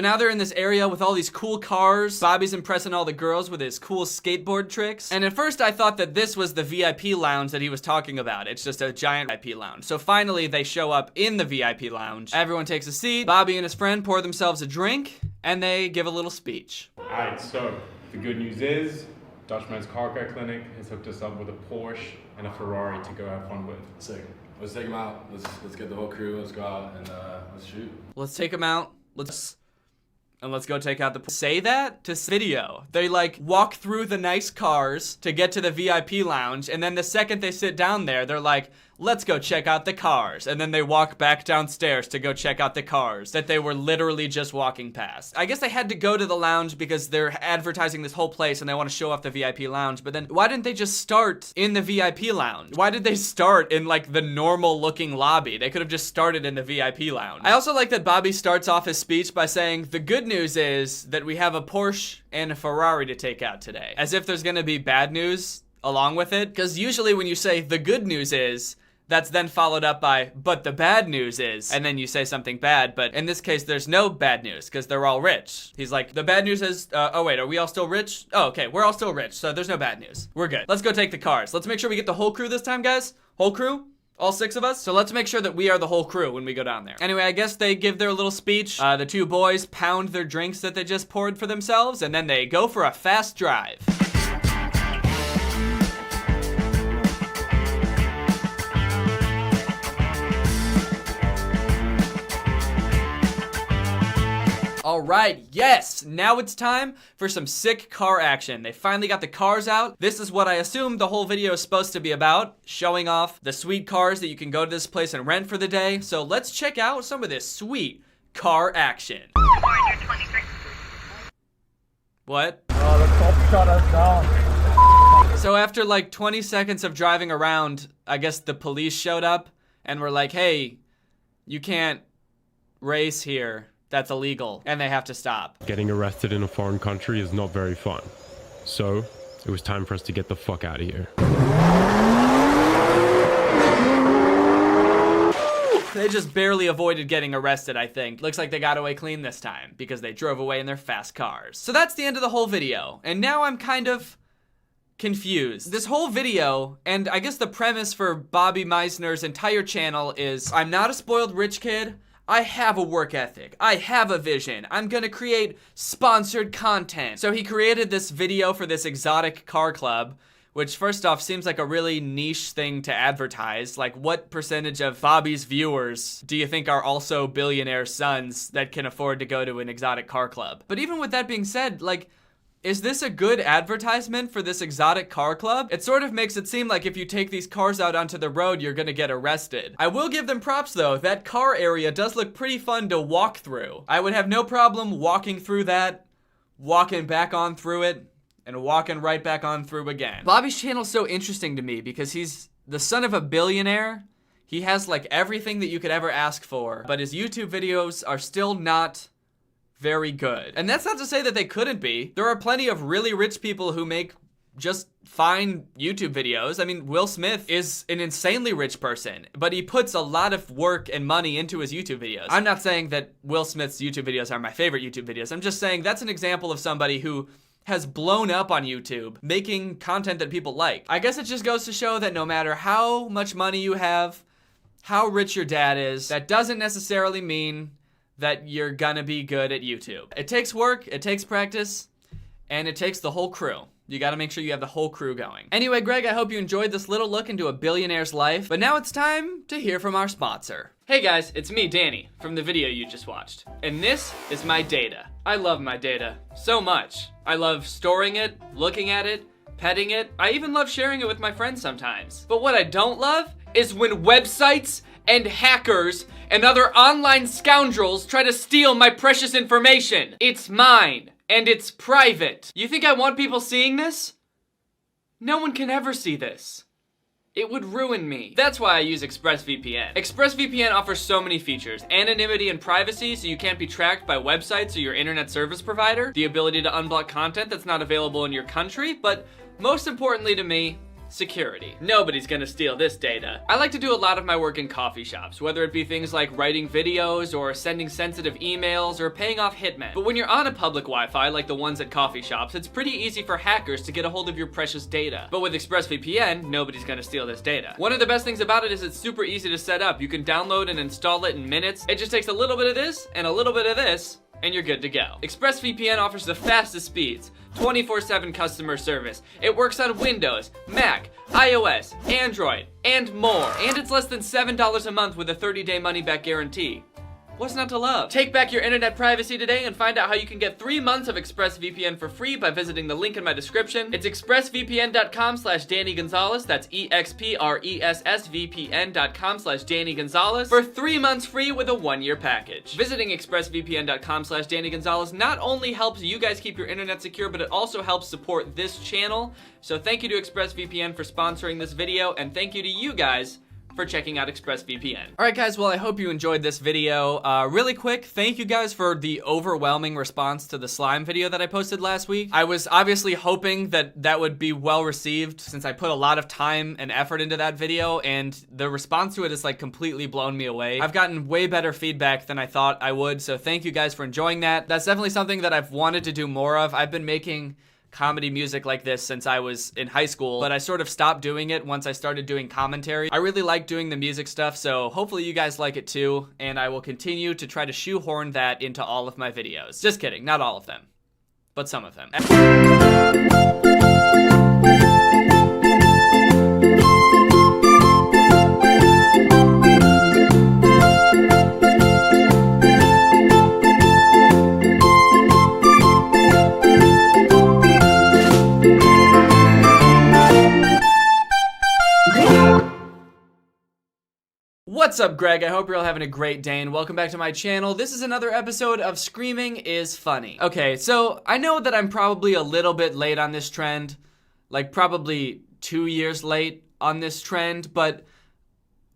So now they're in this area with all these cool cars. Bobby's impressing all the girls with his cool skateboard tricks. And at first I thought that this was the VIP lounge that he was talking about. It's just a giant VIP lounge. So finally they show up in the VIP lounge. Everyone takes a seat. Bobby and his friend pour themselves a drink and they give a little speech. Alright, so the good news is Dutchman's Car Care Clinic has hooked us up with a Porsche and a Ferrari to go have fun with. Sick. Let's take them out. Let's get the whole crew. Let's go out and let's shoot. Let's take them out. Let's go take out the... Say that to video. They like walk through the nice cars to get to the VIP lounge, and then the second they sit down there, they're like, let's go check out the cars. And then they walk back downstairs to go check out the cars that they were literally just walking past. I guess they had to go to the lounge because they're advertising this whole place and they want to show off the VIP lounge. But then why didn't they just start in the VIP lounge? Why did they start in like the normal looking lobby? They could have just started in the VIP lounge. I also like that Bobby starts off his speech by saying, the good news is that we have a Porsche and a Ferrari to take out today. As if there's gonna be bad news along with it. Because usually when you say the good news is, that's then followed up by, but the bad news is, and then you say something bad, but in this case, there's no bad news, because they're all rich. He's like, the bad news is, oh wait, are we all still rich? Oh, okay, we're all still rich, so there's no bad news. We're good. Let's go take the cars. Let's make sure we get the whole crew this time, guys. Whole crew? All 6 of us? So let's make sure that we are the whole crew when we go down there. Anyway, I guess they give their little speech. The 2 boys pound their drinks that they just poured for themselves, and then they go for a fast drive. All right, yes, now it's time for some sick car action. They finally got the cars out. This is what I assume the whole video is supposed to be about, showing off the sweet cars that you can go to this place and rent for the day. So let's check out some of this sweet car action. What? Oh, the cops shut us down. So after like 20 seconds of driving around, I guess the police showed up and were like, hey, you can't race here. That's illegal, and they have to stop. Getting arrested in a foreign country is not very fun. So, it was time for us to get the fuck out of here. They just barely avoided getting arrested, I think. Looks like they got away clean this time, because they drove away in their fast cars. So that's the end of the whole video, and now I'm kind of confused. This whole video, and I guess the premise for Bobby Meisner's entire channel is, I'm not a spoiled rich kid, I have a work ethic. I have a vision. I'm gonna create sponsored content. So he created this video for this exotic car club, which first off seems like a really niche thing to advertise. Like, what percentage of Bobby's viewers do you think are also billionaire sons that can afford to go to an exotic car club? But even with that being said, like, is this a good advertisement for this exotic car club? It sort of makes it seem like if you take these cars out onto the road, you're gonna get arrested. I will give them props though, that car area does look pretty fun to walk through. I would have no problem walking through that, walking back on through it, and walking right back on through again. Bobby's channel's so interesting to me because he's the son of a billionaire. He has like everything that you could ever ask for, but his YouTube videos are still not very good. And that's not to say that they couldn't be. There are plenty of really rich people who make just fine YouTube videos. I mean, Will Smith is an insanely rich person, but he puts a lot of work and money into his YouTube videos. I'm not saying that Will Smith's YouTube videos are my favorite YouTube videos. I'm just saying that's an example of somebody who has blown up on YouTube, making content that people like. I guess it just goes to show that no matter how much money you have, how rich your dad is, that doesn't necessarily mean that you're gonna be good at YouTube. It takes work, it takes practice, and it takes the whole crew. You gotta make sure you have the whole crew going. Anyway, Greg, I hope you enjoyed this little look into a billionaire's life, but now it's time to hear from our sponsor. Hey guys, it's me, Danny, from the video you just watched. And this is my data. I love my data so much. I love storing it, looking at it, petting it. I even love sharing it with my friends sometimes. But what I don't love is when websites and hackers and other online scoundrels try to steal my precious information. It's mine, and it's private. You think I want people seeing this? No one can ever see this. It would ruin me. That's why I use ExpressVPN. ExpressVPN offers so many features. Anonymity and privacy, so you can't be tracked by websites or your internet service provider. The ability to unblock content that's not available in your country, but most importantly to me, security. Nobody's gonna steal this data. I like to do a lot of my work in coffee shops, whether it be things like writing videos or sending sensitive emails or paying off hitmen. But when you're on a public Wi-Fi like the ones at coffee shops, it's pretty easy for hackers to get a hold of your precious data. But with ExpressVPN, nobody's gonna steal this data. One of the best things about it is it's super easy to set up. You can download and install it in minutes. It just takes a little bit of this and a little bit of this, and you're good to go. ExpressVPN offers the fastest speeds, 24/7 customer service. It works on Windows, Mac, iOS, Android, and more. And it's less than $7 a month with a 30-day money-back guarantee. What's not to love? Take back your internet privacy today and find out how you can get 3 months of ExpressVPN for free by visiting the link in my description. It's expressvpn.com/Danny Gonzalez. That's expressvpn.com/Danny Gonzalez for 3 months free with a 1-year package. Visiting expressvpn.com/Danny Gonzalez not only helps you guys keep your internet secure, but it also helps support this channel. So thank you to ExpressVPN for sponsoring this video, and thank you to you guys for checking out ExpressVPN. Alright guys, well I hope you enjoyed this video. Really quick, thank you guys for the overwhelming response to the slime video that I posted last week. I was obviously hoping that that would be well received since I put a lot of time and effort into that video, and the response to it has like completely blown me away. I've gotten way better feedback than I thought I would, so thank you guys for enjoying that. That's definitely something that I've wanted to do more of. I've been making comedy music like this since I was in high school, but I sort of stopped doing it once I started doing commentary. I really like doing the music stuff, so hopefully you guys like it too, and I will continue to try to shoehorn that into all of my videos. Just kidding, not all of them, but some of them. What's up, Greg? I hope you're all having a great day and welcome back to my channel. This is another episode of Screaming is Funny. Okay, so I know that I'm probably a little bit late on this trend, like probably 2 years late on this trend, but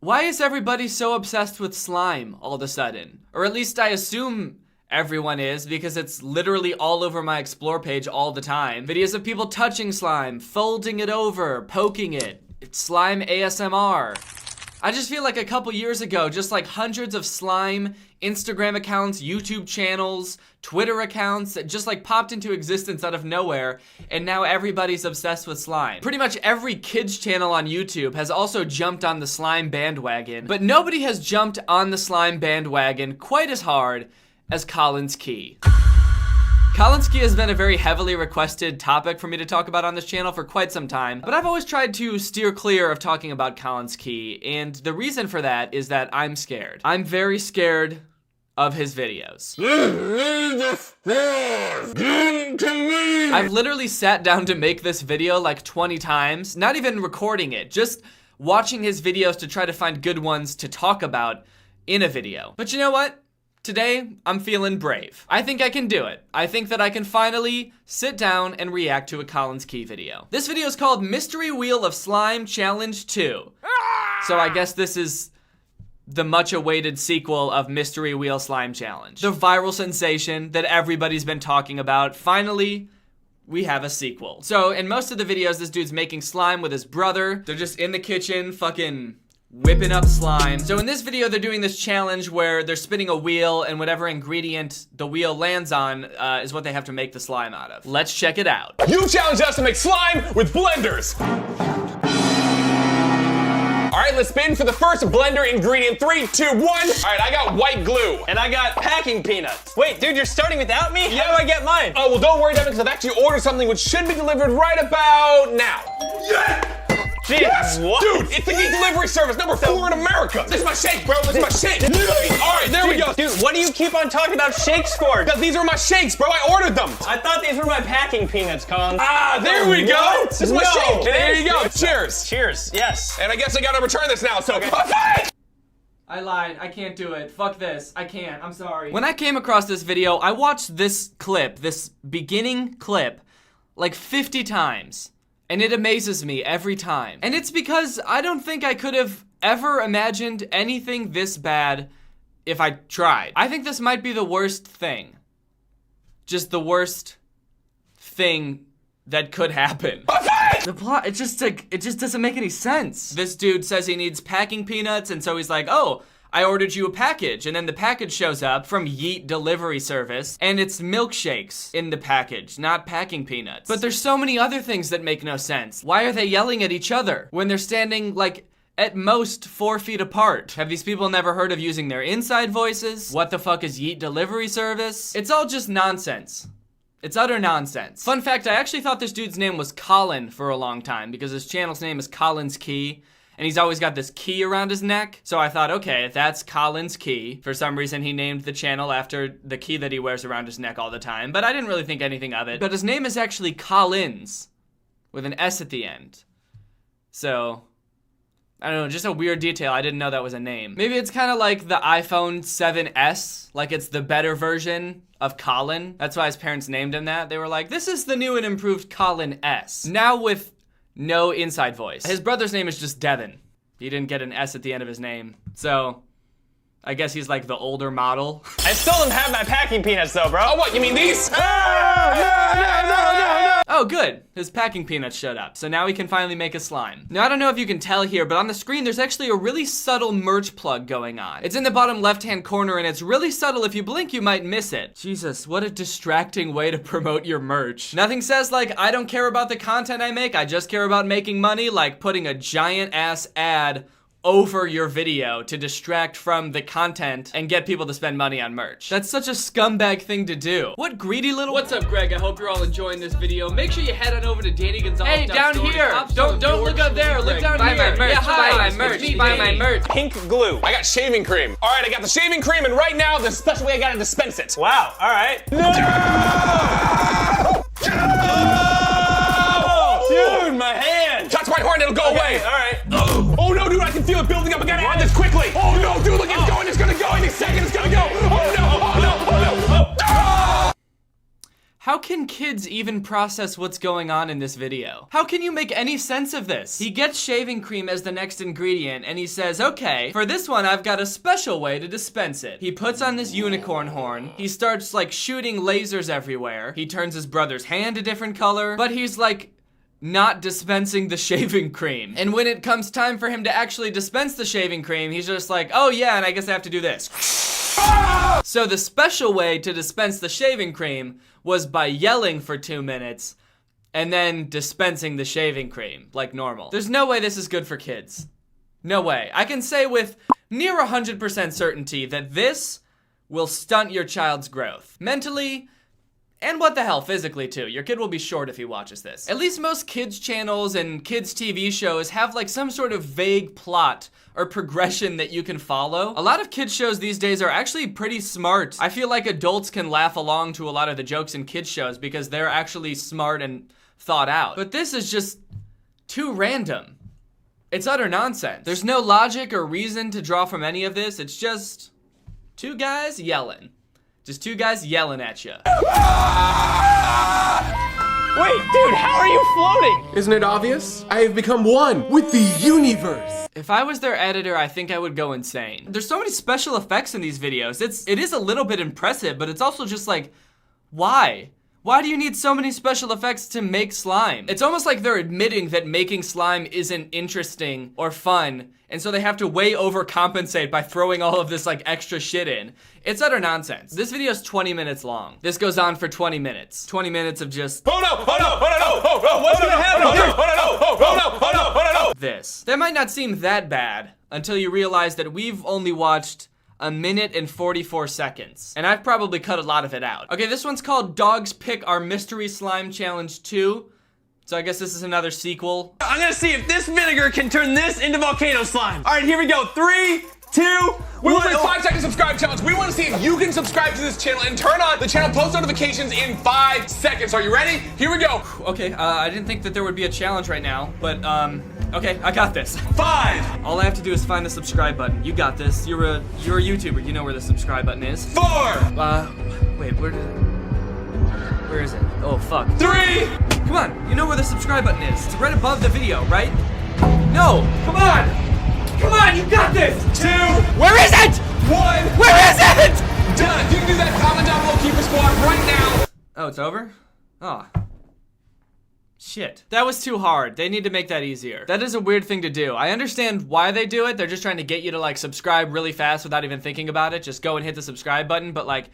why is everybody so obsessed with slime all of a sudden? Or at least I assume everyone is, because it's literally all over my explore page all the time. Videos of people touching slime, folding it over, poking it. It's slime ASMR. I just feel like a couple years ago, just like hundreds of slime Instagram accounts, YouTube channels, Twitter accounts that just like popped into existence out of nowhere, and now everybody's obsessed with slime. Pretty much every kids channel on YouTube has also jumped on the slime bandwagon, but nobody has jumped on the slime bandwagon quite as hard as Colin's Key. Colin's Key has been a very heavily requested topic for me to talk about on this channel for quite some time, but I've always tried to steer clear of talking about Colin's Key, and the reason for that is that I'm scared. I'm very scared of his videos. I've literally sat down to make this video like 20 times, not even recording it, just watching his videos to try to find good ones to talk about in a video. But you know what? Today, I'm feeling brave. I think I can do it. I think that I can finally sit down and react to a Colin's Key video. This video is called Mystery Wheel of Slime Challenge 2. So I guess this is the much awaited sequel of Mystery Wheel Slime Challenge. The viral sensation that everybody's been talking about. Finally, we have a sequel. So in most of the videos, this dude's making slime with his brother. They're just in the kitchen, fucking whipping up slime. So in this video, they're doing this challenge where they're spinning a wheel, and whatever ingredient the wheel lands on is what they have to make the slime out of. Let's check it out. You challenged us to make slime with blenders. All right, let's spin for the first blender ingredient. 3, 2, 1. All right, I got white glue. And I got packing peanuts. Wait, dude, you're starting without me? Yeah. How do I get mine? Oh, well, don't worry, Devin, because I've actually ordered something which should be delivered right about now. Yeah! Jeez, Yes! what? Dude, it's the meat delivery service, number 4 in America. This is my shake, bro. This is my shake. All right, there we go. Dude, what do you keep on talking about shakes for? Because these are my shakes, bro. I ordered them. I thought these were my packing peanuts, Colin. Ah, there we go. What? This is my No, shake. it There is. you go. Cheers. Cheers, yes. And I guess I gotta return this now, so. Okay. I lied. I can't do it. Fuck this. I can't. I'm sorry. When I came across this video, I watched this clip, this beginning clip, like 50 times. And it amazes me every time. And it's because I don't think I could have ever imagined anything this bad if I tried. I think this might be the worst thing. Just the worst thing that could happen. The plot, it just doesn't make any sense. This dude says he needs packing peanuts, and so he's like, oh, I ordered you a package, and then the package shows up from Yeet Delivery Service, and it's milkshakes in the package, not packing peanuts. But there's so many other things that make no sense. Why are they yelling at each other when they're standing, like, at most 4 feet apart? Have these people never heard of using their inside voices? What the fuck is Yeet Delivery Service? It's all just nonsense. It's utter nonsense. Fun fact, I actually thought this dude's name was Colin for a long time because his channel's name is Colin's Key. And he's always got this key around his neck. So I thought, okay, that's Colin's Key. For some reason, he named the channel after the key that he wears around his neck all the time. But I didn't really think anything of it. But his name is actually Collins, with an S at the end. So, I don't know, just a weird detail. I didn't know that was a name. Maybe it's kind of like the iPhone 7S. Like it's the better version of Colin. That's why his parents named him that. They were like, this is the new and improved Colin S. Now with no inside voice. His brother's name is just Devin. He didn't get an S at the end of his name. So, I guess he's like the older model. I still don't have my packing peanuts though, bro. Oh, what, you mean these? Oh, good. His packing peanuts showed up. So now we can finally make a slime. Now, I don't know if you can tell here, but on the screen, there's actually a really subtle merch plug going on. It's in the bottom left-hand corner, and it's really subtle. If you blink, you might miss it. Jesus, what a distracting way to promote your merch. Nothing says, like, I don't care about the content I make. I just care about making money, like putting a giant-ass ad over your video to distract from the content and get people to spend money on merch. That's such a scumbag thing to do. What greedy little— What's up, Greg? I hope you're all enjoying this video. Make sure you head on over to Danny Gonzalez. Hey, down here! Don't look up there, look down here. Buy my merch, buy my merch, buy my merch. Pink glue. I got shaving cream. All right, I got the shaving cream, and right now, the special way I gotta dispense it. Wow, all right. Dude, my hand. Touch my heart and it'll go away. All right. Oh no, dude, I can feel it building up. I gotta add this quickly. Oh no, dude, look, it's going. It's gonna go any second. It's gonna go. Oh no, oh no, oh no. Ah! How can kids even process what's going on in this video? How can you make any sense of this? He gets shaving cream as the next ingredient, and he says, okay, for this one, I've got a special way to dispense it. He puts on this unicorn horn. He starts, like, shooting lasers everywhere. He turns his brother's hand a different color, but he's, like, not dispensing the shaving cream. And when it comes time for him to actually dispense the shaving cream, he's just like, oh yeah, and I guess I have to do this. So the special way to dispense the shaving cream was by yelling for 2 minutes and then dispensing the shaving cream like normal. There's no way this is good for kids. No way. I can say with near 100% certainty that this will stunt your child's growth. Mentally, and what the hell, physically too. Your kid will be short if he watches this. At least most kids channels and kids TV shows have like some sort of vague plot or progression that you can follow. A lot of kids shows these days are actually pretty smart. I feel like adults can laugh along to a lot of the jokes in kids shows because they're actually smart and thought out. But this is just too random. It's utter nonsense. There's no logic or reason to draw from any of this. It's just 2 guys yelling. Just 2 guys yelling at you. Wait, dude, how are you floating? Isn't it obvious? I have become one with the universe. If I was their editor, I think I would go insane. There's so many special effects in these videos. It is a little bit impressive, but it's also just like, why? Why do you need so many special effects to make slime? It's almost like they're admitting that making slime isn't interesting or fun, and so they have to way overcompensate by throwing all of this like extra shit in. It's utter nonsense. This video is 20 minutes long. This goes on for 20 minutes. 20 minutes of just— Oh no, oh no, oh no, oh no, what's gonna happen? Oh no, oh no, oh no, oh no, oh no. this. That might not seem that bad until you realize that we've only watched 1 minute and 44 seconds. And I've probably cut a lot of it out. Okay, this one's called Dogs Pick Our Mystery Slime Challenge 2. So I guess this is another sequel. I'm gonna see if this vinegar can turn this into volcano slime. All right, here we go. 3, 2, We want a 5-second subscribe challenge. We want to see if you can subscribe to this channel and turn on the channel post notifications in 5 seconds. Are you ready? Here we go. Okay, I didn't think that there would be a challenge right now, but okay, I got this. 5. All I have to do is find the subscribe button. You got this. You're a YouTuber. You know where the subscribe button is. 4. Wait, where is it? Oh, fuck. 3. Come on, you know where the subscribe button is. It's right above the video, right? No, come on! Come on, you got this! 2. Where is it? 1. Where is it? Done. You can do that. Comment down below, Keeper Squad, right now. Oh, it's over? Oh. Shit. That was too hard. They need to make that easier. That is a weird thing to do. I understand why they do it. They're just trying to get you to like subscribe really fast without even thinking about it. Just go and hit the subscribe button. But like,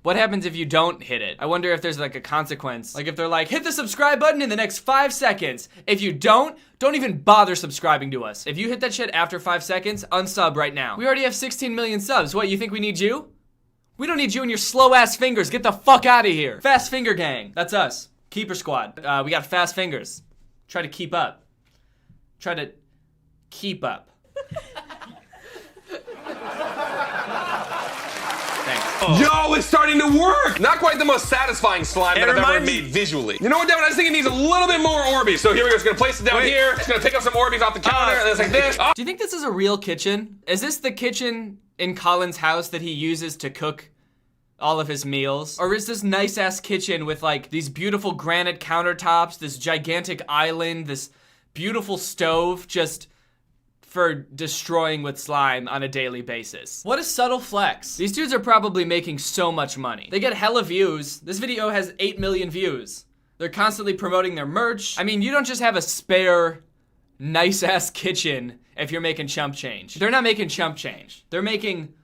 what happens if you don't hit it? I wonder if there's like a consequence. Like if they're like, hit the subscribe button in the next 5 seconds. If you don't even bother subscribing to us. If you hit that shit after 5 seconds, unsub right now. We already have 16 million subs. What, you think we need you? We don't need you and your slow ass fingers. Get the fuck out of here. Fast Finger Gang. That's us. Keeper Squad. We got fast fingers. Try to keep up. Try to keep up. Thanks. Yo, it's starting to work! Not quite the most satisfying slime that I've ever made visually. You know what, Devin? I just think it needs a little bit more Orbeez. So here we go. It's gonna place it down here. It's gonna pick up some Orbeez off the counter, and it's like this. Oh. Do you think this is a real kitchen? Is this the kitchen in Colin's house that he uses to cook all of his meals? Or is this nice ass kitchen with like these beautiful granite countertops, this gigantic island, this beautiful stove just for destroying with slime on a daily basis? What a subtle flex. These dudes are probably making so much money. They get hella views. This video has 8 million views. They're constantly promoting their merch. I mean, you don't just have a spare nice ass kitchen if you're making chump change. They're not making chump change. They're making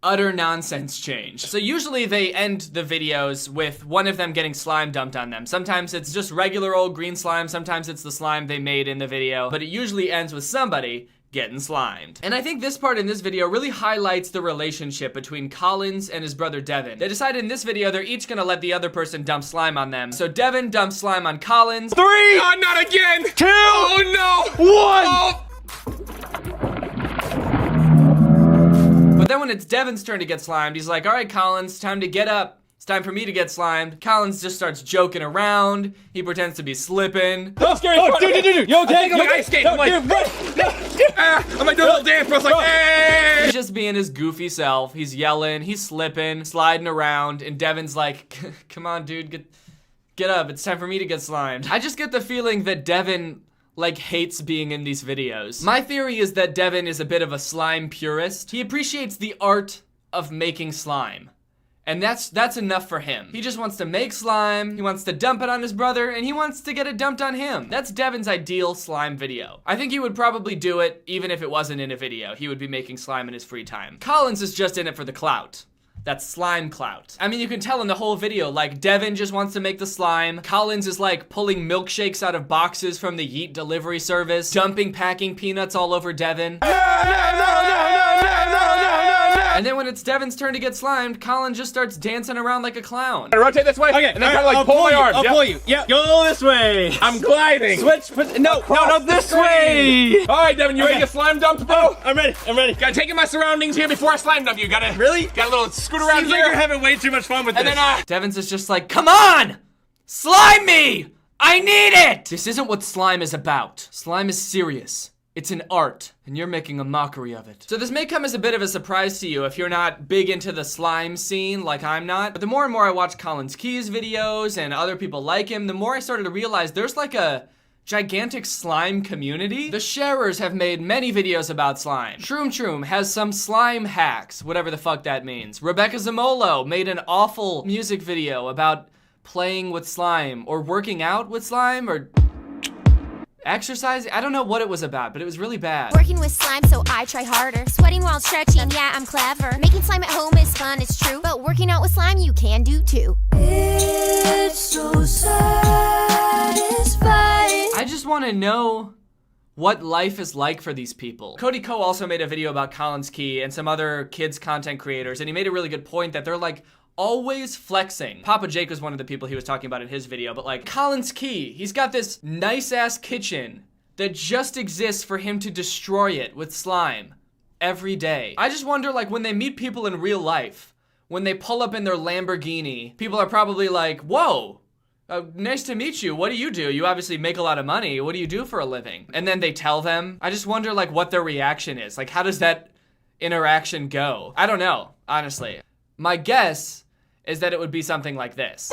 utter nonsense change. So usually they end the videos with one of them getting slime dumped on them. Sometimes it's just regular old green slime, sometimes it's the slime they made in the video, but it usually ends with somebody getting slimed. And I think this part in this video really highlights the relationship between Collins and his brother Devin. They decided in this video they're each gonna let the other person dump slime on them. So Devin dumps slime on Collins. 3! Oh, not again! 2! Oh no! 1! Oh. But then when it's Devin's turn to get slimed, he's like, all right, Collins, time to get up. It's time for me to get slimed. Collins just starts joking around. He pretends to be slipping. Oh, scary! Oh, dude, you okay? I'm like ice skating. I'm like, I'm like doing a little dance, but I was like, hey! He's just being his goofy self. He's yelling, he's slipping, sliding around, and Devin's like, come on, dude, get up. It's time for me to get slimed. I just get the feeling that Devin like hates being in these videos. My theory is that Devin is a bit of a slime purist. He appreciates the art of making slime. And that's enough for him. He just wants to make slime, he wants to dump it on his brother, and he wants to get it dumped on him. That's Devin's ideal slime video. I think he would probably do it even if it wasn't in a video. He would be making slime in his free time. Collins is just in it for the clout. That's slime clout. I mean, you can tell in the whole video, like, Devin just wants to make the slime. Collins is like pulling milkshakes out of boxes from the Yeet delivery service, dumping packing peanuts all over Devin. And then when it's Devin's turn to get slimed, Colin just starts dancing around like a clown. Rotate this way. Okay, and then kind of like pull my arms. I'll pull you. Yeah, go this way. I'm gliding. Switch. No, this way. All right, Devin, you ready to get slime dumped, bro? I'm ready. Gotta take in my surroundings here before I slime dump you. Got a little scoot around Seems here. like you're having way too much fun with and this. then Devin's is just like, come on! Slime me! I need it! This isn't what slime is about. Slime is serious. It's an art, and you're making a mockery of it. So this may come as a bit of a surprise to you if you're not big into the slime scene like I'm not, but the more and more I watch Collins Key's videos and other people like him, the more I started to realize there's like a gigantic slime community. The Sharers have made many videos about slime. Shroom has some slime hacks, whatever the fuck that means. Rebecca Zamolo made an awful music video about playing with slime, or working out with slime, or exercising. I don't know what it was about, but it was really bad. Working with slime, so I try harder. Sweating while stretching, yeah, I'm clever. Making slime at home is fun, it's true. But working out with slime, you can do too. It's so satisfying. I just want to know what life is like for these people. Cody Ko also made a video about Collins Key and some other kids content creators, and he made a really good point that they're like always flexing. Papa Jake was one of the people he was talking about in his video, but like Collins Key, he's got this nice ass kitchen that just exists for him to destroy it with slime every day. I just wonder, like, when they meet people in real life, when they pull up in their Lamborghini, people are probably like, whoa, nice to meet you. What do? You obviously make a lot of money. What do you do for a living? And then they tell them. I just wonder, like, what their reaction is. Like, how does that interaction go? I don't know, honestly. My guess is that it would be something like this.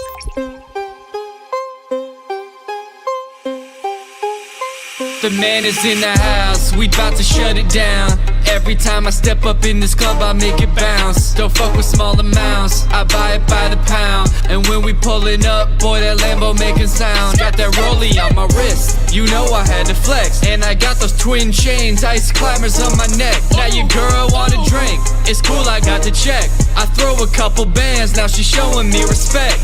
The man is in the house, we bout to shut it down. Every time I step up in this club, I make it bounce. Don't fuck with small amounts, I buy it by the pound. And when we pulling up, boy, that Lambo making sound. Got that rollie on my wrist, you know I had to flex. And I got those twin chains, ice climbers on my neck. Now your girl wanna drink, it's cool, I got to check. I throw a couple bands, now she showing me respect.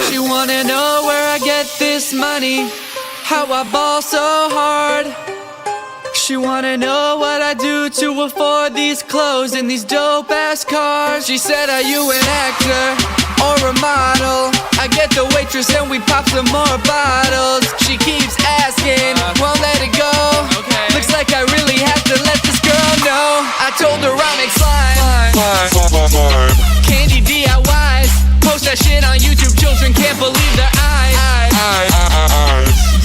She wanna know where I get this money, how I ball so hard. She wanna know what I do to afford these clothes and these dope ass cars. She said, are you an actor or a model? I get the waitress and we pop some more bottles. She keeps asking, won't let it go. Looks like I really have to let this girl know. I told her I'll make slime, candy DIYs. Post that shit on YouTube, children can't believe their eyes.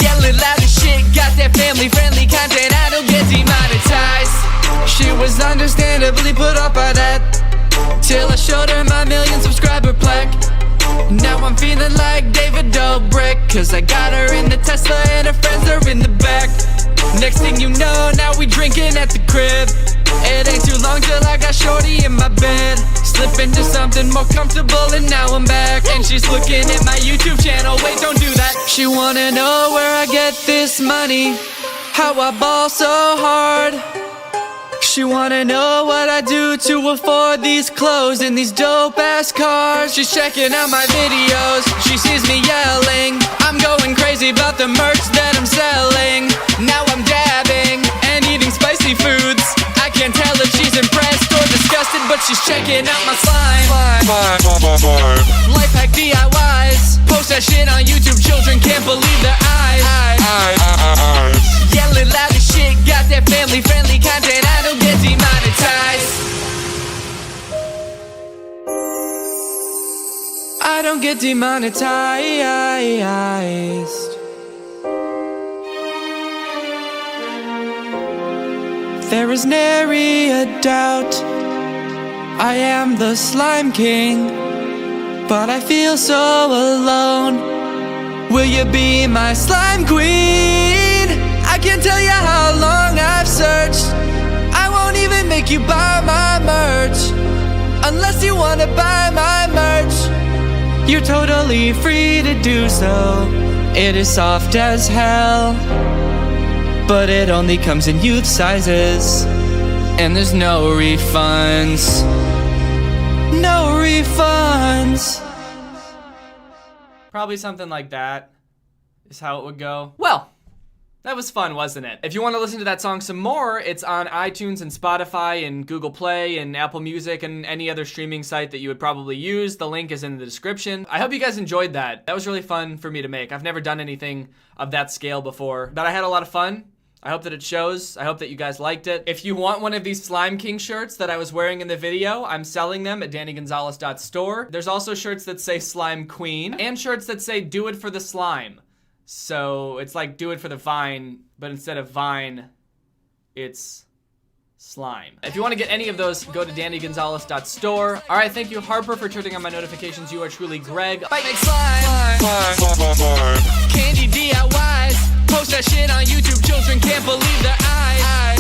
Yelling loud as shit, got that family-friendly content, I don't get demonetized. She was understandably put off by that, till I showed her my 1 million subscriber plaque. Now I'm feeling like David Dobrik, cause I got her in the Tesla and her friends are in the back. Next thing you know, now we drinking at the crib. It ain't too long till I got shorty in my bed. Slip into something more comfortable and now I'm back. And she's looking at my YouTube channel, wait, don't do that. She wanna know where I get this money, how I ball so hard. She wanna know what I do to afford these clothes and these dope ass cars. She's checking out my videos, she sees me yelling. I'm going crazy about the merch that I'm selling. Now I'm dabbing and eating spicy foods. I can't tell if she's impressed or disgusted, but she's checking out my slime. Life hack DIYs, post that shit on YouTube, children can't believe their eyes. Yelling loud as shit, got that family-friendly content, I don't get demonetized. I don't get demonetized. There is nary a doubt I am the slime king, but I feel so alone. Will you be my slime queen? I can't tell you how long I've searched. I won't even make you buy my merch unless you wanna buy my merch. You're totally free to do so. It is soft as hell, but it only comes in youth sizes, and there's no refunds. No refunds. Probably something like that is how it would go. Well, that was fun, wasn't it? If you want to listen to that song some more, it's on iTunes and Spotify and Google Play and Apple Music and any other streaming site that you would probably use. The link is in the description. I hope you guys enjoyed that. That was really fun for me to make. I've never done anything of that scale before, but I had a lot of fun. I hope that it shows. I hope that you guys liked it. If you want one of these Slime King shirts that I was wearing in the video, I'm selling them at dannygonzalez.store. There's also shirts that say Slime Queen and shirts that say Do It for the Slime. So it's like Do It for the Vine, but instead of Vine, it's slime. If you want to get any of those, go to dannygonzalez.store. All right, thank you, Harper, for turning on my notifications. You are truly Greg. Bye. Make slime. Candy DIYs. Post that shit on YouTube. Children can't believe their eyes.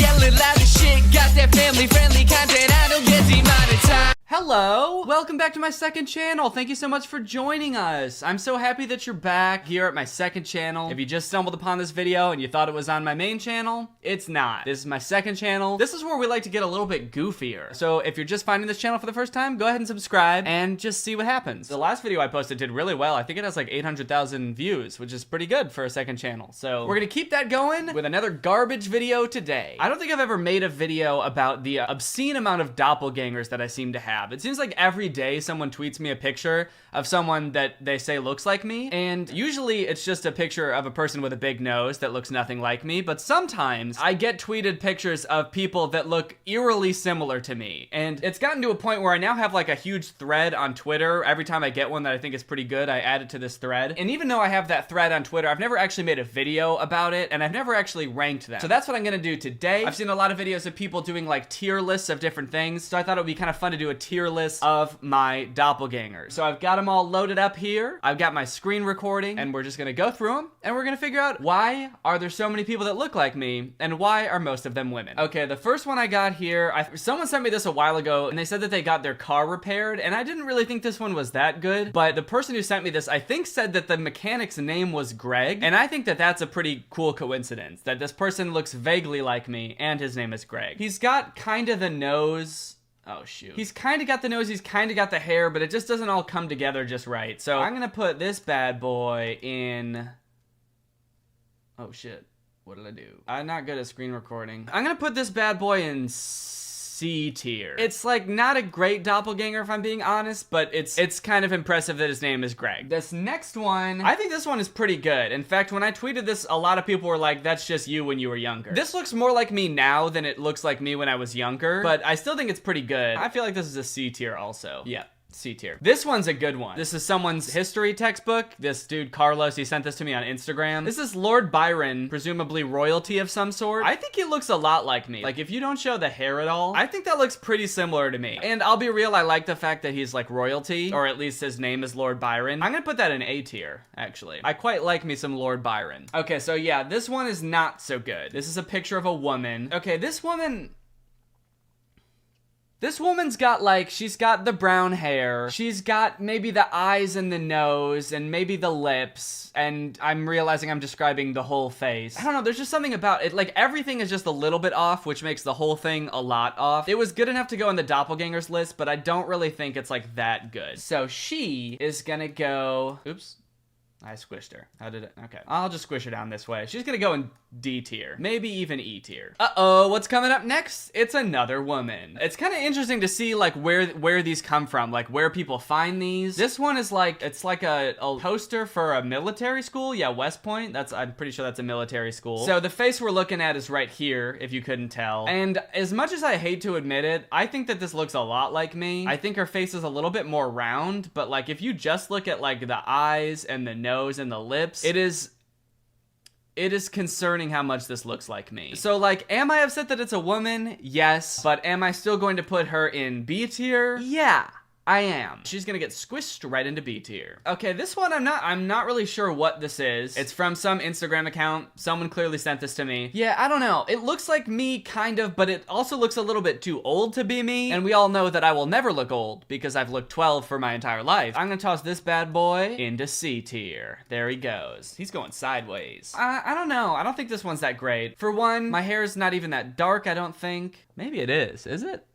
Yelling loud as shit. Got that family-friendly content. I don't get demonetized. Hello, welcome back to my second channel. Thank you so much for joining us. I'm so happy that you're back here at my second channel. If you just stumbled upon this video and you thought it was on my main channel, it's not. This is my second channel. This is where we like to get a little bit goofier. So if you're just finding this channel for the first time, go ahead and subscribe and just see what happens. The last video I posted did really well. I think it has like 800,000 views, which is pretty good for a second channel. So we're gonna keep that going with another garbage video today. I don't think I've ever made a video about the obscene amount of doppelgangers that I seem to have. It seems like every day someone tweets me a picture of someone that they say looks like me, and usually it's just a picture of a person with a big nose that looks nothing like me, but sometimes I get tweeted pictures of people that look eerily similar to me, and it's gotten to a point where I now have like a huge thread on Twitter. Every time I get one that I think is pretty good, I add it to this thread, and even though I have that thread on Twitter, I've never actually made a video about it, and I've never actually ranked them. So that's what I'm gonna do today. I've seen a lot of videos of people doing like tier lists of different things, so I thought it would be kind of fun to do a tier tier list of my doppelgangers. So I've got them all loaded up here. I've got my screen recording, and we're just gonna go through them, and we're gonna figure out why are there so many people that look like me, and why are most of them women. Okay, the first one I got here, someone sent me this a while ago, and they said that they got their car repaired, and I didn't really think this one was that good, but the person who sent me this, I think, said that the mechanic's name was Greg, and I think that that's a pretty cool coincidence, that this person looks vaguely like me, and his name is Greg. He's got kind of the nose. Oh, shoot. He's kind of got the nose, he's kind of got the hair, but it just doesn't all come together just right. So I'm gonna put this bad boy in... Oh, shit. What did I do? I'm not good at screen recording. I'm gonna put this bad boy in C tier. It's like not a great doppelganger if I'm being honest, but it's kind of impressive that his name is Greg. This next one, I think this one is pretty good. In fact, when I tweeted this, a lot of people were like, that's just you when you were younger. This looks more like me now than it looks like me when I was younger, but I still think it's pretty good. I feel like this is a C tier also. Yeah. C tier. This one's a good one. This is someone's history textbook. This dude, Carlos, he sent this to me on Instagram. This is Lord Byron, presumably royalty of some sort. I think he looks a lot like me. Like, if you don't show the hair at all, I think that looks pretty similar to me. And I'll be real, I like the fact that he's like royalty, or at least his name is Lord Byron. I'm gonna put that in A tier, actually. I quite like me some Lord Byron. Okay, so yeah, this one is not so good. This is a picture of a woman. Okay, this woman's got like, she's got the brown hair, she's got maybe the eyes and the nose, and maybe the lips, and I'm realizing I'm describing the whole face. I don't know, there's just something about it, like everything is just a little bit off, which makes the whole thing a lot off. It was good enough to go in the doppelgangers list, but I don't really think it's like that good. So she is gonna go, oops. I squished her. How did it? Okay. I'll just squish her down this way. She's gonna go in D tier. Maybe even E tier. Uh-oh, what's coming up next? It's another woman. It's kind of interesting to see like where these come from, like where people find these. This one is like, it's like a poster for a military school. Yeah, West Point. I'm pretty sure that's a military school. So the face we're looking at is right here, if you couldn't tell. And as much as I hate to admit it, I think that this looks a lot like me. I think her face is a little bit more round, but like if you just look at like the eyes and the nose and the lips, it is concerning how much this looks like me. So like, am I upset that it's a woman? Yes. But am I still going to put her in B tier? Yeah. I am. She's gonna get squished right into B tier. Okay, this one I'm not really sure what this is. It's from some Instagram account. Someone clearly sent this to me. Yeah, I don't know. It looks like me, kind of, but it also looks a little bit too old to be me. And we all know that I will never look old because I've looked 12 for my entire life. I'm gonna toss this bad boy into C tier. There he goes. He's going sideways. I don't know. I don't think this one's that great. For one, my hair is not even that dark, I don't think. Maybe it is it?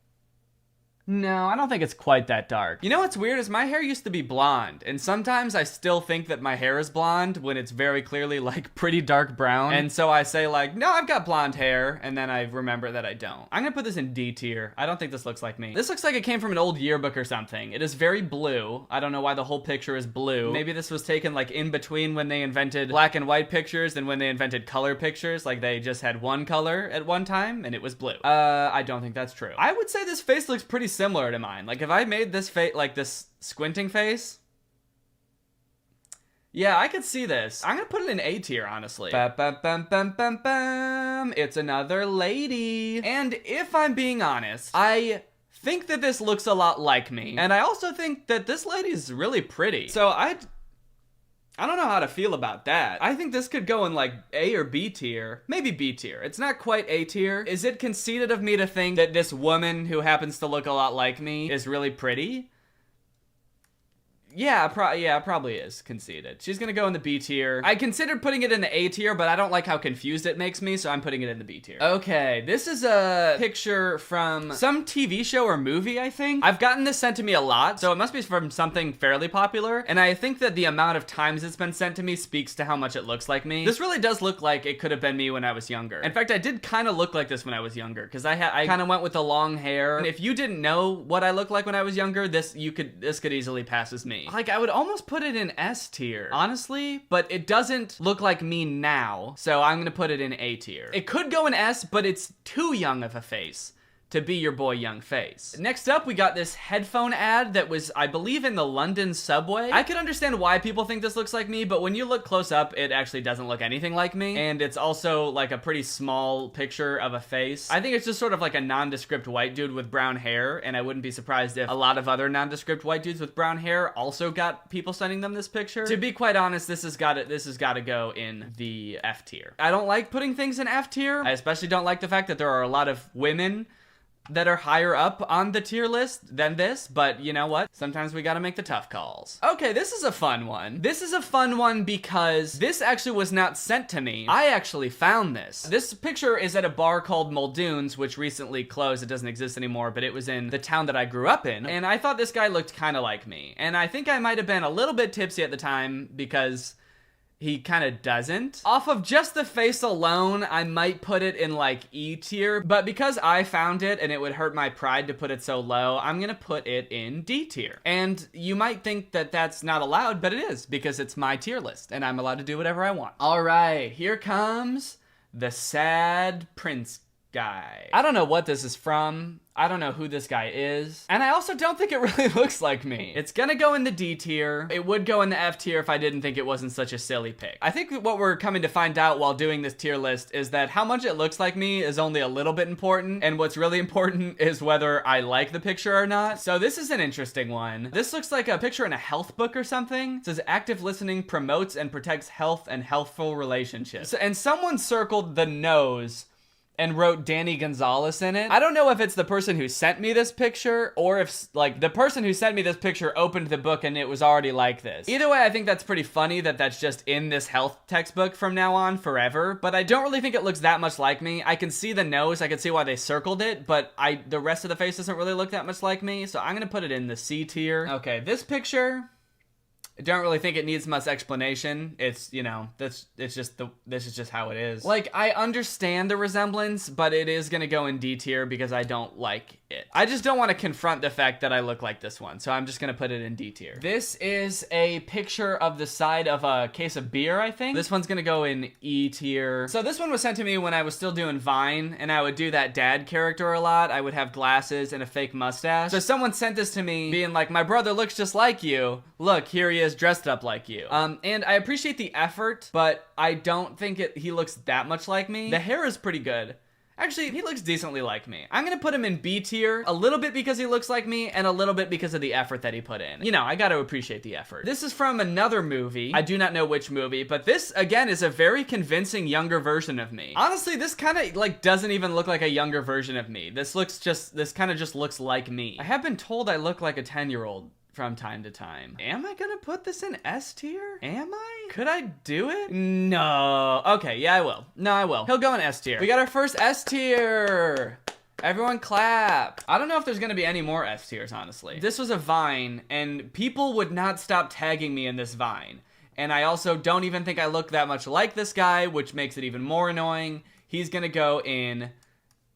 No, I don't think it's quite that dark. You know what's weird is my hair used to be blonde, and sometimes I still think that my hair is blonde when it's very clearly like pretty dark brown. And so I say like, no, I've got blonde hair, and then I remember that I don't. I'm gonna put this in D tier. I don't think this looks like me. This looks like it came from an old yearbook or something. It is very blue. I don't know why the whole picture is blue. Maybe this was taken like in between when they invented black and white pictures and when they invented color pictures. Like they just had one color at one time and it was blue. I don't think that's true. I would say this face looks pretty similar to mine. Like if I made this face, like this squinting face, yeah, I could see this. I'm gonna put it in A tier, honestly. Bam, bam, bam, bam, bam, bam. It's another lady. And if I'm being honest, I think that this looks a lot like me. And I also think that this lady's really pretty. So I don't know how to feel about that. I think this could go in like A or B tier. Maybe B tier. It's not quite A tier. Is it conceited of me to think that this woman who happens to look a lot like me is really pretty? Yeah, probably is conceited. She's gonna go in the B tier. I considered putting it in the A tier, but I don't like how confused it makes me, so I'm putting it in the B tier. Okay, this is a picture from some TV show or movie, I think. I've gotten this sent to me a lot, so it must be from something fairly popular, and I think that the amount of times it's been sent to me speaks to how much it looks like me. This really does look like it could have been me when I was younger. In fact, I did kind of look like this when I was younger, because I kind of went with the long hair, and if you didn't know what I looked like when I was younger, this could easily pass as me. Like, I would almost put it in S tier, honestly, but it doesn't look like me now, so I'm gonna put it in A tier. It could go in S, but it's too young of a face to be your boy Young Face. Next up, we got this headphone ad that was, I believe, in the London subway. I could understand why people think this looks like me, but when you look close up, it actually doesn't look anything like me. And it's also like a pretty small picture of a face. I think it's just sort of like a nondescript white dude with brown hair, and I wouldn't be surprised if a lot of other nondescript white dudes with brown hair also got people sending them this picture. To be quite honest, this has got to go in the F tier. I don't like putting things in F tier. I especially don't like the fact that there are a lot of women that are higher up on the tier list than this, but you know what? Sometimes we gotta make the tough calls. Okay, this is a fun one. This is a fun one because this actually was not sent to me. I actually found this. This picture is at a bar called Muldoon's, which recently closed. It doesn't exist anymore, but it was in the town that I grew up in, and I thought this guy looked kind of like me. And I think I might have been a little bit tipsy at the time because he kind of doesn't. Off of just the face alone, I might put it in like E tier, but because I found it and it would hurt my pride to put it so low, I'm gonna put it in D tier. And you might think that that's not allowed, but it is, because it's my tier list and I'm allowed to do whatever I want. All right, here comes the sad prince guy. I don't know what this is from. I don't know who this guy is. And I also don't think it really looks like me. It's gonna go in the D tier. It would go in the F tier if I didn't think it wasn't such a silly pick. I think what we're coming to find out while doing this tier list is that how much it looks like me is only a little bit important, and what's really important is whether I like the picture or not. So this is an interesting one. This looks like a picture in a health book or something. It says active listening promotes and protects health and healthful relationships. And someone circled the nose and wrote Danny Gonzalez in it. I don't know if it's the person who sent me this picture or if like the person who sent me this picture opened the book and it was already like this. Either way, I think that's pretty funny that that's just in this health textbook from now on forever, but I don't really think it looks that much like me. I can see the nose, I can see why they circled it, but the rest of the face doesn't really look that much like me, so I'm gonna put it in the C tier. Okay, this picture, I don't really think it needs much explanation. It's, you know, this is just how it is. Like, I understand the resemblance, but it is gonna go in D tier because I don't like it. I just don't want to confront the fact that I look like this one, so I'm just gonna put it in D tier. This is a picture of the side of a case of beer, I think. This one's gonna go in E tier. So this one was sent to me when I was still doing Vine, and I would do that dad character a lot. I would have glasses and a fake mustache. So someone sent this to me being like, my brother looks just like you. Look, here he is dressed up like you. And I appreciate the effort, but I don't think he looks that much like me. The hair is pretty good. Actually, he looks decently like me. I'm gonna put him in B tier, a little bit because he looks like me, and a little bit because of the effort that he put in. You know, I gotta appreciate the effort. This is from another movie. I do not know which movie, but this, again, is a very convincing younger version of me. Honestly, this kind of, like, doesn't even look like a younger version of me. This kind of just looks like me. I have been told I look like a 10-year-old from time to time. Am I gonna put this in S tier? Am I? Could I do it? No. Okay, yeah, I will. No, I will. He'll go in S tier. We got our first S tier. Everyone clap. I don't know if there's gonna be any more S tiers, honestly. This was a Vine, and people would not stop tagging me in this Vine. And I also don't even think I look that much like this guy, which makes it even more annoying. He's gonna go in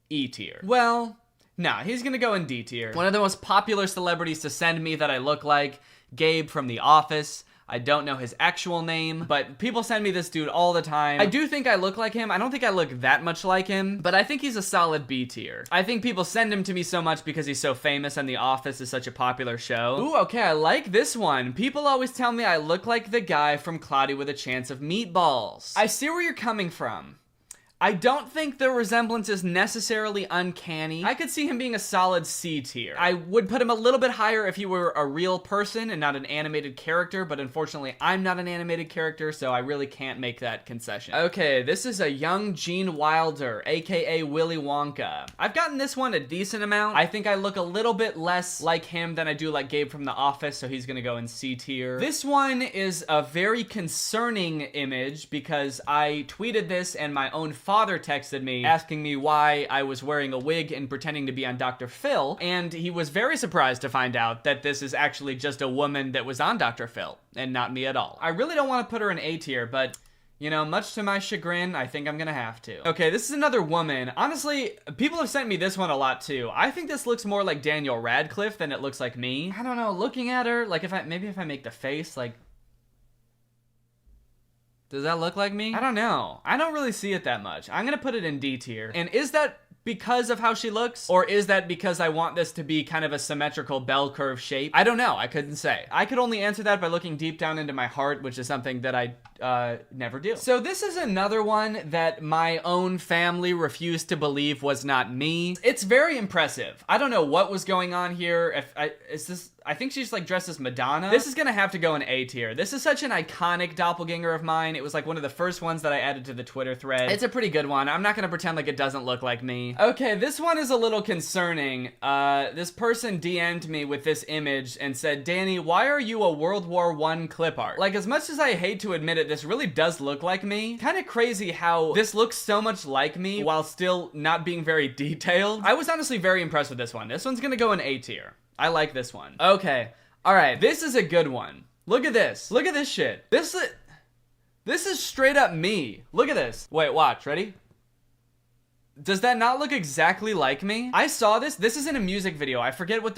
E tier. Well, nah, he's gonna go in D tier. One of the most popular celebrities to send me that I look like, Gabe from The Office. I don't know his actual name, but people send me this dude all the time. I do think I look like him. I don't think I look that much like him, but I think he's a solid B tier. I think people send him to me so much because he's so famous and The Office is such a popular show. Ooh, okay, I like this one. People always tell me I look like the guy from Cloudy with a Chance of Meatballs. I see where you're coming from. I don't think the resemblance is necessarily uncanny. I could see him being a solid C tier. I would put him a little bit higher if he were a real person and not an animated character, but unfortunately I'm not an animated character, so I really can't make that concession. Okay, this is a young Gene Wilder, aka Willy Wonka. I've gotten this one a decent amount. I think I look a little bit less like him than I do like Gabe from The Office, so he's gonna go in C tier. This one is a very concerning image because I tweeted this and my own father texted me asking me why I was wearing a wig and pretending to be on Dr. Phil, and he was very surprised to find out that this is actually just a woman that was on Dr. Phil and not me at all. I really don't want to put her in A tier, but you know, much to my chagrin, I think I'm gonna have to. Okay, this is another woman. Honestly, people have sent me this one a lot too. I think this looks more like Daniel Radcliffe than it looks like me. I don't know, looking at her, like if I make the face, like, does that look like me? I don't know. I don't really see it that much. I'm gonna put it in D tier. And is that because of how she looks? Or is that because I want this to be kind of a symmetrical bell curve shape? I don't know. I couldn't say. I could only answer that by looking deep down into my heart, which is something that I never do. So this is another one that my own family refused to believe was not me. It's very impressive. I don't know what was going on here. I think she's like dressed as Madonna. This is gonna have to go in A tier. This is such an iconic doppelganger of mine. It was like one of the first ones that I added to the Twitter thread. It's a pretty good one. I'm not gonna pretend like it doesn't look like me. Okay, this one is a little concerning. This person DM'd me with this image and said, Danny, why are you a World War I clip art? Like, as much as I hate to admit it, this really does look like me. Kind of crazy how this looks so much like me while still not being very detailed. I was honestly very impressed with this one. This one's gonna go in A tier. I like this one. Okay. All right. This is a good one. Look at this. Look at this shit. This is straight up me. Look at this. Wait, watch. Ready? Does that not look exactly like me? I saw this. This is in a music video. I forget what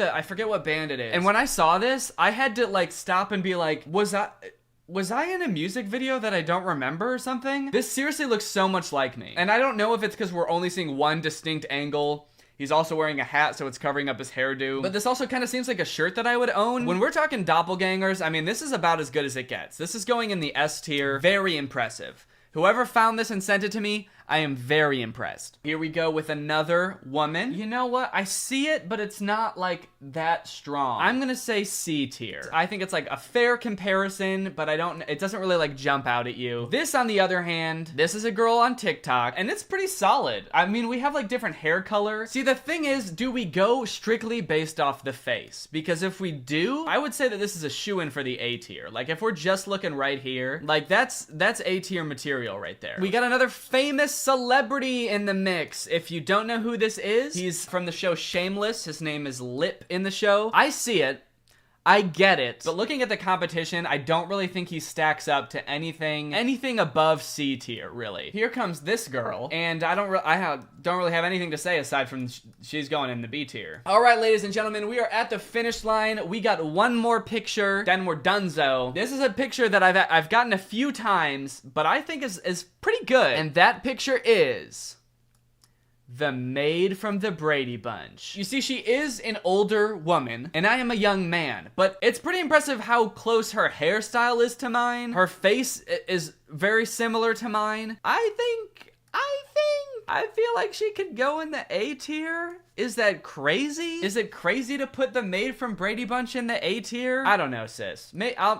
band it is. And when I saw this, I had to like stop and be like, was I in a music video that I don't remember or something? This seriously looks so much like me. And I don't know if it's because we're only seeing one distinct angle. He's also wearing a hat, so it's covering up his hairdo. But this also kind of seems like a shirt that I would own. When we're talking doppelgangers, I mean, this is about as good as it gets. This is going in the S tier. Very impressive. Whoever found this and sent it to me, I am very impressed. Here we go with another woman. You know what? I see it, but it's not like that strong. I'm gonna say C tier. I think it's like a fair comparison, but it doesn't really like jump out at you. This, on the other hand, this is a girl on TikTok, and it's pretty solid. I mean, we have like different hair color. See, the thing is, do we go strictly based off the face? Because if we do, I would say that this is a shoo-in for the A tier. Like, if we're just looking right here, like that's A tier material right there. We got another famous celebrity in the mix. If you don't know who this is, he's from the show Shameless. His name is Lip in the show. I see it. I get it. But looking at the competition, I don't really think he stacks up to anything above C tier, really. Here comes this girl, and I don't really have anything to say aside from she's going in the B tier. All right, ladies and gentlemen, we are at the finish line. We got one more picture, then we're donezo. This is a picture that I've gotten a few times, but I think is pretty good. And that picture is the maid from the Brady Bunch. You see, she is an older woman, and I am a young man, but it's pretty impressive how close her hairstyle is to mine. Her face is very similar to mine. I feel like she could go in the A tier. Is that crazy? Is it crazy to put the maid from Brady Bunch in the A tier? I don't know, sis.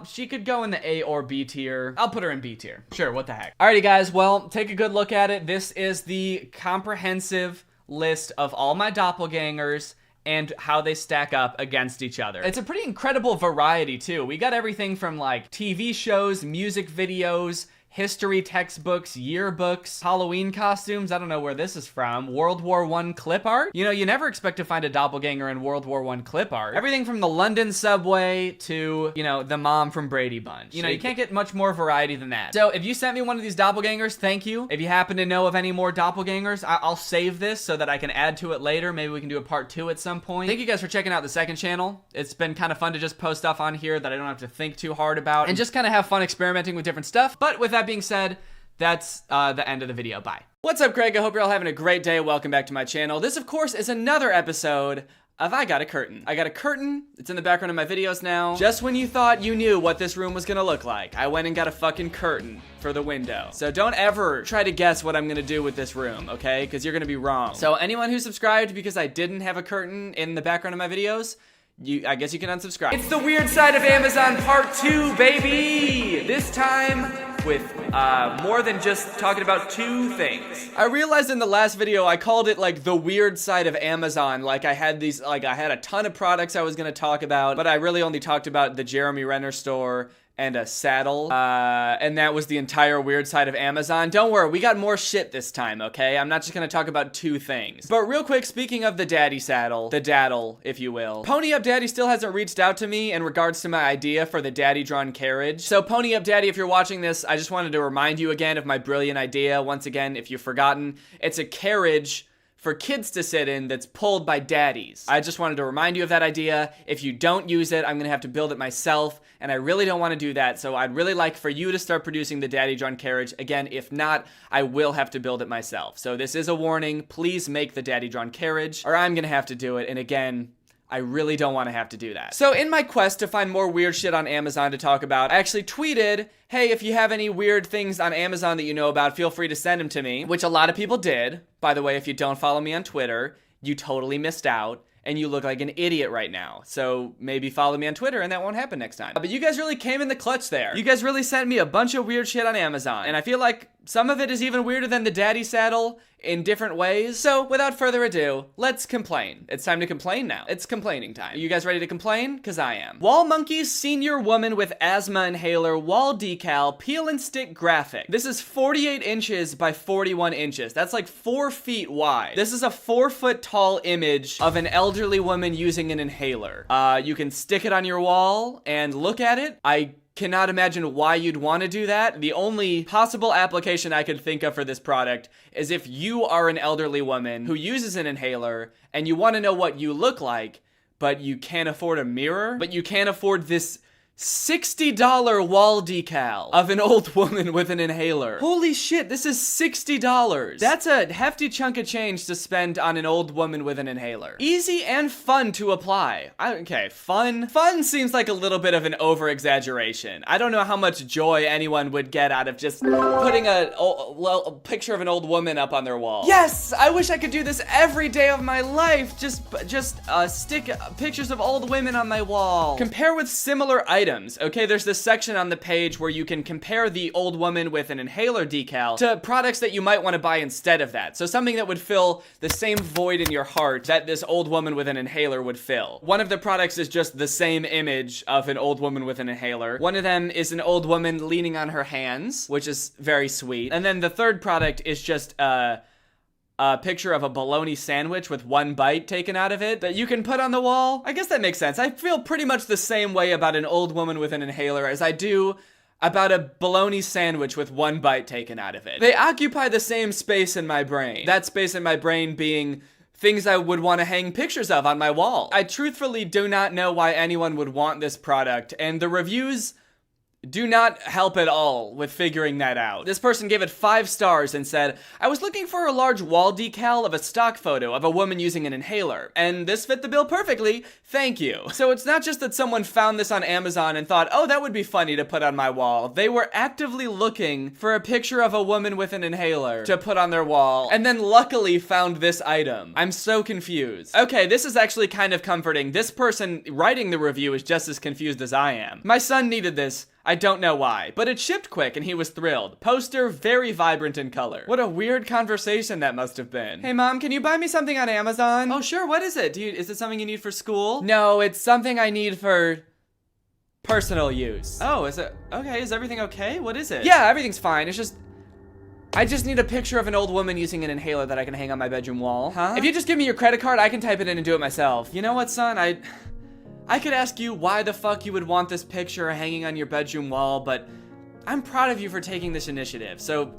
She could go in the A or B tier. I'll put her in B tier. Sure, what the heck. Alrighty, guys, well, take a good look at it. This is the comprehensive list of all my doppelgangers and how they stack up against each other. It's a pretty incredible variety, too. We got everything from, like, TV shows, music videos, history textbooks, yearbooks, Halloween costumes. I don't know where this is from. World War I clip art. You know, you never expect to find a doppelganger in World War I clip art. Everything from the London subway to, you know, the mom from Brady Bunch. You know, you can't get much more variety than that. So if you sent me one of these doppelgangers, thank you. If you happen to know of any more doppelgangers, I'll save this so that I can add to it later. Maybe we can do a part 2 at some point. Thank you guys for checking out the second channel. It's been kind of fun to just post stuff on here that I don't have to think too hard about and just kind of have fun experimenting with different stuff. But with that being said, that's the end of the video. Bye. What's up, Craig? I hope you're all having a great day. Welcome back to my channel. This, of course, is another episode of I Got a Curtain. I got a curtain. It's in the background of my videos now. Just when you thought you knew what this room was gonna look like, I went and got a fucking curtain for the window. So don't ever try to guess what I'm gonna do with this room, okay? Because you're gonna be wrong. So anyone who subscribed because I didn't have a curtain in the background of my videos, I guess you can unsubscribe. It's the weird side of Amazon part 2, baby! This time with more than just talking about 2 things. I realized in the last video I called it like the weird side of Amazon. Like I had a ton of products I was gonna talk about, but I really only talked about the Jeremy Renner store and a saddle, and that was the entire weird side of Amazon. Don't worry, we got more shit this time, okay? I'm not just gonna talk about 2 things. But real quick, speaking of the daddy saddle, the daddle, if you will, Pony Up Daddy still hasn't reached out to me in regards to my idea for the daddy-drawn carriage. So Pony Up Daddy, if you're watching this, I just wanted to remind you again of my brilliant idea. Once again, if you've forgotten, it's a carriage for kids to sit in that's pulled by daddies. I just wanted to remind you of that idea. If you don't use it, I'm gonna have to build it myself, and I really don't want to do that, so I'd really like for you to start producing the daddy drawn carriage. Again, if not, I will have to build it myself. So this is a warning. Please make the daddy drawn carriage, or I'm gonna have to do it, and again, I really don't want to have to do that. So in my quest to find more weird shit on Amazon to talk about, I actually tweeted, hey, if you have any weird things on Amazon that you know about, feel free to send them to me, which a lot of people did. By the way, if you don't follow me on Twitter, you totally missed out. And you look like an idiot right now. So maybe follow me on Twitter and that won't happen next time. But you guys really came in the clutch there. You guys really sent me a bunch of weird shit on Amazon. And I feel like some of it is even weirder than the daddy saddle in different ways. So without further ado, let's complain. It's time to complain now. It's complaining time. Are you guys ready to complain? Cause I am. Wall Monkeys Senior Woman with Asthma Inhaler Wall Decal Peel and Stick Graphic. This is 48 inches by 41 inches. That's like 4 feet wide. This is a 4 foot tall image of an elderly woman using an inhaler. You can stick it on your wall and look at it. I cannot imagine why you'd want to do that. The only possible application I could think of for this product is if you are an elderly woman who uses an inhaler and you want to know what you look like, but you can't afford a mirror, but you can't afford this $60 wall decal of an old woman with an inhaler. Holy shit, this is $60. That's a hefty chunk of change to spend on an old woman with an inhaler. Easy and fun to apply. Okay, fun. Fun seems like a little bit of an over-exaggeration. I don't know how much joy anyone would get out of just putting a picture of an old woman up on their wall. Yes, I wish I could do this every day of my life. Just stick pictures of old women on my wall. Compare with similar items. Okay, there's this section on the page where you can compare the old woman with an inhaler decal to products that you might want to buy instead of that. So something that would fill the same void in your heart that this old woman with an inhaler would fill. One of the products is just the same image of an old woman with an inhaler. One of them is an old woman leaning on her hands, which is very sweet. And then the third product is just a picture of a bologna sandwich with one bite taken out of it that you can put on the wall. I guess that makes sense. I feel pretty much the same way about an old woman with an inhaler as I do about a bologna sandwich with one bite taken out of it. They occupy the same space in my brain. That space in my brain being things I would want to hang pictures of on my wall. I truthfully do not know why anyone would want this product, and the reviews do not help at all with figuring that out. This person gave it 5 stars and said, I was looking for a large wall decal of a stock photo of a woman using an inhaler, and this fit the bill perfectly, thank you. So it's not just that someone found this on Amazon and thought, oh, that would be funny to put on my wall. They were actively looking for a picture of a woman with an inhaler to put on their wall, and then luckily found this item. I'm so confused. Okay, this is actually kind of comforting. This person writing the review is just as confused as I am. My son needed this. I don't know why, but it shipped quick and he was thrilled. Poster, very vibrant in color. What a weird conversation that must have been. Hey mom, can you buy me something on Amazon? Oh sure, what is it? Is it something you need for school? No, it's something I need for personal use. Oh, is it? Okay, is everything okay? What is it? Yeah, everything's fine. It's just, I just need a picture of an old woman using an inhaler that I can hang on my bedroom wall. Huh? If you just give me your credit card, I can type it in and do it myself. You know what, son? I could ask you why the fuck you would want this picture hanging on your bedroom wall, but I'm proud of you for taking this initiative. So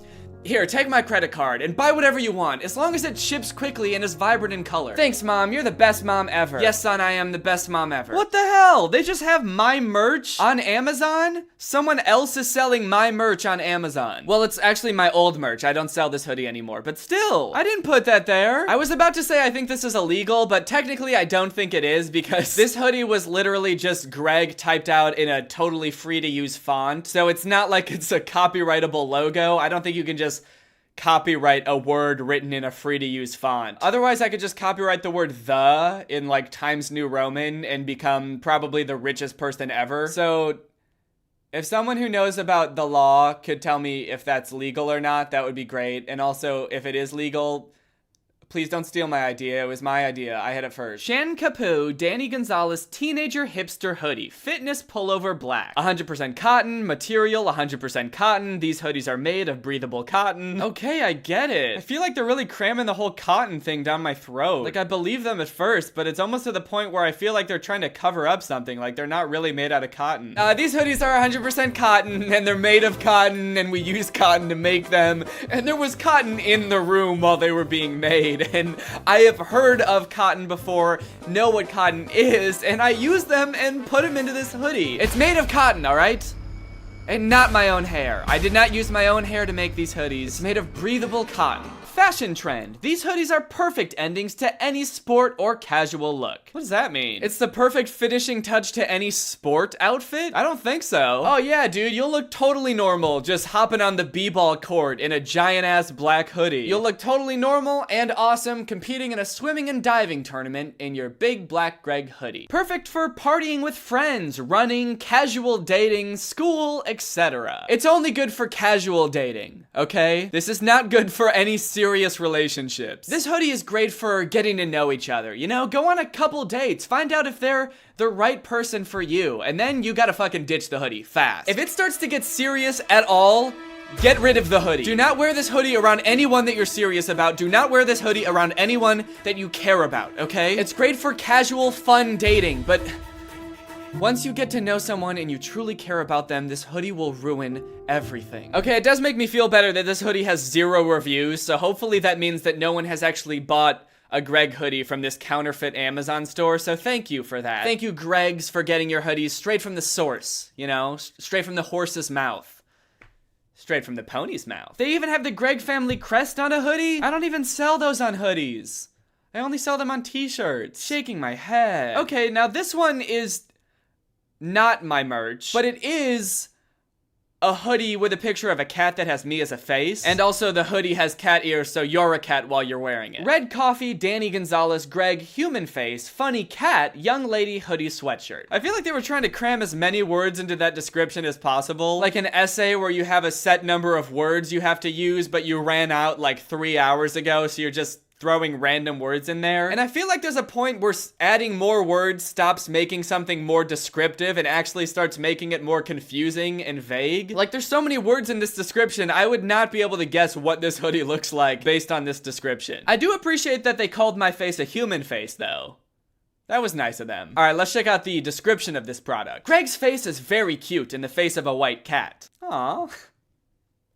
here, take my credit card and buy whatever you want, as long as it ships quickly and is vibrant in color. Thanks, Mom. You're the best mom ever. Yes, son, I am the best mom ever. What the hell? They just have my merch on Amazon? Someone else is selling my merch on Amazon. Well, it's actually my old merch. I don't sell this hoodie anymore, but still, I didn't put that there. I was about to say I think this is illegal, but technically I don't think it is because this hoodie was literally just Greg typed out in a totally free to use font. So it's not like it's a copyrightable logo. I don't think you can just copyright a word written in a free-to-use font. Otherwise, I could just copyright the word the in like Times New Roman and become probably the richest person ever. So if someone who knows about the law could tell me if that's legal or not, that would be great. And also, if it is legal, please don't steal my idea. It was my idea. I had it first. Shan Kapu, Danny Gonzalez, Teenager Hipster Hoodie. Fitness Pullover Black. 100% cotton. Material, 100% cotton. These hoodies are made of breathable cotton. Okay, I get it. I feel like they're really cramming the whole cotton thing down my throat. Like, I believe them at first, but it's almost to the point where I feel like they're trying to cover up something. Like, they're not really made out of cotton. These hoodies are 100% cotton, and they're made of cotton, and we use cotton to make them. And there was cotton in the room while they were being made. made, and I have heard of cotton before, know what cotton is, and I use them and put them into this hoodie. It's made of cotton, all right? And not my own hair. I did not use my own hair to make these hoodies. It's made of breathable cotton. Fashion trend. These hoodies are perfect endings to any sport or casual look. What does that mean? It's the perfect finishing touch to any sport outfit? I don't think so. Oh yeah, dude, you'll look totally normal just hopping on the b-ball court in a giant ass black hoodie. You'll look totally normal and awesome competing in a swimming and diving tournament in your big black Greg hoodie. Perfect for partying with friends, running, casual dating, school, etc. It's only good for casual dating, okay? This is not good for any serious relationships. This hoodie is great for getting to know each other, you know? Go on a couple dates, find out if they're the right person for you, and then you gotta fucking ditch the hoodie fast. If it starts to get serious at all, get rid of the hoodie. Do not wear this hoodie around anyone that you're serious about. Do not wear this hoodie around anyone that you care about, okay? It's great for casual, fun dating, but once you get to know someone and you truly care about them, this hoodie will ruin everything. Okay, it does make me feel better that this hoodie has 0 reviews, so hopefully that means that no one has actually bought a Greg hoodie from this counterfeit Amazon store, so thank you for that. Thank you, Gregs, for getting your hoodies straight from the source, you know? Straight from the horse's mouth. Straight from the pony's mouth. They even have the Greg family crest on a hoodie? I don't even sell those on hoodies. I only sell them on t-shirts. Shaking my head. Okay, now this one is not my merch, but it is a hoodie with a picture of a cat that has me as a face, and also the hoodie has cat ears, so you're a cat while you're wearing it. Red coffee, Danny Gonzalez, Greg, human face, funny cat, young lady, hoodie sweatshirt. I feel like they were trying to cram as many words into that description as possible, like an essay where you have a set number of words you have to use, but you ran out like 3 hours ago, so you're just throwing random words in there. And I feel like there's a point where adding more words stops making something more descriptive and actually starts making it more confusing and vague. Like, there's so many words in this description, I would not be able to guess what this hoodie looks like based on this description. I do appreciate that they called my face a human face, though. That was nice of them. All right, let's check out the description of this product. Greg's face is very cute in the face of a white cat. Aww.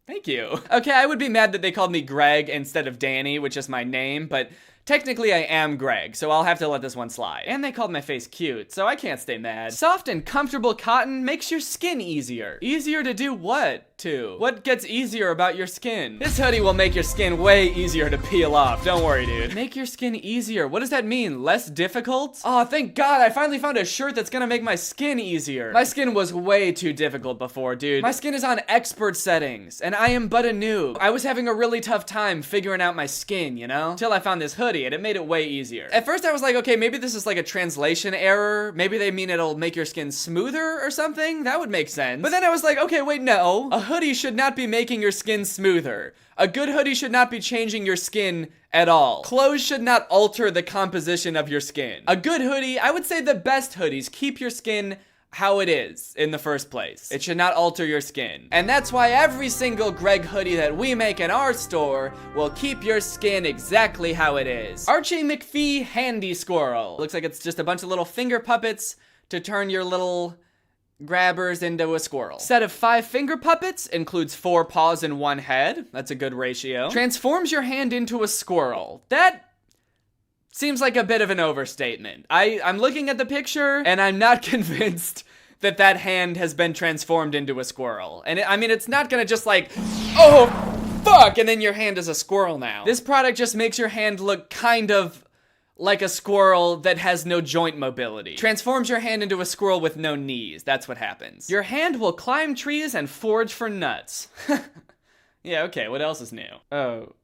Thank you. Okay, I would be mad that they called me Greg instead of Danny, which is my name, but technically I am Greg, so I'll have to let this one slide. And they called my face cute, so I can't stay mad. Soft and comfortable cotton makes your skin easier. Easier to do what? What gets easier about your skin? This hoodie will make your skin way easier to peel off. Don't worry, dude. Make your skin easier. What does that mean? Less difficult? Oh, thank God. I finally found a shirt that's gonna make my skin easier. My skin was way too difficult before, dude. My skin is on expert settings, and I am but a noob. I was having a really tough time figuring out my skin, you know? Till I found this hoodie, and it made it way easier. At first, I was like, okay, maybe this is like a translation error. Maybe they mean it'll make your skin smoother or something. That would make sense. But then I was like, okay, wait, no. A hoodie should not be making your skin smoother. A good hoodie should not be changing your skin at all. Clothes should not alter the composition of your skin. A good hoodie, I would say the best hoodies, keep your skin how it is in the first place. It should not alter your skin. And that's why every single Greg hoodie that we make in our store will keep your skin exactly how it is. Archie McPhee Handy Squirrel. Looks like it's just a bunch of little finger puppets to turn your little grabbers into a squirrel. Set of 5 finger puppets, includes 4 paws and 1 head. That's a good ratio. Transforms your hand into a squirrel. That seems like a bit of an overstatement. I'm looking at the picture and I'm not convinced that that hand has been transformed into a squirrel. And I mean, it's not gonna just like, oh, fuck, and then your hand is a squirrel now. This product just makes your hand look kind of like a squirrel that has no joint mobility. Transforms your hand into a squirrel with no knees. That's what happens. Your hand will climb trees and forage for nuts. Yeah, okay, what else is new? Oh.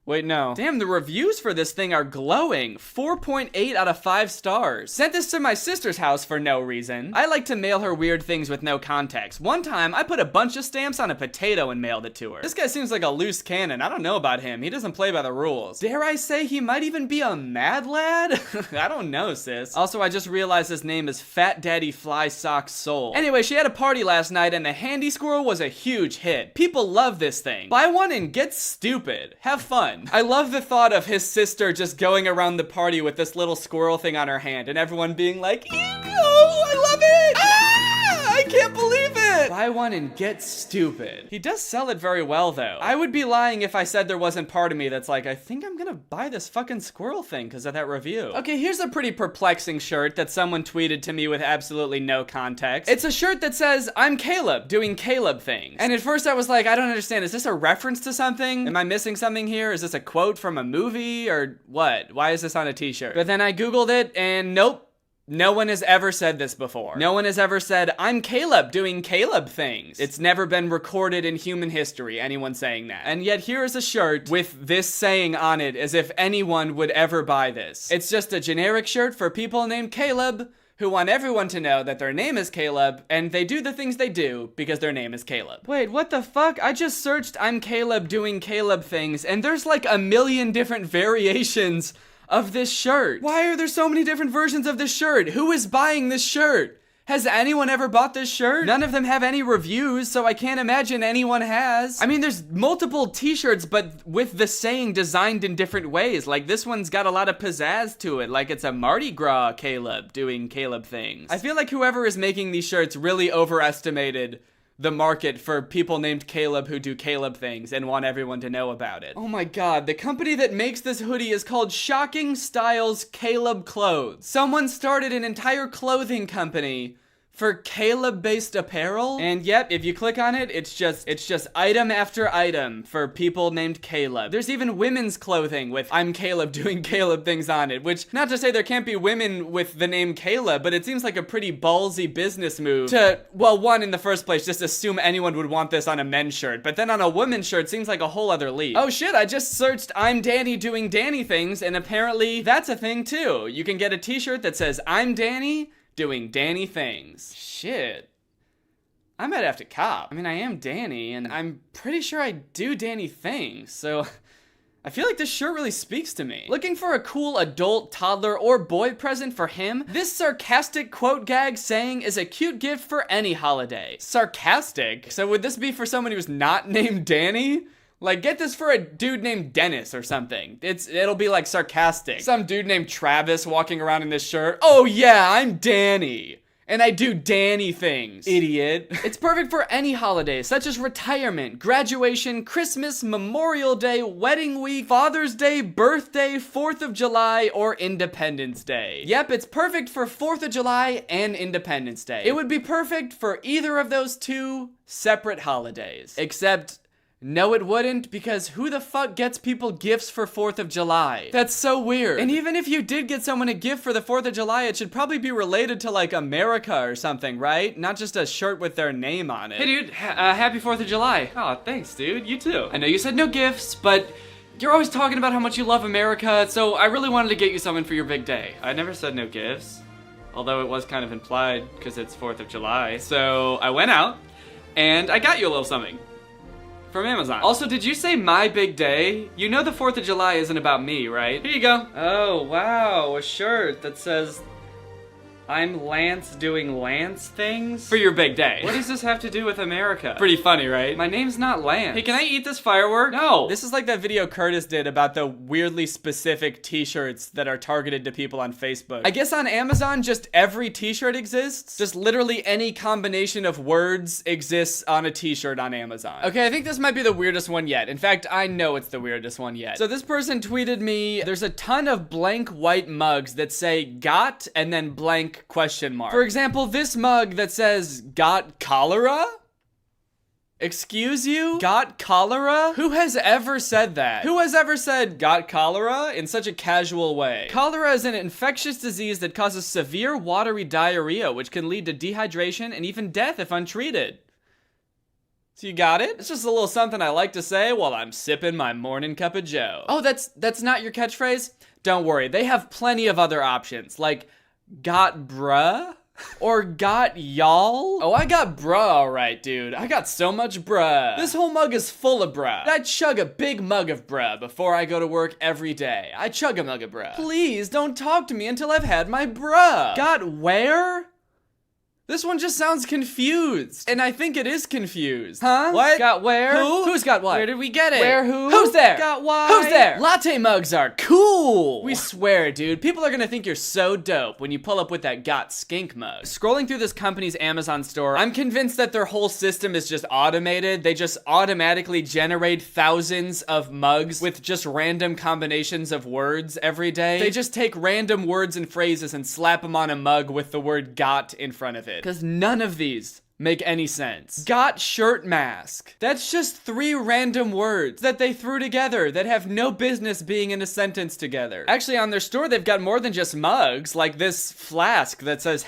Wait, no. Damn, the reviews for this thing are glowing. 4.8 out of 5 stars. Sent this to my sister's house for no reason. I like to mail her weird things with no context. One time, I put a bunch of stamps on a potato and mailed it to her. This guy seems like a loose cannon. I don't know about him. He doesn't play by the rules. Dare I say he might even be a mad lad? I don't know, sis. Also, I just realized his name is Fat Daddy Fly Sock Soul. Anyway, she had a party last night and the handy squirrel was a huge hit. People love this thing. Buy one and get stupid. Have fun. I love the thought of his sister just going around the party with this little squirrel thing on her hand and everyone being like, ew, I love it! Ah! I can't believe it! Buy one and get stupid. He does sell it very well, though. I would be lying if I said there wasn't part of me that's like, I think I'm gonna buy this fucking squirrel thing because of that review. Okay, here's a pretty perplexing shirt that someone tweeted to me with absolutely no context. It's a shirt that says, I'm Caleb, doing Caleb things. And at first I was like, I don't understand. Is this a reference to something? Am I missing something here? Is this a quote from a movie or what? Why is this on a t-shirt? But then I Googled it and nope. No one has ever said this before. No one has ever said, I'm Caleb doing Caleb things. It's never been recorded in human history, anyone saying that. And yet here is a shirt with this saying on it as if anyone would ever buy this. It's just a generic shirt for people named Caleb who want everyone to know that their name is Caleb and they do the things they do because their name is Caleb. Wait, what the fuck? I just searched I'm Caleb doing Caleb things and there's like a million different variations of this shirt. Why are there so many different versions of this shirt? Who is buying this shirt? Has anyone ever bought this shirt? None of them have any reviews, so I can't imagine anyone has. I mean, there's multiple t-shirts, but with the saying designed in different ways. Like, this one's got a lot of pizzazz to it, like it's a Mardi Gras Caleb doing Caleb things. I feel like whoever is making these shirts really overestimated the market for people named Caleb who do Caleb things and want everyone to know about it. Oh my god, the company that makes this hoodie is called Shocking Styles Caleb Clothes. Someone started an entire clothing company for Caleb-based apparel, and yep, if you click on it, it's just item after item for people named Caleb. There's even women's clothing with I'm Caleb doing Caleb things on it, which, not to say there can't be women with the name Caleb, but it seems like a pretty ballsy business move to, well, one, in the first place, just assume anyone would want this on a men's shirt, but then on a women's shirt seems like a whole other league. Oh shit, I just searched I'm Danny doing Danny things, and apparently that's a thing too. You can get a t-shirt that says I'm Danny doing Danny things. Shit. I might have to cop. I mean, I am Danny, and I'm pretty sure I do Danny things, so I feel like this shirt really speaks to me. Looking for a cool adult, toddler, or boy present for him? This sarcastic quote gag saying is a cute gift for any holiday. Sarcastic? So would this be for someone who's not named Danny? Like, get this for a dude named Dennis or something. It'll be like sarcastic. Some dude named Travis walking around in this shirt. Oh yeah, I'm Danny. And I do Danny things, idiot. It's perfect for any holiday, such as retirement, graduation, Christmas, Memorial Day, wedding week, Father's Day, birthday, 4th of July, or Independence Day. Yep, it's perfect for 4th of July and Independence Day. It would be perfect for either of those two separate holidays. Except, no it wouldn't, because who the fuck gets people gifts for 4th of July? That's so weird. And even if you did get someone a gift for the 4th of July, it should probably be related to like America or something, right? Not just a shirt with their name on it. Hey dude, happy 4th of July. Oh, thanks dude, you too. I know you said no gifts, but you're always talking about how much you love America, so I really wanted to get you something for your big day. I never said no gifts, although it was kind of implied because it's 4th of July. So I went out and I got you a little something. From Amazon. Also, did you say my big day? You know the 4th of July isn't about me, right? Here you go. Oh, wow, a shirt that says I'm Lance doing Lance things? For your big day. What does this have to do with America? Pretty funny, right? My name's not Lance. Hey, can I eat this firework? No. This is like that video Curtis did about the weirdly specific t-shirts that are targeted to people on Facebook. I guess on Amazon, just every t-shirt exists. Just literally any combination of words exists on a t-shirt on Amazon. Okay, I think this might be the weirdest one yet. In fact, I know it's the weirdest one yet. So this person tweeted me, there's a ton of blank white mugs that say got and then blank question mark. For example, this mug that says, got cholera? Excuse you? Got cholera? Who has ever said that? Who has ever said, got cholera, in such a casual way? Cholera is an infectious disease that causes severe watery diarrhea, which can lead to dehydration and even death if untreated. So you got it? It's just a little something I like to say while I'm sipping my morning cup of joe. Oh, that's not your catchphrase? Don't worry, they have plenty of other options, like got bruh? Or got y'all? Oh, I got bruh, alright, dude. I got so much bruh. This whole mug is full of bruh. I chug a big mug of bruh before I go to work every day. I chug a mug of bruh. Please don't talk to me until I've had my bruh. Got where? This one just sounds confused. And I think it is confused. Huh? What? Got where? Who? Who's got what? Where did we get it? Where who? Who's there? Got why? Who's there? Latte mugs are cool. We swear, dude. People are gonna think you're so dope when you pull up with that got skink mug. Scrolling through this company's Amazon store, I'm convinced that their whole system is just automated. They just automatically generate thousands of mugs with just random combinations of words every day. They just take random words and phrases and slap them on a mug with the word got in front of it. Because none of these make any sense. Got shirt mask. That's just 3 random words that they threw together that have no business being in a sentence together. Actually, on their store, they've got more than just mugs, like this flask that says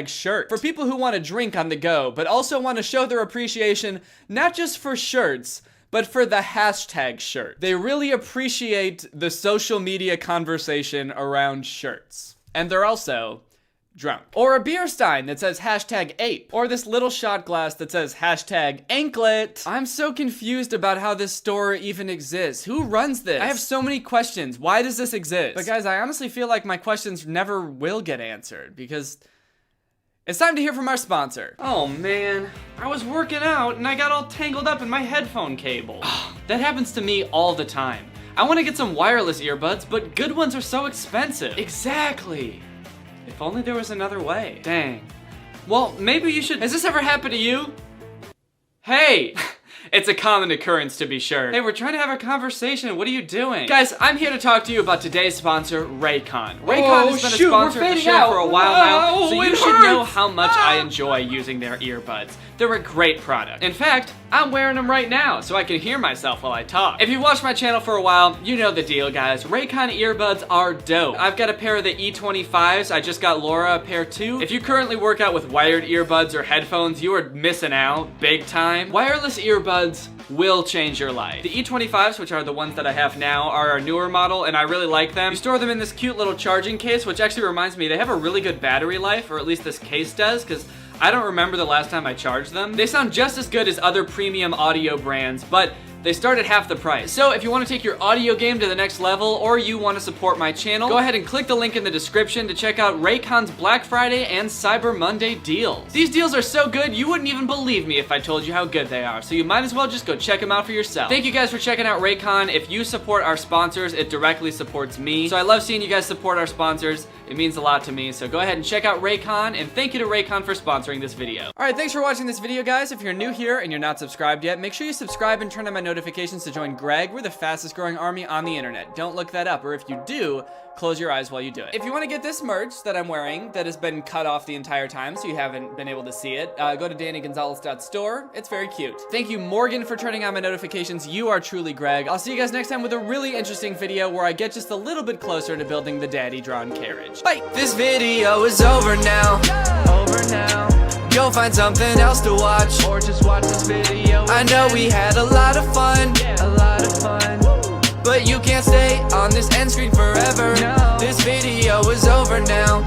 #shirt. For people who want to drink on the go, but also want to show their appreciation, not just for shirts, but for the #shirt. They really appreciate the social media conversation around shirts. And they're also drunk. Or a beer stein that says #ape. Or this little shot glass that says #anklet. I'm so confused about how this store even exists. Who runs this? I have so many questions. Why does this exist? But guys, I honestly feel like my questions never will get answered because it's time to hear from our sponsor. Oh man, I was working out and I got all tangled up in my headphone cable. That happens to me all the time. I want to get some wireless earbuds, but good ones are so expensive. Exactly. If only there was another way. Dang. Well, maybe you should. Has this ever happened to you? Hey! It's a common occurrence, to be sure. Hey, we're trying to have a conversation. What are you doing? Guys, I'm here to talk to you about today's sponsor, Raycon. Raycon has been a sponsor of the show for a while now, so you should know how much I enjoy using their earbuds. They're a great product. In fact, I'm wearing them right now, so I can hear myself while I talk. If you've watched my channel for a while, you know the deal, guys. Raycon earbuds are dope. I've got a pair of the E25s. I just got Laura a pair too. If you currently work out with wired earbuds or headphones, you are missing out big time. Wireless earbuds will change your life. The E25s, which are the ones that I have now, are a newer model and I really like them. You store them in this cute little charging case, which actually reminds me, they have a really good battery life, or at least this case does, because I don't remember the last time I charged them. They sound just as good as other premium audio brands, but they start at half the price. So if you want to take your audio game to the next level, or you want to support my channel, go ahead and click the link in the description to check out Raycon's Black Friday and Cyber Monday deals. These deals are so good, you wouldn't even believe me if I told you how good they are, so you might as well just go check them out for yourself. Thank you guys for checking out Raycon. If you support our sponsors, it directly supports me. So I love seeing you guys support our sponsors. It means a lot to me, so go ahead and check out Raycon, and thank you to Raycon for sponsoring this video. Alright, thanks for watching this video, guys. If you're new here and you're not subscribed yet, make sure you subscribe and turn on my notifications to join Greg. We're the fastest growing army on the internet. Don't look that up, or if you do, close your eyes while you do it. If you want to get this merch that I'm wearing that has been cut off the entire time so you haven't been able to see it, go to DannyGonzalez.store. It's very cute. Thank you, Morgan, for turning on my notifications. You are truly Greg. I'll see you guys next time with a really interesting video where I get just a little bit closer to building the daddy drawn carriage. Bye! This video is over now. Over now. Go find something else to watch, or just watch this video. I know we had a lot of fun, a lot of fun, but you can't stay on this end screen forever. No. This video is over now,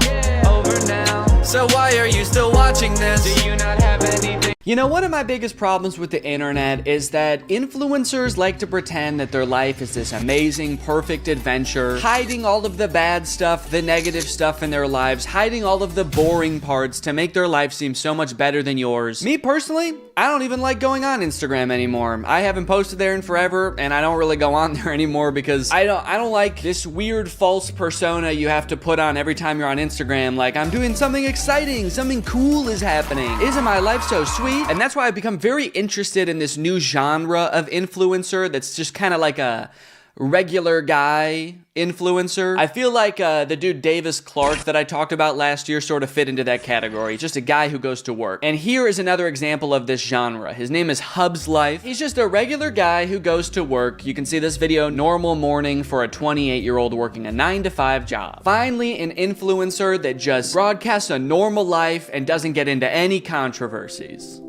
over now. So why are you still watching this? Do you not have anything? You know, one of my biggest problems with the internet is that influencers like to pretend that their life is this amazing, perfect adventure, hiding all of the bad stuff, the negative stuff in their lives, hiding all of the boring parts to make their life seem so much better than yours. Me personally, I don't even like going on Instagram anymore. I haven't posted there in forever, and I don't really go on there anymore because I don't like this weird false persona you have to put on every time you're on Instagram, like I'm doing something exciting, something cool is happening. Isn't my life so sweet? And that's why I've become very interested in this new genre of influencer that's just kind of like a regular guy influencer. I feel like the dude Davis Clark that I talked about last year sort of fit into that category. Just a guy who goes to work. And here is another example of this genre. His name is Hub's Life. He's just a regular guy who goes to work. You can see this video, normal morning for a 28-year-old working a 9-to-5 job. Finally, an influencer that just broadcasts a normal life and doesn't get into any controversies.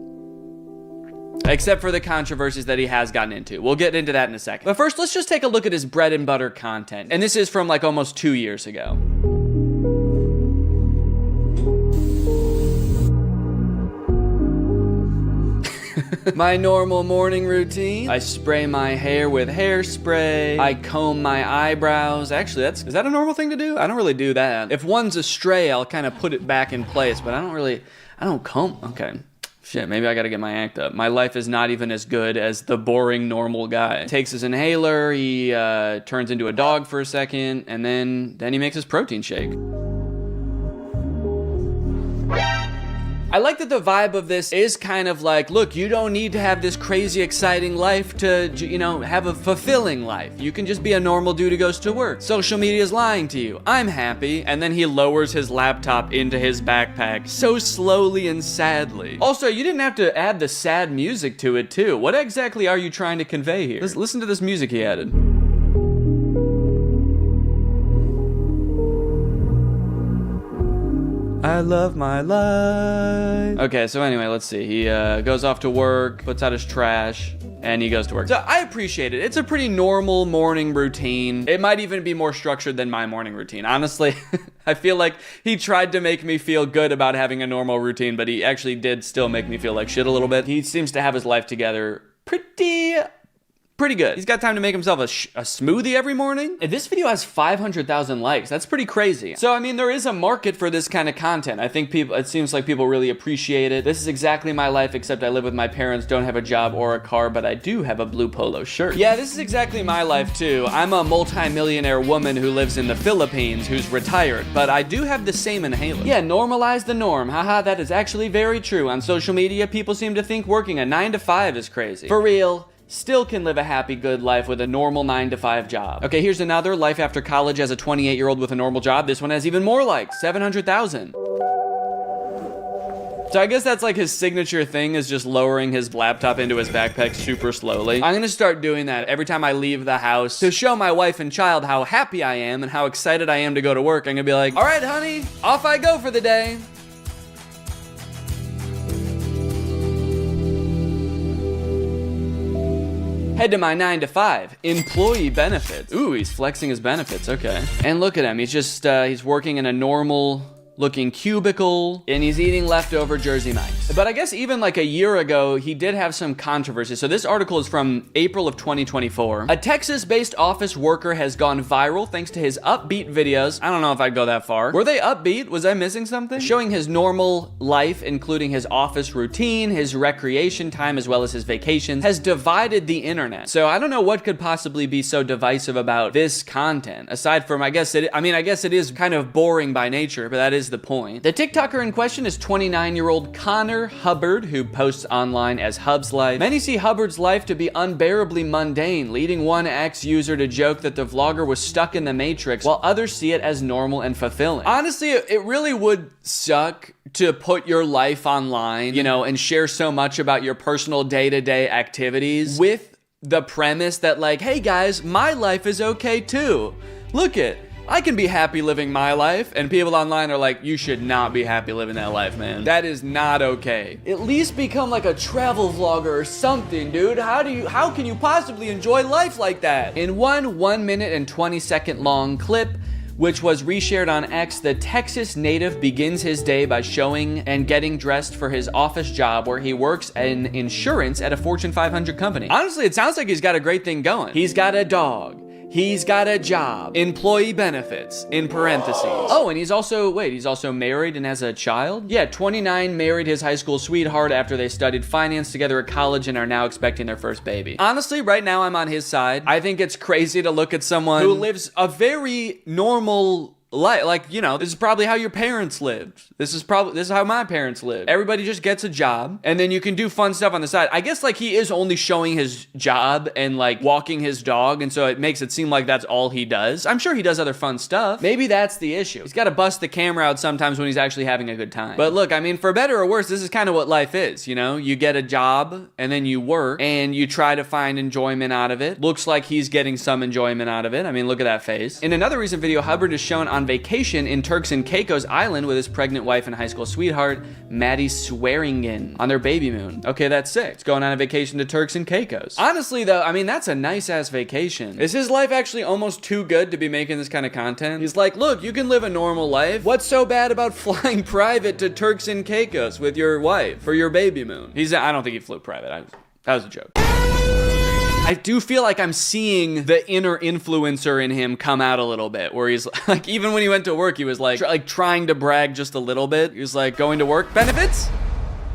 Except for the controversies that he has gotten into. We'll get into that in a second. But first, let's just take a look at his bread and butter content. And this is from like almost 2 years ago. My normal morning routine. I spray my hair with hairspray. I comb my eyebrows. Actually, is that a normal thing to do? I don't really do that. If one's astray, I'll kind of put it back in place, but I don't comb. Okay. Shit, maybe I gotta get my act up. My life is not even as good as the boring normal guy. Takes his inhaler, he turns into a dog for a second, and then he makes his protein shake. I like that the vibe of this is kind of like, look, you don't need to have this crazy exciting life to, you know, have a fulfilling life. You can just be a normal dude who goes to work. Social media is lying to you. I'm happy. And then he lowers his laptop into his backpack so slowly and sadly. Also, you didn't have to add the sad music to it too. What exactly are you trying to convey here? Listen to this music he added. I love my life. Okay, so anyway, let's see. He goes off to work, puts out his trash, and he goes to work. So I appreciate it. It's a pretty normal morning routine. It might even be more structured than my morning routine. Honestly, I feel like he tried to make me feel good about having a normal routine, but he actually did still make me feel like shit a little bit. He seems to have his life together pretty good. He's got time to make himself a smoothie every morning. And this video has 500,000 likes. That's pretty crazy. So, I mean, there is a market for this kind of content. I think it seems like people really appreciate it. This is exactly my life, except I live with my parents, don't have a job or a car, but I do have a blue polo shirt. Yeah, this is exactly my life too. I'm a multi-millionaire woman who lives in the Philippines who's retired, but I do have the same inhaler. Yeah, normalize the norm. Haha, that is actually very true. On social media, people seem to think working a 9 to 5 is crazy. For real. Still can live a happy, good life with a normal 9 to 5 job. Okay, here's another life after college as a 28-year-old with a normal job. This one has even more likes, 700,000. So I guess that's like his signature thing, is just lowering his laptop into his backpack super slowly. I'm gonna start doing that every time I leave the house to show my wife and child how happy I am and how excited I am to go to work. I'm gonna be like, all right, honey, off I go for the day. Head to my 9 to 5, employee benefits. Ooh, he's flexing his benefits, okay. And look at him, he's just, he's working in a normal looking cubicle, and he's eating leftover Jersey Mike's. But I guess even like a year ago, he did have some controversy. So this article is from April of 2024. A Texas-based office worker has gone viral thanks to his upbeat videos. I don't know if I'd go that far. Were they upbeat? Was I missing something? Showing his normal life, including his office routine, his recreation time, as well as his vacations, has divided the internet. So I don't know what could possibly be so divisive about this content, aside from, I guess it is kind of boring by nature, but that is the point. The TikToker in question is 29-year-old Connor Hubbard, who posts online as Hub's Life. Many see Hubbard's life to be unbearably mundane, leading one ex-user to joke that the vlogger was stuck in the Matrix, while others see it as normal and fulfilling. Honestly, it really would suck to put your life online, you know, and share so much about your personal day-to-day activities with the premise that, like, hey guys, my life is okay too. Look it. I can be happy living my life, and people online are like, you should not be happy living that life, man. That is not okay. At least become like a travel vlogger or something, dude. How can you possibly enjoy life like that? In one 1 minute and 20 second long clip, which was reshared on X, the Texas native begins his day by showing and getting dressed for his office job where he works in insurance at a Fortune 500 company. Honestly, it sounds like he's got a great thing going. He's got a dog. He's got a job, employee benefits, in parentheses. Oh, and he's also married and has a child? Yeah, 29, married his high school sweetheart after they studied finance together at college and are now expecting their first baby. Honestly, right now I'm on his side. I think it's crazy to look at someone who lives a very normal life. Like, you know, this is probably how your parents lived. This is how my parents lived. Everybody just gets a job, and then you can do fun stuff on the side. I guess, like, he is only showing his job and, like, walking his dog, and so it makes it seem like that's all he does. I'm sure he does other fun stuff. Maybe that's the issue. He's got to bust the camera out sometimes when he's actually having a good time. But look, I mean, for better or worse, this is kind of what life is, you know? You get a job, and then you work, and you try to find enjoyment out of it. Looks like he's getting some enjoyment out of it. I mean, look at that face. In another recent video, Hubbard is shown on vacation in Turks and Caicos Island with his pregnant wife and high school sweetheart, Maddie Swearingen, on their baby moon. Okay, that's sick. It's going on a vacation to Turks and Caicos. Honestly, though, I mean, that's a nice-ass vacation. Is his life actually almost too good to be making this kind of content? He's like, look, you can live a normal life. What's so bad about flying private to Turks and Caicos with your wife for your baby moon? I don't think he flew private. That was a joke. I do feel like I'm seeing the inner influencer in him come out a little bit, where he's like, even when he went to work, he was like trying to brag just a little bit. He was like, going to work, benefits?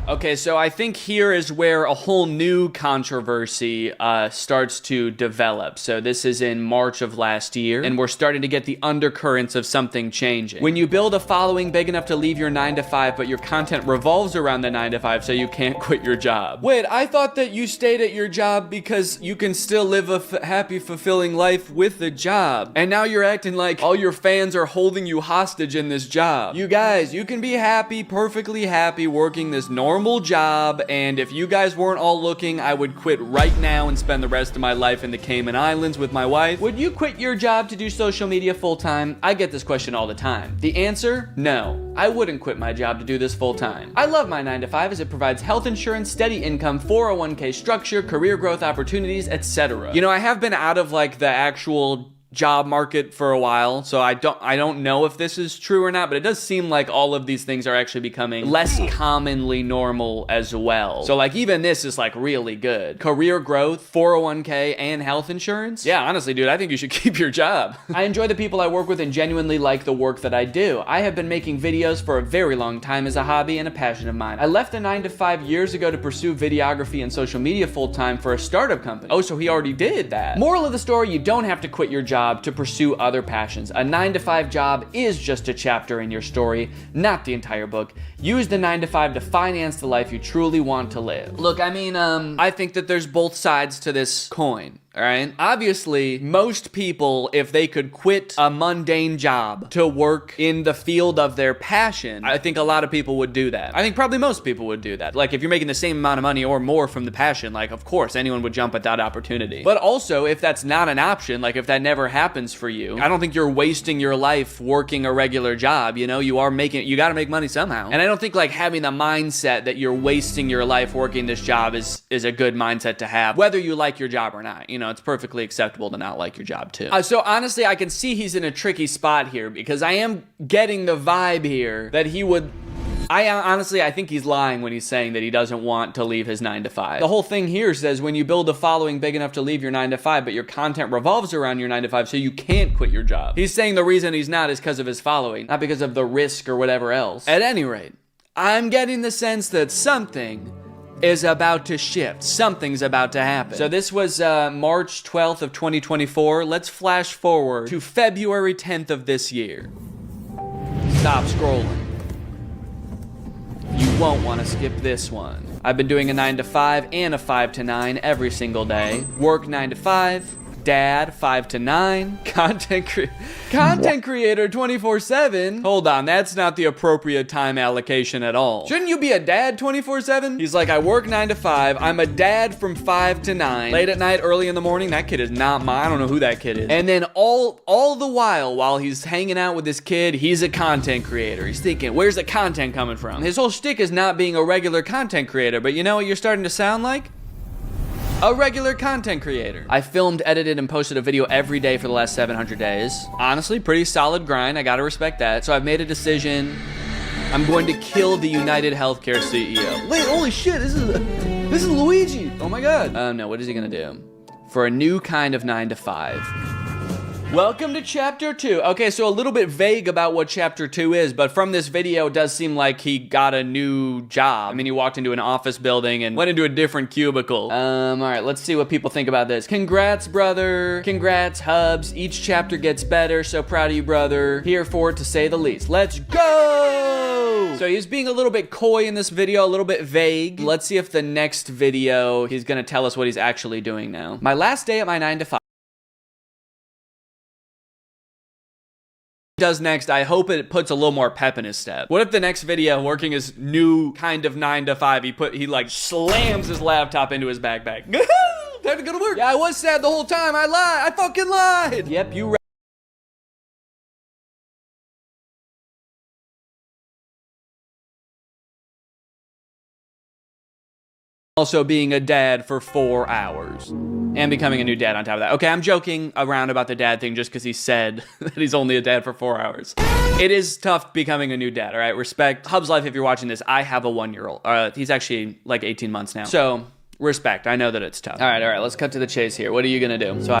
Okay, so I think here is where a whole new controversy starts to develop. So this is in March of last year, and we're starting to get the undercurrents of something changing. When you build a following big enough to leave your 9-to-5, but your content revolves around the 9-to-5, so you can't quit your job. Wait, I thought that you stayed at your job because you can still live a happy, fulfilling life with the job. And now you're acting like all your fans are holding you hostage in this job. You guys, you can be happy, perfectly happy working this normal job, and if you guys weren't all looking, I would quit right now and spend the rest of my life in the Cayman Islands with my wife. Would you quit your job to do social media full-time? I get this question all the time. The answer? No. I wouldn't quit my job to do this full-time. I love my 9-to-5 as it provides health insurance, steady income, 401k structure, career growth opportunities, etc. You know, I have been out of like the actual job market for a while, so I don't know if this is true or not, but it does seem like all of these things are actually becoming less commonly normal as well. So like even this is like really good. Career growth, 401k, and health insurance. Yeah, honestly, dude, I think you should keep your job. I enjoy the people I work with and genuinely like the work that I do. I have been making videos for a very long time as a hobby and a passion of mine. I left the 9-to-5 years ago to pursue videography and social media full-time for a startup company. Oh, so he already did that. Moral of the story, you don't have to quit your job to pursue other passions. A 9-to-5 job is just a chapter in your story, not the entire book. Use the 9-to-5 to finance the life you truly want to live. Look, I mean, I think that there's both sides to this coin. All right. Obviously, most people, if they could quit a mundane job to work in the field of their passion, I think a lot of people would do that. I think probably most people would do that. Like if you're making the same amount of money or more from the passion, like of course anyone would jump at that opportunity. But also, if that's not an option, like if that never happens for you, I don't think you're wasting your life working a regular job. You know, you got to make money somehow. And I don't think like having the mindset that you're wasting your life working this job is a good mindset to have, whether you like your job or not. You know, it's perfectly acceptable to not like your job too. So honestly, I can see he's in a tricky spot here because I am getting the vibe here that he would... I think he's lying when he's saying that he doesn't want to leave his 9-to-5. The whole thing here says when you build a following big enough to leave your 9-to-5, but your content revolves around your 9-to-5, so you can't quit your job. He's saying the reason he's not is because of his following, not because of the risk or whatever else. At any rate, I'm getting the sense that something is about to shift. Something's about to happen. So this was March 12th of 2024. Let's flash forward to February 10th of this year. Stop scrolling. You won't want to skip this one. I've been doing a 9-to-5 and a 5-to-9 every single day. Work 9-to-5. Dad, 5 to 9, content creator 24/7. Hold on, that's not the appropriate time allocation at all. Shouldn't you be a dad 24/7? He's like, I work 9 to 5. I'm a dad from 5 to 9. Late at night, early in the morning. That kid is not mine. I don't know who that kid is. And then all the while he's hanging out with this kid, he's a content creator. He's thinking, where's the content coming from? His whole shtick is not being a regular content creator, but you know what you're starting to sound like? A regular content creator. I filmed, edited, and posted a video every day for the last 700 days. Honestly, pretty solid grind. I gotta respect that. So I've made a decision. I'm going to kill the United Healthcare CEO. Wait, holy shit, this is Luigi. Oh my god. No, what is he gonna do? For a new kind of 9 to 5. Welcome to chapter 2. Okay, so a little bit vague about what chapter 2 is, but from this video, it does seem like he got a new job. I mean, he walked into an office building and went into a different cubicle. All right, let's see what people think about this. Congrats, brother. Congrats, Hubs. Each chapter gets better. So proud of you, brother. Here for it, to say the least. Let's go! So he's being a little bit coy in this video, a little bit vague. Let's see if the next video, he's gonna tell us what he's actually doing now. My last day at my 9 to 5. Does next, I hope it puts a little more pep in his step. What if the next video, working his new kind of 9 to 5, he like slams his laptop into his backpack. Time to go to work. Yeah, I was sad the whole time. I lied. I fucking lied. Yep, you Also being a dad for 4 hours. And becoming a new dad on top of that. Okay, I'm joking around about the dad thing just because he said that he's only a dad for 4 hours. It is tough becoming a new dad, all right? Respect. Hub's Life, if you're watching this, I have a 1-year-old. He's actually like 18 months now. So, respect. I know that it's tough. All right, let's cut to the chase here. What are you gonna do? So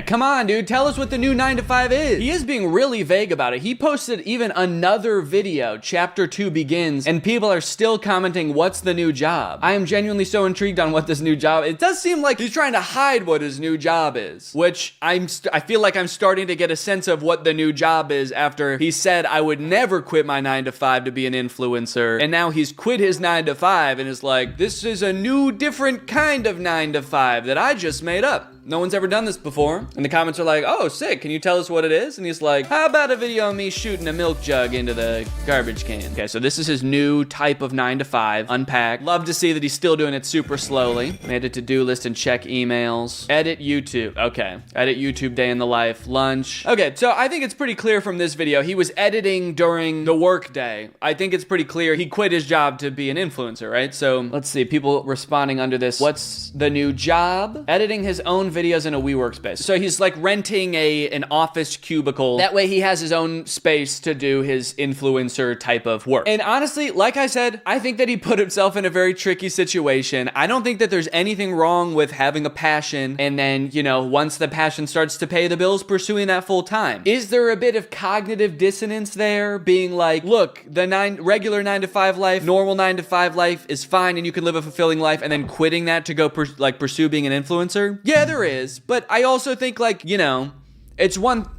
come on, dude, tell us what the new 9 to 5 is. He is being really vague about it. He posted even another video, chapter 2 begins, and people are still commenting, what's the new job? I am genuinely so intrigued on what this new job, it does seem like he's trying to hide what his new job is, which I feel like I'm starting to get a sense of what the new job is after he said I would never quit my 9 to 5 to be an influencer, and now he's quit his 9 to 5 and is like, this is a new, different kind of 9 to 5 that I just made up. No one's ever done this before. And the comments are like, oh, sick, can you tell us what it is? And he's like, how about a video of me shooting a milk jug into the garbage can? Okay, so this is his new type of 9 to 5, unpack. Love to see that he's still doing it super slowly. Made a to-do list and check emails. Edit YouTube, okay. Edit YouTube day in the life, lunch. Okay, so I think it's pretty clear from this video, he was editing during the work day. I think it's pretty clear he quit his job to be an influencer, right? So let's see, people responding under this. What's the new job? Editing his own videos in a WeWork space. So he's like renting an office cubicle. That way he has his own space to do his influencer type of work. And honestly, like I said, I think that he put himself in a very tricky situation. I don't think that there's anything wrong with having a passion and then, you know, once the passion starts to pay the bills, pursuing that full time. Is there a bit of cognitive dissonance there? Being like, look, the regular 9 to 5 life, normal 9 to 5 life is fine and you can live a fulfilling life, and then quitting that to go pursue being an influencer? Yeah, there is, but I also think, like, you know, it's one,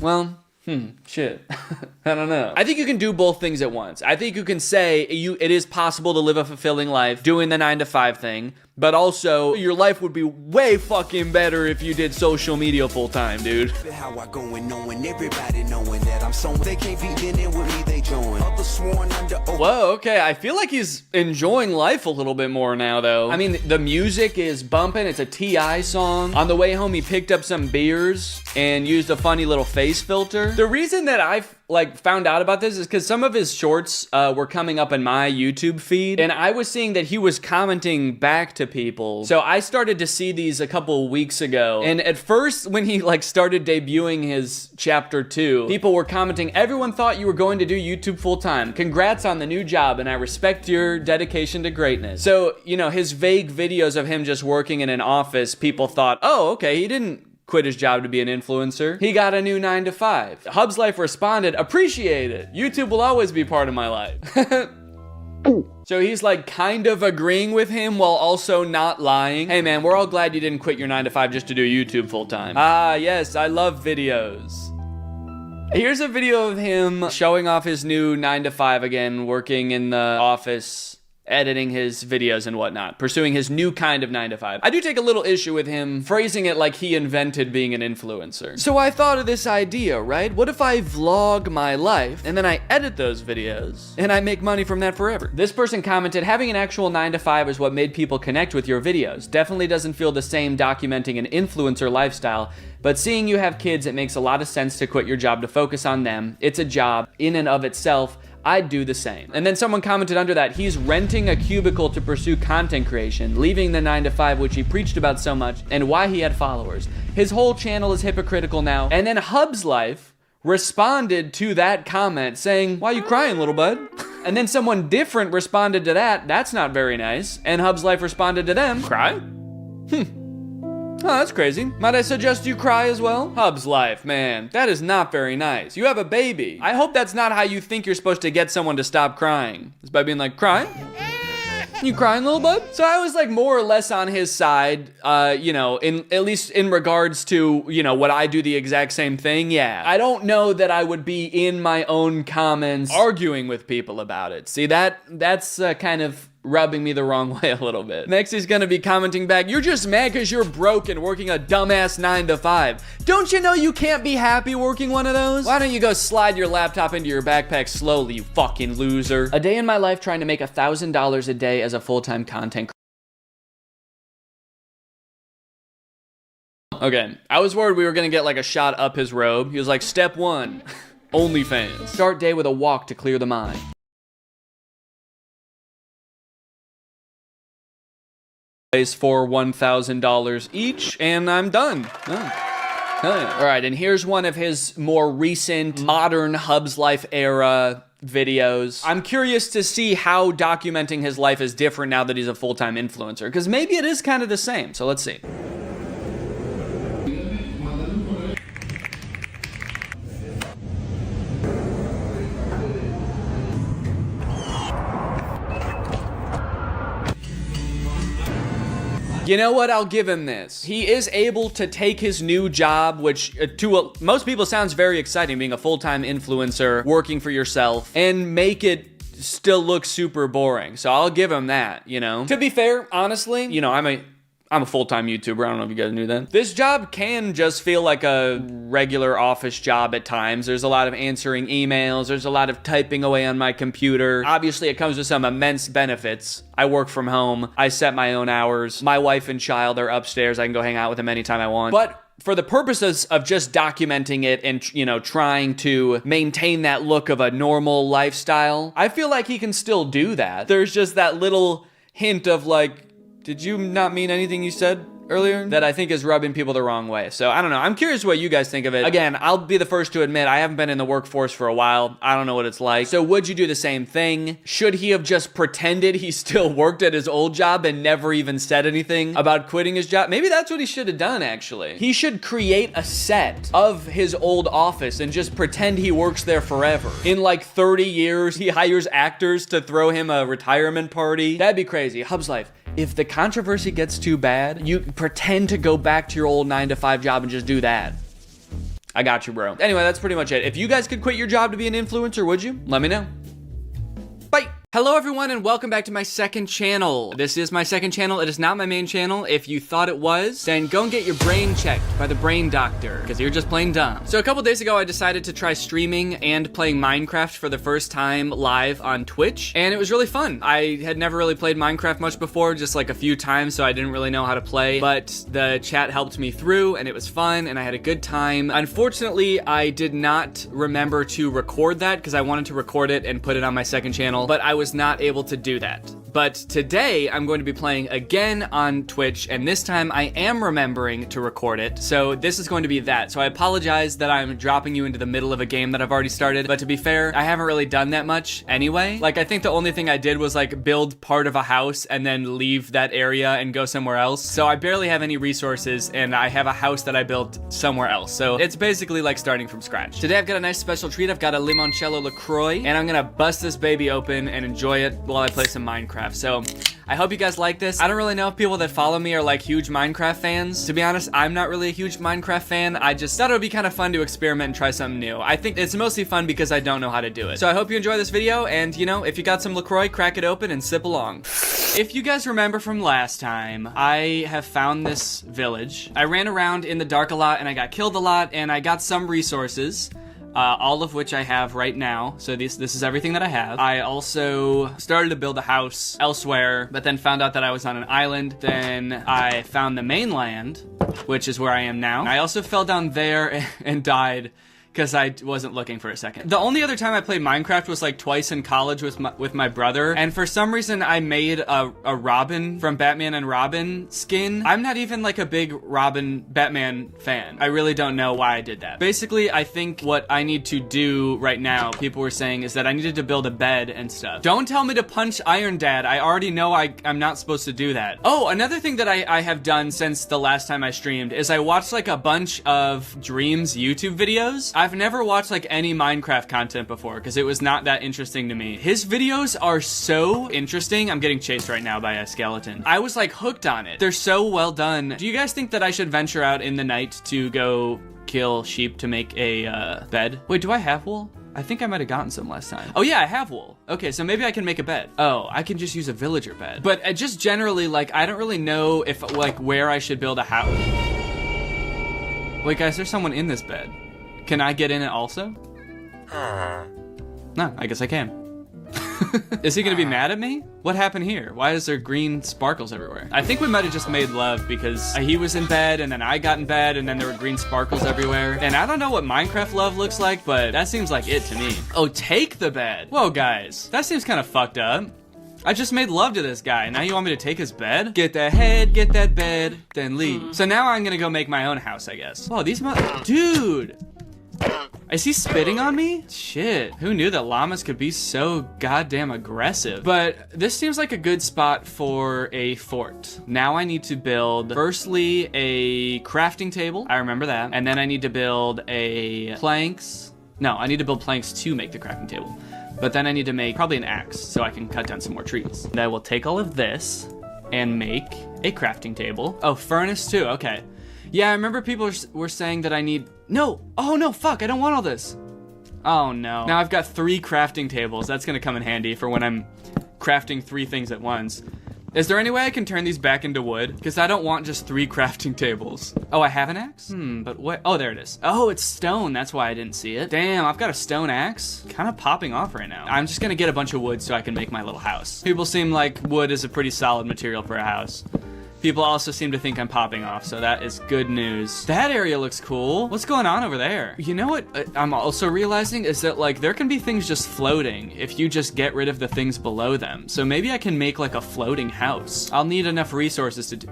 well, shit. I don't know. I think you can do both things at once. I think you can say it is possible to live a fulfilling life doing the 9 to 5 thing, but also your life would be way fucking better if you did social media full time, dude. How I go and knowing everybody knowing that I'm someone they can't be in with me, they join. Whoa, okay. I feel like he's enjoying life a little bit more now, though. I mean, the music is bumping. It's a T.I. song. On the way home, he picked up some beers and used a funny little face filter. The reason that I've found out about this is because some of his shorts were coming up in my YouTube feed, and I was seeing that he was commenting back to people. So I started to see these a couple weeks ago, and at first when he started debuting his chapter 2, people were commenting, everyone thought you were going to do YouTube full time. Congrats on the new job, and I respect your dedication to greatness. So, you know, his vague videos of him just working in an office, people thought, oh, okay, he didn't quit his job to be an influencer. He got a new 9 to 5. Hub's Life responded, appreciate it. YouTube will always be part of my life. So he's kind of agreeing with him while also not lying. Hey man, we're all glad you didn't quit your 9 to 5 just to do YouTube full time. Ah, yes, I love videos. Here's a video of him showing off his new 9 to 5 again, working in the office, editing his videos and whatnot, pursuing his new kind of 9 to 5. I do take a little issue with him phrasing it like he invented being an influencer. So I thought of this idea, right? What if I vlog my life and then I edit those videos and I make money from that forever? This person commented, having an actual 9 to 5 is what made people connect with your videos. Definitely doesn't feel the same documenting an influencer lifestyle, but seeing you have kids, it makes a lot of sense to quit your job to focus on them. It's a job in and of itself. I'd do the same. And then someone commented under that, he's renting a cubicle to pursue content creation, leaving the 9 to 5, which he preached about so much, and why he had followers. His whole channel is hypocritical now. And then Hub's Life responded to that comment saying, why you crying, little bud? And then someone different responded to that, that's not very nice. And Hub's Life responded to them, cry? Oh, that's crazy. Might I suggest you cry as well? Hub's Life, man, that is not very nice. You have a baby. I hope that's not how you think you're supposed to get someone to stop crying. Is by being like, cry? You crying, little bud? So I was more or less on his side, you know, at least in regards to, you know, what I do the exact same thing. Yeah. I don't know that I would be in my own comments arguing with people about it. See, that's kind of rubbing me the wrong way a little bit. Next, he's gonna be commenting back, you're just mad because you're broke and working a dumbass 9 to 5. Don't you know you can't be happy working one of those? Why don't you go slide your laptop into your backpack slowly, you fucking loser? A day in my life trying to make $1,000 a day as a full-time content creator. Okay, I was worried we were gonna get like a shot up his robe. He was like, step 1, OnlyFans. Start day with a walk to clear the mind. For $1,000 each, and I'm done. Oh. Hell yeah. All right, and here's one of his more recent modern Hub's Life era videos. I'm curious to see how documenting his life is different now that he's a full-time influencer, because maybe it is kind of the same. So let's see. You know what? I'll give him this. He is able to take his new job, which to most people sounds very exciting, being a full-time influencer, working for yourself, and make it still look super boring. So I'll give him that, you know? To be fair, honestly, you know, I'm a full-time YouTuber. I don't know if you guys knew that. This job can just feel like a regular office job at times. There's a lot of answering emails. There's a lot of typing away on my computer. Obviously, it comes with some immense benefits. I work from home. I set my own hours. My wife and child are upstairs. I can go hang out with them anytime I want. But for the purposes of just documenting it and, you know, trying to maintain that look of a normal lifestyle, I feel like he can still do that. There's just that little hint of like, did you not mean anything you said earlier? That I think is rubbing people the wrong way. So I don't know. I'm curious what you guys think of it. Again, I'll be the first to admit I haven't been in the workforce for a while. I don't know what it's like. So would you do the same thing? Should he have just pretended he still worked at his old job and never even said anything about quitting his job? Maybe that's what he should have done, actually. He should create a set of his old office and just pretend he works there forever. In like 30 years, he hires actors to throw him a retirement party. That'd be crazy. Hub's Life. If the controversy gets too bad, you pretend to go back to your old 9-to-5 job and just do that. I got you, bro. Anyway, that's pretty much it. If you guys could quit your job to be an influencer, would you? Let me know. Bye. Hello everyone and welcome back to my second channel. This is my second channel. It is not my main channel. If you thought it was, then go and get your brain checked by the brain doctor because you're just plain dumb. So a couple days ago, I decided to try streaming and playing Minecraft for the first time live on Twitch, and it was really fun. I had never really played Minecraft much before, just like a few times, so I didn't really know how to play, but the chat helped me through and it was fun and I had a good time. Unfortunately, I did not remember to record that because I wanted to record it and put it on my second channel, but I was not able to do that. But today I'm going to be playing again on Twitch, and this time I am remembering to record it, so this is going to be that. So I apologize that I'm dropping you into the middle of a game that I've already started, but to be fair, I haven't really done that much anyway. Like, I think the only thing I did was like build part of a house and then leave that area and go somewhere else. So I barely have any resources, and I have a house that I built somewhere else. So it's basically like starting from scratch. Today I've got a nice special treat. I've got a limoncello LaCroix, and I'm gonna bust this baby open and enjoy it while I play some Minecraft. So I hope you guys like this. I don't really know if people that follow me are like huge Minecraft fans. To be honest, I'm not really a huge Minecraft fan. I just thought it would be kind of fun to experiment and try something new. I think it's mostly fun because I don't know how to do it. So I hope you enjoy this video, and you know, if you got some LaCroix, crack it open and sip along. If you guys remember from last time, I have found this village. I ran around in the dark a lot and I got killed a lot, and I got some resources. All of which I have right now. So this is everything that I have. I also started to build a house elsewhere, but then found out that I was on an island. Then I found the mainland, which is where I am now. I also fell down there and died because I wasn't looking for a second. The only other time I played Minecraft was like twice in college with my brother, and for some reason I made a Robin from Batman and Robin skin. I'm not even like a big Robin Batman fan. I really don't know why I did that. Basically, I think what I need to do right now, people were saying, is that I needed to build a bed and stuff. Don't tell me to punch Iron Dad. I already know I'm not supposed to do that. Oh, another thing that I have done since the last time I streamed is I watched like a bunch of Dreams YouTube videos. I've never watched like any Minecraft content before because it was not that interesting to me. His videos are so interesting. I'm getting chased right now by a skeleton. I was like hooked on it. They're so well done. Do you guys think that I should venture out in the night to go kill sheep to make a bed? Wait, do I have wool? I think I might have gotten some last time. Oh yeah, I have wool. Okay, so maybe I can make a bed. Oh, I can just use a villager bed. But just generally, like, I don't really know if like where I should build a house. Wait guys, there's someone in this bed. Can I get in it also? No, I guess I can. Is he gonna be mad at me? What happened here? Why is there green sparkles everywhere? I think we might have just made love because he was in bed and then I got in bed and then there were green sparkles everywhere. And I don't know what Minecraft love looks like, but that seems like it to me. Oh, take the bed. Whoa, guys, that seems kind of fucked up. I just made love to this guy. Now you want me to take his bed? Get that head, get that bed, then leave. So now I'm gonna go make my own house, I guess. Oh, these dude. Is he spitting on me? Shit, who knew that llamas could be so goddamn aggressive? But this seems like a good spot for a fort. Now I need to build, firstly, a crafting table. I remember that. And then I need to build a planks. No, I need to build planks to make the crafting table. But then I need to make probably an axe so I can cut down some more trees. And I will take all of this and make a crafting table. Oh, furnace too, okay. Yeah, I remember people were saying that I need, no, oh no, fuck, I don't want all this. Oh no. Now I've got 3 crafting tables. That's gonna come in handy for when I'm crafting 3 things at once. Is there any way I can turn these back into wood? Because I don't want just 3 crafting tables. Oh, I have an axe? But what? Oh, there it is. Oh, it's stone. That's why I didn't see it. Damn, I've got a stone axe. Kind of popping off right now. I'm just gonna get a bunch of wood so I can make my little house. People seem like wood is a pretty solid material for a house. People also seem to think I'm popping off, so that is good news. That area looks cool. What's going on over there? You know what I'm also realizing is that like there can be things just floating if you just get rid of the things below them. So maybe I can make like a floating house. I'll need enough resources to do.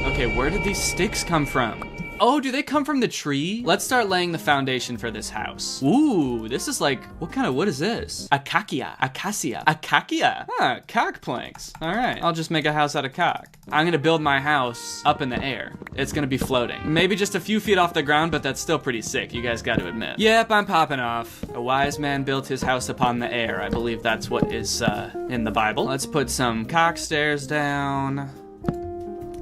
Okay, where did these sticks come from? Oh, do they come from the tree? Let's start laying the foundation for this house. Ooh, this is like, what kind of wood is this? Acacia. Huh, cock planks. All right, I'll just make a house out of cock. I'm gonna build my house up in the air. It's gonna be floating. Maybe just a few feet off the ground, but that's still pretty sick, you guys gotta admit. Yep, I'm popping off. A wise man built his house upon the air. I believe that's what is in the Bible. Let's put some cock stairs down.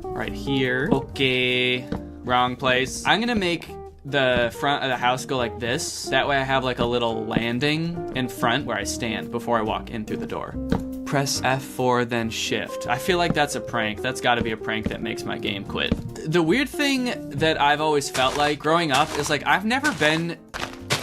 Right here. Okay. Wrong place. I'm gonna make the front of the house go like this. That way I have like a little landing in front where I stand before I walk in through the door. Press F4, then shift. I feel like that's a prank. That's gotta be a prank that makes my game quit. The weird thing that I've always felt like growing up is like I've never been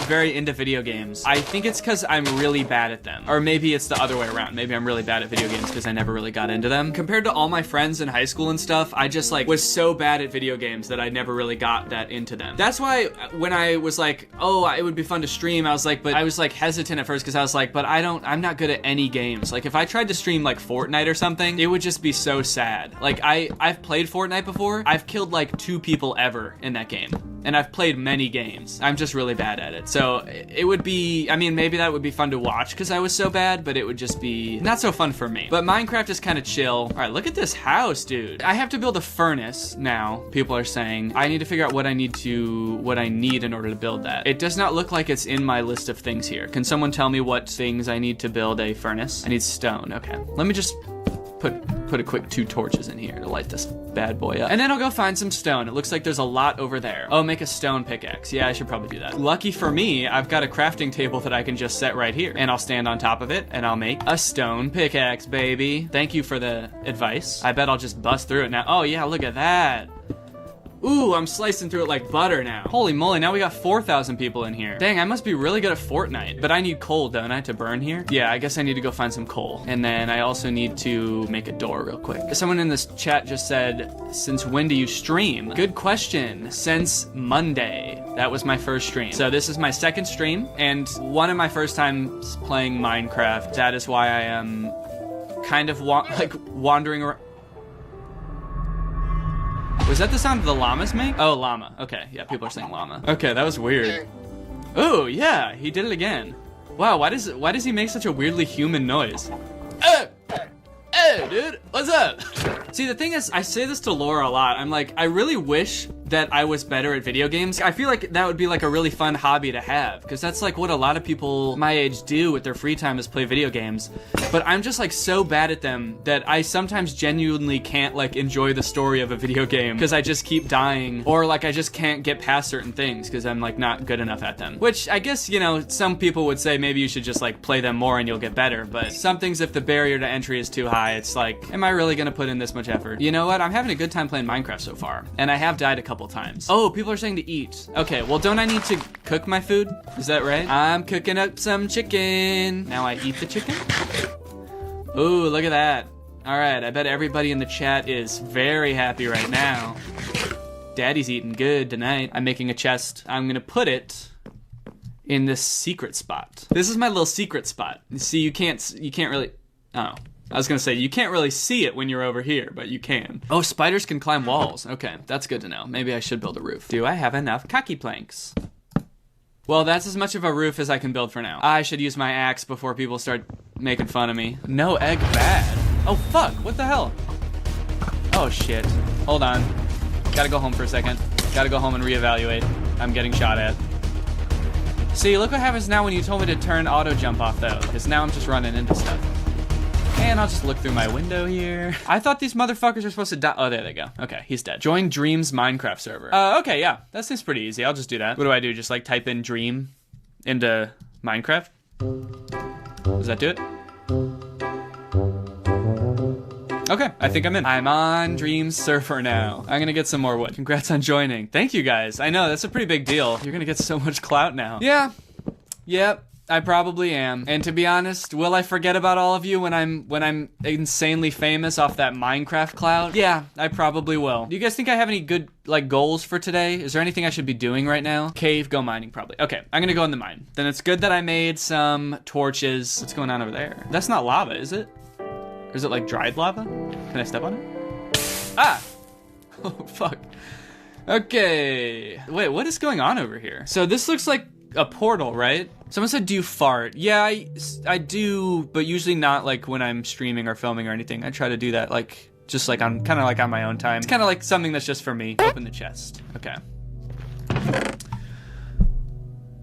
very into video games. I think it's because I'm really bad at them. Or maybe it's the other way around. Maybe I'm really bad at video games because I never really got into them. Compared to all my friends in high school and stuff, I just like was so bad at video games that I never really got that into them. That's why when I was like, oh, it would be fun to stream, I was like hesitant at first because I was like, but I'm not good at any games. Like if I tried to stream like Fortnite or something, it would just be so sad. Like I've played Fortnite before. I've killed like 2 people ever in that game. And I've played many games. I'm just really bad at it. So it would be, I mean, maybe that would be fun to watch because I was so bad, but it would just be not so fun for me. But Minecraft is kind of chill. All right, look at this house, dude. I have to build a furnace now, people are saying. I need to figure out what I need in order to build that. It does not look like it's in my list of things here. Can someone tell me what things I need to build a furnace? I need stone, okay. Let me just put a quick 2 torches in here to light this bad boy up. And then I'll go find some stone. It looks like there's a lot over there. Oh, make a stone pickaxe. Yeah, I should probably do that. Lucky for me, I've got a crafting table that I can just set right here. And I'll stand on top of it and I'll make a stone pickaxe, baby. Thank you for the advice. I bet I'll just bust through it now. Oh yeah, look at that. Ooh, I'm slicing through it like butter now. Holy moly, now we got 4,000 people in here. Dang, I must be really good at Fortnite. But I need coal, don't I, to burn here? Yeah, I guess I need to go find some coal. And then I also need to make a door real quick. Someone in this chat just said, since when do you stream? Good question. Since Monday. That was my first stream. So this is my 2nd stream and one of my first times playing Minecraft. That is why I am kind of wandering around. Was that the sound the llamas make? Oh, llama. Okay, yeah, people are saying llama. Okay, that was weird. Oh, yeah, he did it again. Wow, why does he make such a weirdly human noise? Hey, dude, what's up? See, the thing is, I say this to Laura a lot. I'm like, I really wish that I was better at video games. I feel like that would be like a really fun hobby to have, because that's like what a lot of people my age do with their free time is play video games. But I'm just like so bad at them that I sometimes genuinely can't like enjoy the story of a video game because I just keep dying, or like I just can't get past certain things because I'm like not good enough at them. Which I guess, you know, some people would say maybe you should just like play them more and you'll get better. But some things, if the barrier to entry is too high, it's like, am I really gonna put in this much effort? You know what? I'm having a good time playing Minecraft so far, and I have died a couple couple times. Oh, people are saying to eat. Okay, well, don't I need to cook my food? Is that right? I'm cooking up some chicken. Now I eat the chicken. Ooh, look at that. All right, I bet everybody in the chat is very happy right now. Daddy's eating good tonight. I'm making a chest. I'm gonna put it in this secret spot. This is my little secret spot. You see, you can't really, oh. I was gonna say, you can't really see it when you're over here, but you can. Oh, spiders can climb walls. Okay, that's good to know. Maybe I should build a roof. Do I have enough khaki planks? Well, that's as much of a roof as I can build for now. I should use my axe before people start making fun of me. No egg bad. Oh, fuck, what the hell? Oh, shit. Hold on. Gotta go home for a second. Gotta go home and reevaluate. I'm getting shot at. See, look what happens now when you told me to turn auto jump off though, because now I'm just running into stuff. And I'll just look through my window here. I thought these motherfuckers were supposed to die. Oh, there they go. Okay, he's dead. Join Dream's Minecraft server. Okay, yeah, that seems pretty easy. I'll just do that. What do I do? Just like type in Dream into Minecraft? Does that do it? Okay, I think I'm in. I'm on Dream's server now. I'm gonna get some more wood. Congrats on joining. Thank you guys. I know, that's a pretty big deal. You're gonna get so much clout now. Yeah, yep. I probably am. And to be honest, will I forget about all of you when I'm insanely famous off that Minecraft clout? Yeah, I probably will. Do you guys think I have any good like goals for today? Is there anything I should be doing right now? Cave, go mining probably. Okay, I'm gonna go in the mine. Then it's good that I made some torches. What's going on over there? That's not lava, is it? Or is it like dried lava? Can I step on it? Ah! Oh, fuck. Okay. Wait, what is going on over here? So this looks like a portal, right? Someone said, do you fart? Yeah, I do, but usually not like when I'm streaming or filming or anything. I try to do that like, just like on, kind of like on my own time. It's kind of like something that's just for me. Open the chest. Okay.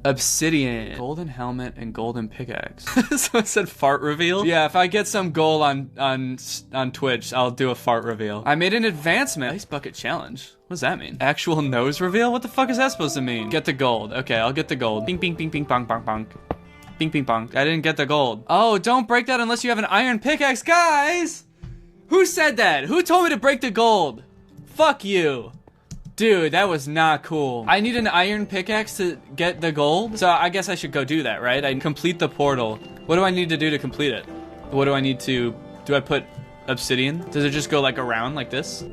Obsidian, golden helmet, and golden pickaxe. Someone said fart reveal. Yeah, if I get some goal on Twitch, I'll do a fart reveal. I made an advancement. Ice bucket challenge. What does that mean? Actual nose reveal? What the fuck is that supposed to mean? Get the gold. Okay, I'll get the gold. Bing, bing, bing, bing, bong, bong, bong. Bing, bing, bong. I didn't get the gold. Oh, don't break that unless you have an iron pickaxe. Guys! Who said that? Who told me to break the gold? Fuck you. Dude, that was not cool. I need an iron pickaxe to get the gold? So I guess I should go do that, right? I complete the portal. What do I need to do to complete it? What do I need to... Do I put obsidian? Does it just go like around like this?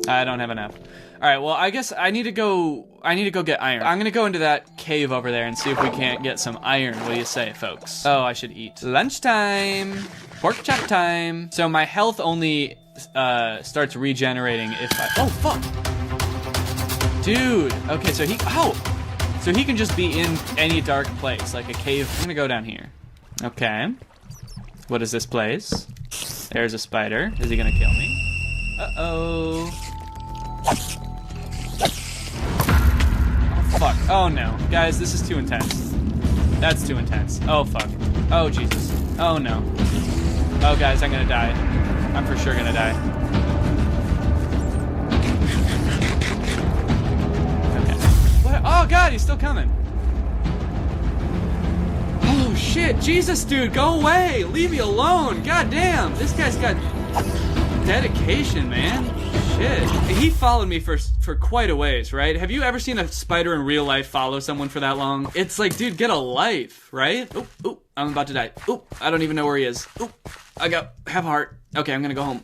I don't have enough. All right, well, I guess I need to go get iron. I'm gonna go into that cave over there and see if we can't get some iron. What do you say, folks? Oh, I should eat. Lunchtime. Pork chop time. So my health only starts regenerating if I... Oh, fuck. Dude. Okay, so so he can just be in any dark place, like a cave. I'm gonna go down here. Okay. What is this place? There's a spider. Is he gonna kill me? Uh-oh. Oh, fuck. Oh, no. Guys, this is too intense. That's too intense. Oh, fuck. Oh, Jesus. Oh, no. Oh, guys, I'm gonna die. I'm for sure gonna die. Okay. What? Oh, God, he's still coming. Oh, shit. Jesus, dude, go away. Leave me alone. God damn. This guy's got dedication, man. Shit. He followed me for quite a ways, right? Have you ever seen a spider in real life follow someone for that long? It's like, dude, get a life, right? Oop, oop, I'm about to die. Oop, I don't even know where he is. Oop, I got half a heart. Okay, I'm gonna go home.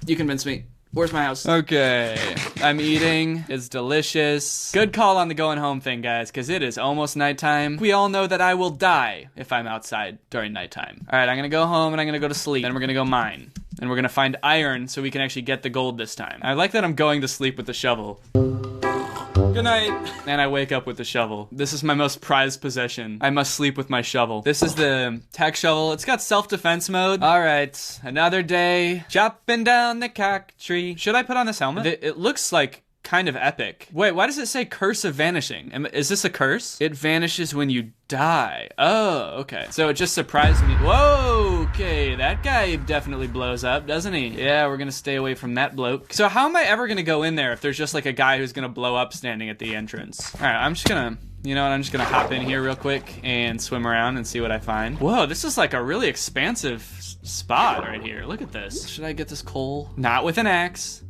You convinced me. Where's my house? Okay, I'm eating. It's delicious. Good call on the going home thing, guys, because it is almost nighttime. We all know that I will die if I'm outside during nighttime. All right, I'm gonna go home and I'm gonna go to sleep. Then we're gonna go mine. And we're gonna find iron so we can actually get the gold this time. I like that I'm going to sleep with the shovel. Good night. And I wake up with the shovel. This is my most prized possession. I must sleep with my shovel. This is the tech shovel. It's got self-defense mode. All right, another day. Chopping down the cock tree. Should I put on this helmet? It looks like kind of epic. Wait, why does it say curse of vanishing? Is this a curse? It vanishes when you die. Oh, okay. So it just surprised me. Whoa, okay. That guy definitely blows up, doesn't he? Yeah, we're gonna stay away from that bloke. So how am I ever gonna go in there if there's just like a guy who's gonna blow up standing at the entrance? All right, I'm just gonna You know what, I'm just gonna hop in here real quick and swim around and see what I find. Whoa, this is like a really expansive spot right here. Look at this. Should I get this coal? Not with an axe.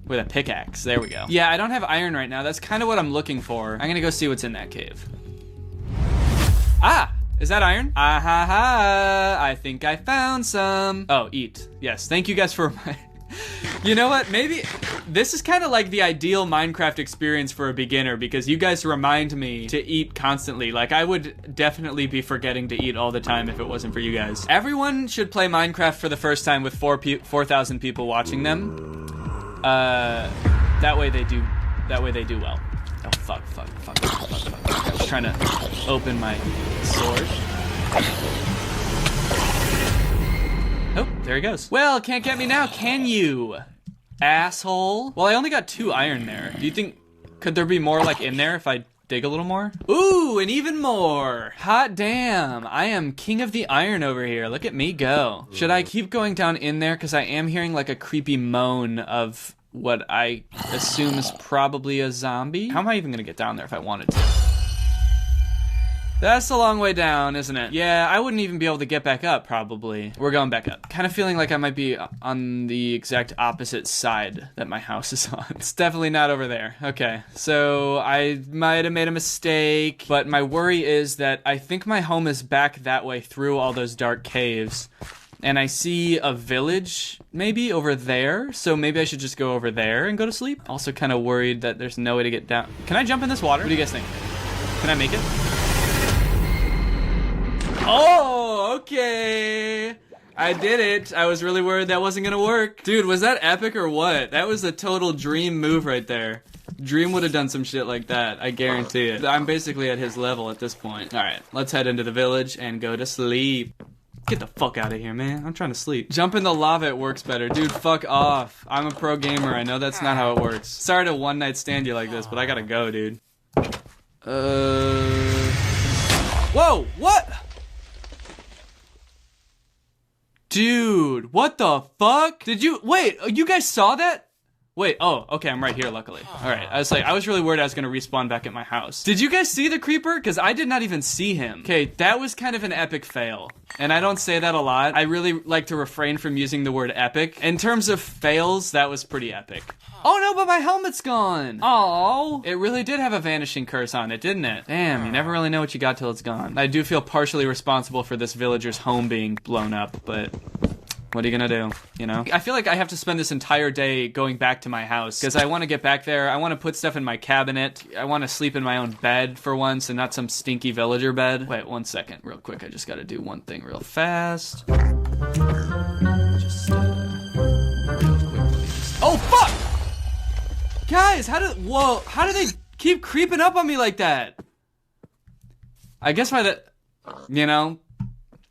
With a pickaxe, there we go. Yeah, I don't have iron right now. That's kind of what I'm looking for. I'm gonna go see what's in that cave. Ah, is that iron? Ah ha ha, I think I found some. Oh, eat. Yes, thank you guys for my... You know what, maybe this is kind of like the ideal Minecraft experience for a beginner because you guys remind me to eat constantly. Like I would definitely be forgetting to eat all the time if it wasn't for you guys. Everyone should play Minecraft for the first time with 4,000 people watching them. That way they do well. Oh, fuck. I was trying to open my sword. Oh, there he goes. Well, can't get me now, can you? Asshole. Well, I only got 2 iron there. Do you think, could there be more like in there if I dig a little more? Ooh, and even more. Hot damn, I am king of the iron over here. Look at me go. Should I keep going down in there? Because I am hearing like a creepy moan of what I assume is probably a zombie. How am I even gonna get down there if I wanted to? That's a long way down, isn't it? Yeah, I wouldn't even be able to get back up, probably. We're going back up. Kind of feeling like I might be on the exact opposite side that my house is on. It's definitely not over there. Okay, so I might have made a mistake, but my worry is that I think my home is back that way through all those dark caves. And I see a village, maybe, over there. So maybe I should just go over there and go to sleep. Also kind of worried that there's no way to get down. Can I jump in this water? What do you guys think? Can I make it? Oh, okay. I did it. I was really worried that wasn't gonna work. Dude, was that epic or what? That was a total Dream move right there. Dream would have done some shit like that, I guarantee it. I'm basically at his level at this point. All right, let's head into the village and go to sleep. Get the fuck out of here, man. I'm trying to sleep. Jump in the lava, it works better. Dude, fuck off. I'm a pro gamer. I know that's not how it works. Sorry to one night stand you like this, but I gotta go, dude. Whoa, what? Dude, what the fuck? Did you, wait, you guys saw that? Wait, oh, okay, I'm right here, luckily. All right, I was really worried I was gonna respawn back at my house. Did you guys see the creeper? Because I did not even see him. Okay, that was kind of an epic fail. And I don't say that a lot. I really like to refrain from using the word epic. In terms of fails, that was pretty epic. Oh no, but my helmet's gone. Oh, it really did have a vanishing curse on it, didn't it? Damn, you never really know what you got till it's gone. I do feel partially responsible for this villager's home being blown up, but what are you gonna do, you know? I feel like I have to spend this entire day going back to my house because I want to get back there. I want to put stuff in my cabinet. I want to sleep in my own bed for once and not some stinky villager bed. Wait, 1 second, real quick. I just gotta do one thing real fast. Just, real quick. Oh, fuck! Guys, how do they keep creeping up on me like that? I guess why that, you know,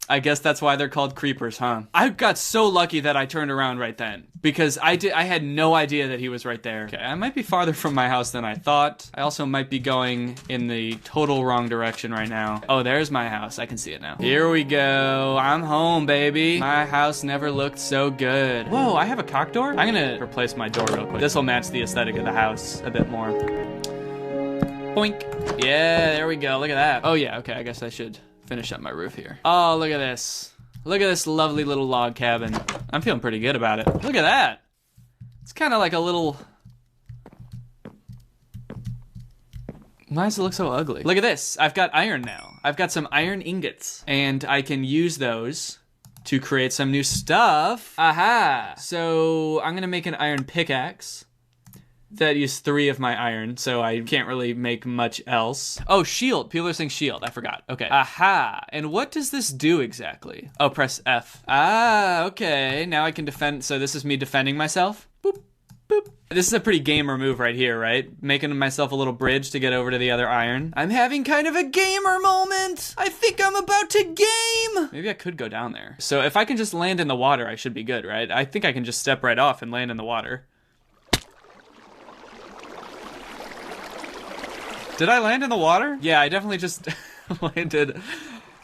I guess that's why they're called creepers, huh? I got so lucky that I turned around right then because I had no idea that he was right there. Okay, I might be farther from my house than I thought. I also might be going in the total wrong direction right now. Oh, there's my house. I can see it now. Here we go. I'm home, baby. My house never looked so good. Whoa, I have a cock door? I'm gonna replace my door real quick. This will match the aesthetic of the house a bit more. Boink. Yeah, there we go. Look at that. Oh yeah, okay, I guess I should finish up my roof here. Oh, look at this. Look at this lovely little log cabin. I'm feeling pretty good about it. Look at that. It's kind of like a little... Why does it look so ugly? Look at this. I've got iron now. I've got some iron ingots. And I can use those to create some new stuff. Aha! So I'm gonna make an iron pickaxe. That used 3 of my iron, so I can't really make much else. Oh, shield. People are saying shield. I forgot. Okay. Aha. And what does this do exactly? Oh, press F. Ah, okay. Now I can defend. So this is me defending myself. Boop, boop. This is a pretty gamer move right here, right? Making myself a little bridge to get over to the other iron. I'm having kind of a gamer moment. I think I'm about to game. Maybe I could go down there. So if I can just land in the water, I should be good, right? I think I can just step right off and land in the water. Did I land in the water? Yeah, I definitely just landed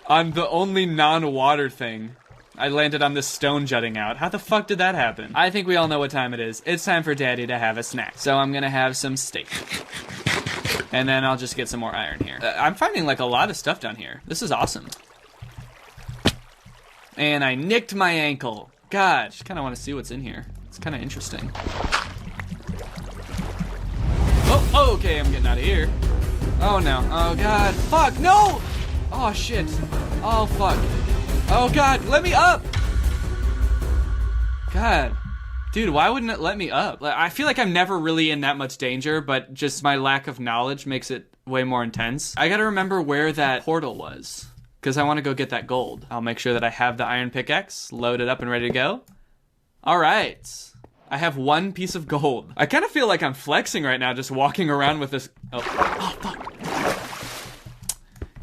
on the only non-water thing. I landed on this stone jutting out. How the fuck did that happen? I think we all know what time it is. It's time for Daddy to have a snack. So I'm gonna have some steak. And then I'll just get some more iron here. I'm finding like a lot of stuff down here. This is awesome. And I nicked my ankle. God, just kind of want to see what's in here. It's kind of interesting. Oh, okay, I'm getting out of here. Oh no, oh God, fuck, no! Oh shit, oh fuck. Oh God, let me up! God, dude, why wouldn't it let me up? I feel like I'm never really in that much danger, but just my lack of knowledge makes it way more intense. I gotta remember where that portal was, because I want to go get that gold. I'll make sure that I have the iron pickaxe loaded up and ready to go. All right, I have one piece of gold. I kind of feel like I'm flexing right now, just walking around with this. Oh fuck.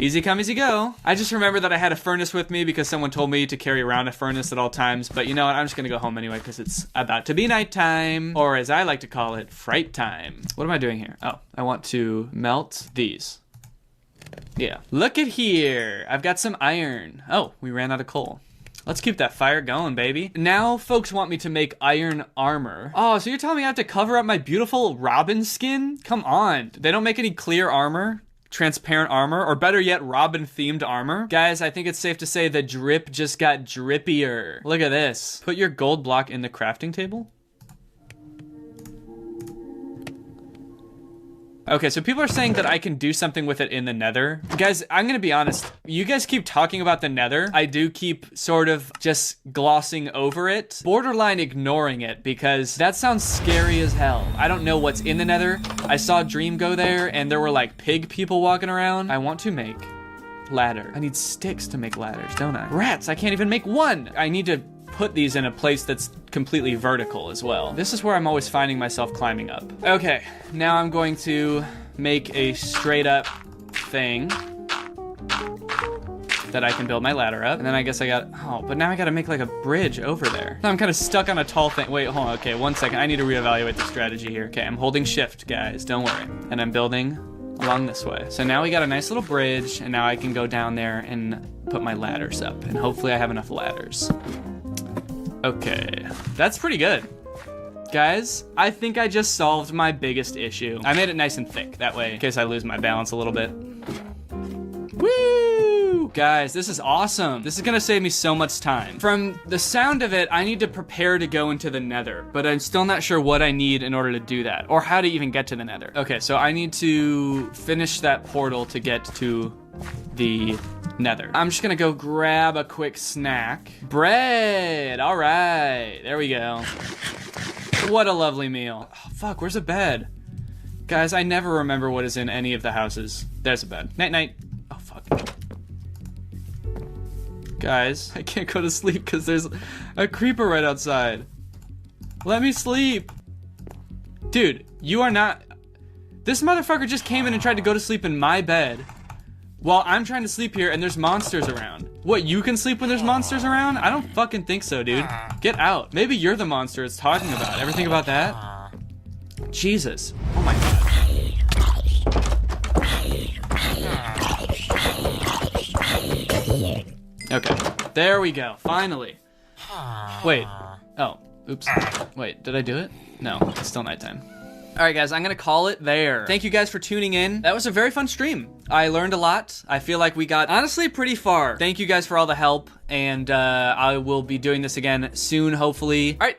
Easy come, easy go. I just remember that I had a furnace with me because someone told me to carry around a furnace at all times, but you know what, I'm just gonna go home anyway because it's about to be nighttime, or as I like to call it, fright time. What am I doing here? Oh, I want to melt these. Yeah, look at here. I've got some iron. Oh, we ran out of coal. Let's keep that fire going, baby. Now folks want me to make iron armor. Oh, so you're telling me I have to cover up my beautiful Robin skin? Come on. They don't make any clear armor? Transparent armor, or better yet, Robin themed armor. Guys, I think it's safe to say the drip just got drippier. Look at this. Put your gold block in the crafting table. Okay, so people are saying that I can do something with it in the nether. Guys, I'm gonna be honest. You guys keep talking about the nether. I do keep sort of just glossing over it, borderline ignoring it, because that sounds scary as hell. I don't know what's in the nether. I saw Dream go there, and there were like pig people walking around. I want to make ladder. I need sticks to make ladders, don't I? Rats, I can't even make one. I need to put these in a place that's completely vertical as well. This is where I'm always finding myself climbing up. Okay, now I'm going to make a straight up thing that I can build my ladder up. And then I guess I got, oh, but now I gotta make like a bridge over there. Now I'm kind of stuck on a tall thing. Wait, hold on, okay, 1 second. I need to reevaluate the strategy here. Okay, I'm holding shift, guys, don't worry. And I'm building along this way. So now we got a nice little bridge, and now I can go down there and put my ladders up. And hopefully I have enough ladders. Okay, that's pretty good. Guys, I think I just solved my biggest issue. I made it nice and thick, that way, in case I lose my balance a little bit. Woo! Guys, this is awesome. This is gonna save me so much time. From the sound of it, I need to prepare to go into the nether, but I'm still not sure what I need in order to do that, or how to even get to the nether. Okay, so I need to finish that portal to get to the nether. I'm just gonna go grab a quick snack. Bread, all right, there we go. What a lovely meal. Oh, fuck, where's a bed? Guys, I never remember what is in any of the houses. There's a bed. Night, night. Oh, fuck. Guys, I can't go to sleep because there's a creeper right outside. Let me sleep. Dude, you are not... This motherfucker just came in and tried to go to sleep in my bed while I'm trying to sleep here and there's monsters around. What, you can sleep when there's monsters around? I don't fucking think so, dude. Get out. Maybe you're the monster it's talking about. Ever think about that? Jesus. Oh my god. Okay, there we go, finally. Wait, oh, oops. Wait, did I do it? No, it's still nighttime. All right, guys, I'm gonna call it there. Thank you guys for tuning in. That was a very fun stream. I learned a lot. I feel like we got, honestly, pretty far. Thank you guys for all the help, and I will be doing this again soon, hopefully. All right,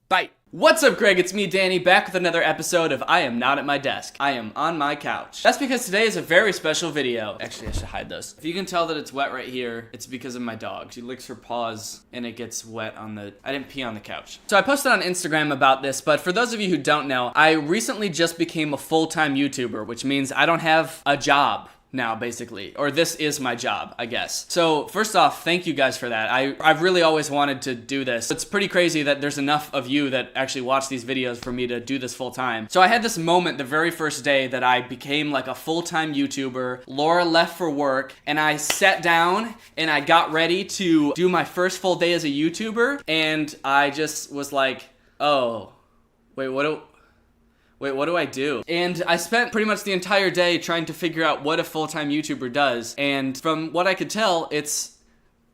bye. What's up, Greg? It's me, Danny, back with another episode of I Am Not at My Desk. I am on my couch. That's because today is a very special video. Actually, I should hide those. If you can tell that it's wet right here, it's because of my dog. She licks her paws and it gets wet on the... I didn't pee on the couch. So I posted on Instagram about this, but for those of you who don't know, I recently just became a full-time YouTuber, which means I don't have a job now, basically, or this is my job, I guess. So first off, thank you guys for that. I've really always wanted to do this. It's pretty crazy that there's enough of you that actually watch these videos for me to do this full time. So I had this moment the very first day that I became like a full-time YouTuber. Laura left for work and I sat down and I got ready to do my first full day as a YouTuber, and I just was like, oh, wait, what do I do? And I spent pretty much the entire day trying to figure out what a full-time YouTuber does. And from what I could tell, it's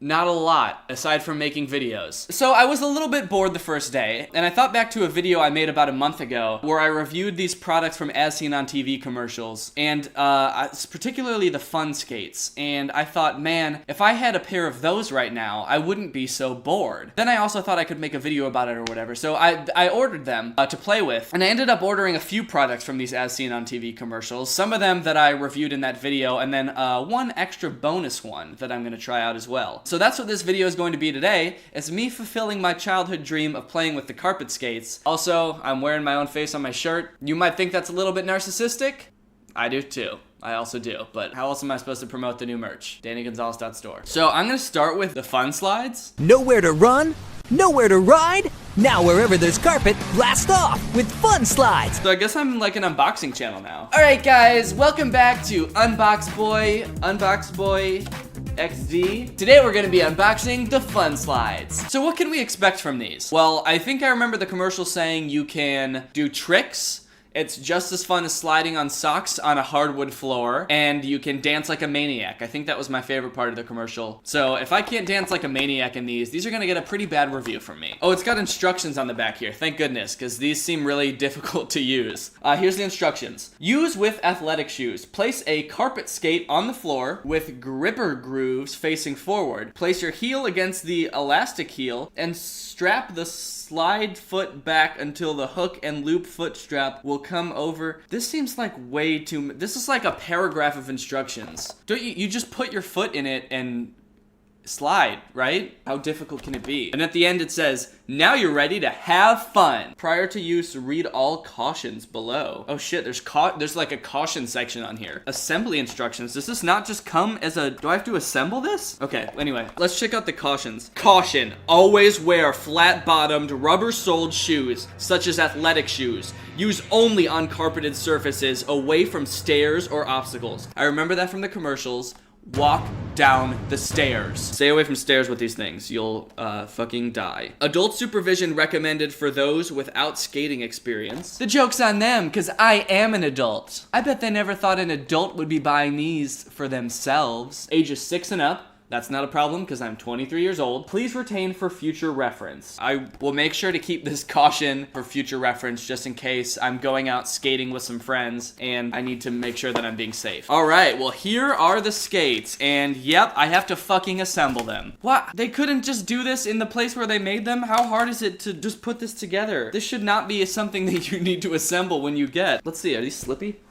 Not a lot, aside from making videos. So I was a little bit bored the first day, and I thought back to a video I made about a month ago where I reviewed these products from As Seen on TV commercials, and particularly the fun skates. And I thought, man, if I had a pair of those right now, I wouldn't be so bored. Then I also thought I could make a video about it or whatever, so I ordered them to play with, and I ended up ordering a few products from these As Seen on TV commercials, some of them that I reviewed in that video, and then one extra bonus one that I'm gonna try out as well. So that's what this video is going to be today. It's me fulfilling my childhood dream of playing with the carpet skates. Also, I'm wearing my own face on my shirt. You might think that's a little bit narcissistic. I do too. I also do, but how else am I supposed to promote the new merch? DannyGonzalez.store. So I'm gonna start with the fun slides. Nowhere to run, nowhere to ride. Now wherever there's carpet, blast off with fun slides. So I guess I'm like an unboxing channel now. All right, guys, welcome back to Unbox Boy XD. Today we're gonna be unboxing the fun slides. So what can we expect from these? Well, I think I remember the commercial saying you can do tricks. It's just as fun as sliding on socks on a hardwood floor, and you can dance like a maniac. I think that was my favorite part of the commercial. So if I can't dance like a maniac in these are gonna get a pretty bad review from me. Oh, it's got instructions on the back here, thank goodness, because these seem really difficult to use. Here's the instructions. Use with athletic shoes. Place a carpet skate on the floor with gripper grooves facing forward. Place your heel against the elastic heel and strap the slide foot back until the hook and loop foot strap will come over. This seems like way too, this is like a paragraph of instructions. Don't you just put your foot in it and slide, right? How difficult can it be? And at the end it says, now you're ready to have fun. Prior to use, read all cautions below. Oh shit, there's like a caution section on here. Assembly instructions. Does this not just come as a, do I have to assemble this? Okay, anyway, let's check out the cautions. Caution, always wear flat-bottomed, rubber-soled shoes, such as athletic shoes. Use only on carpeted surfaces, away from stairs or obstacles. I remember that from the commercials. Walk down the stairs. Stay away from stairs with these things. You'll fucking die. Adult supervision recommended for those without skating experience. The joke's on them, because I am an adult. I bet they never thought an adult would be buying these for themselves. Ages 6 and up. That's not a problem because I'm 23 years old. Please retain for future reference. I will make sure to keep this caution for future reference just in case I'm going out skating with some friends and I need to make sure that I'm being safe. All right, well, here are the skates, and yep, I have to fucking assemble them. What? They couldn't just do this in the place where they made them? How hard is it to just put this together? This should not be something that you need to assemble when you get. Let's see, are these slippy?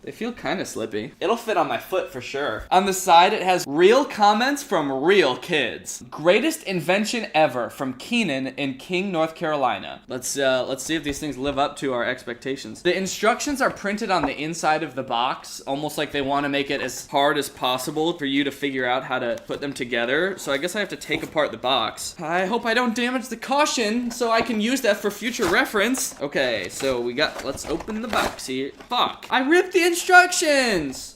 They feel kind of slippy. It'll fit on my foot for sure. On the side, it has real comments from real kids. Greatest invention ever from Keenan in King, North Carolina. Let's see if these things live up to our expectations. The instructions are printed on the inside of the box, almost like they want to make it as hard as possible for you to figure out how to put them together. So I guess I have to take apart the box. I hope I don't damage the caution so I can use that for future reference. Okay, so let's open the box here. Fuck, I ripped the instructions!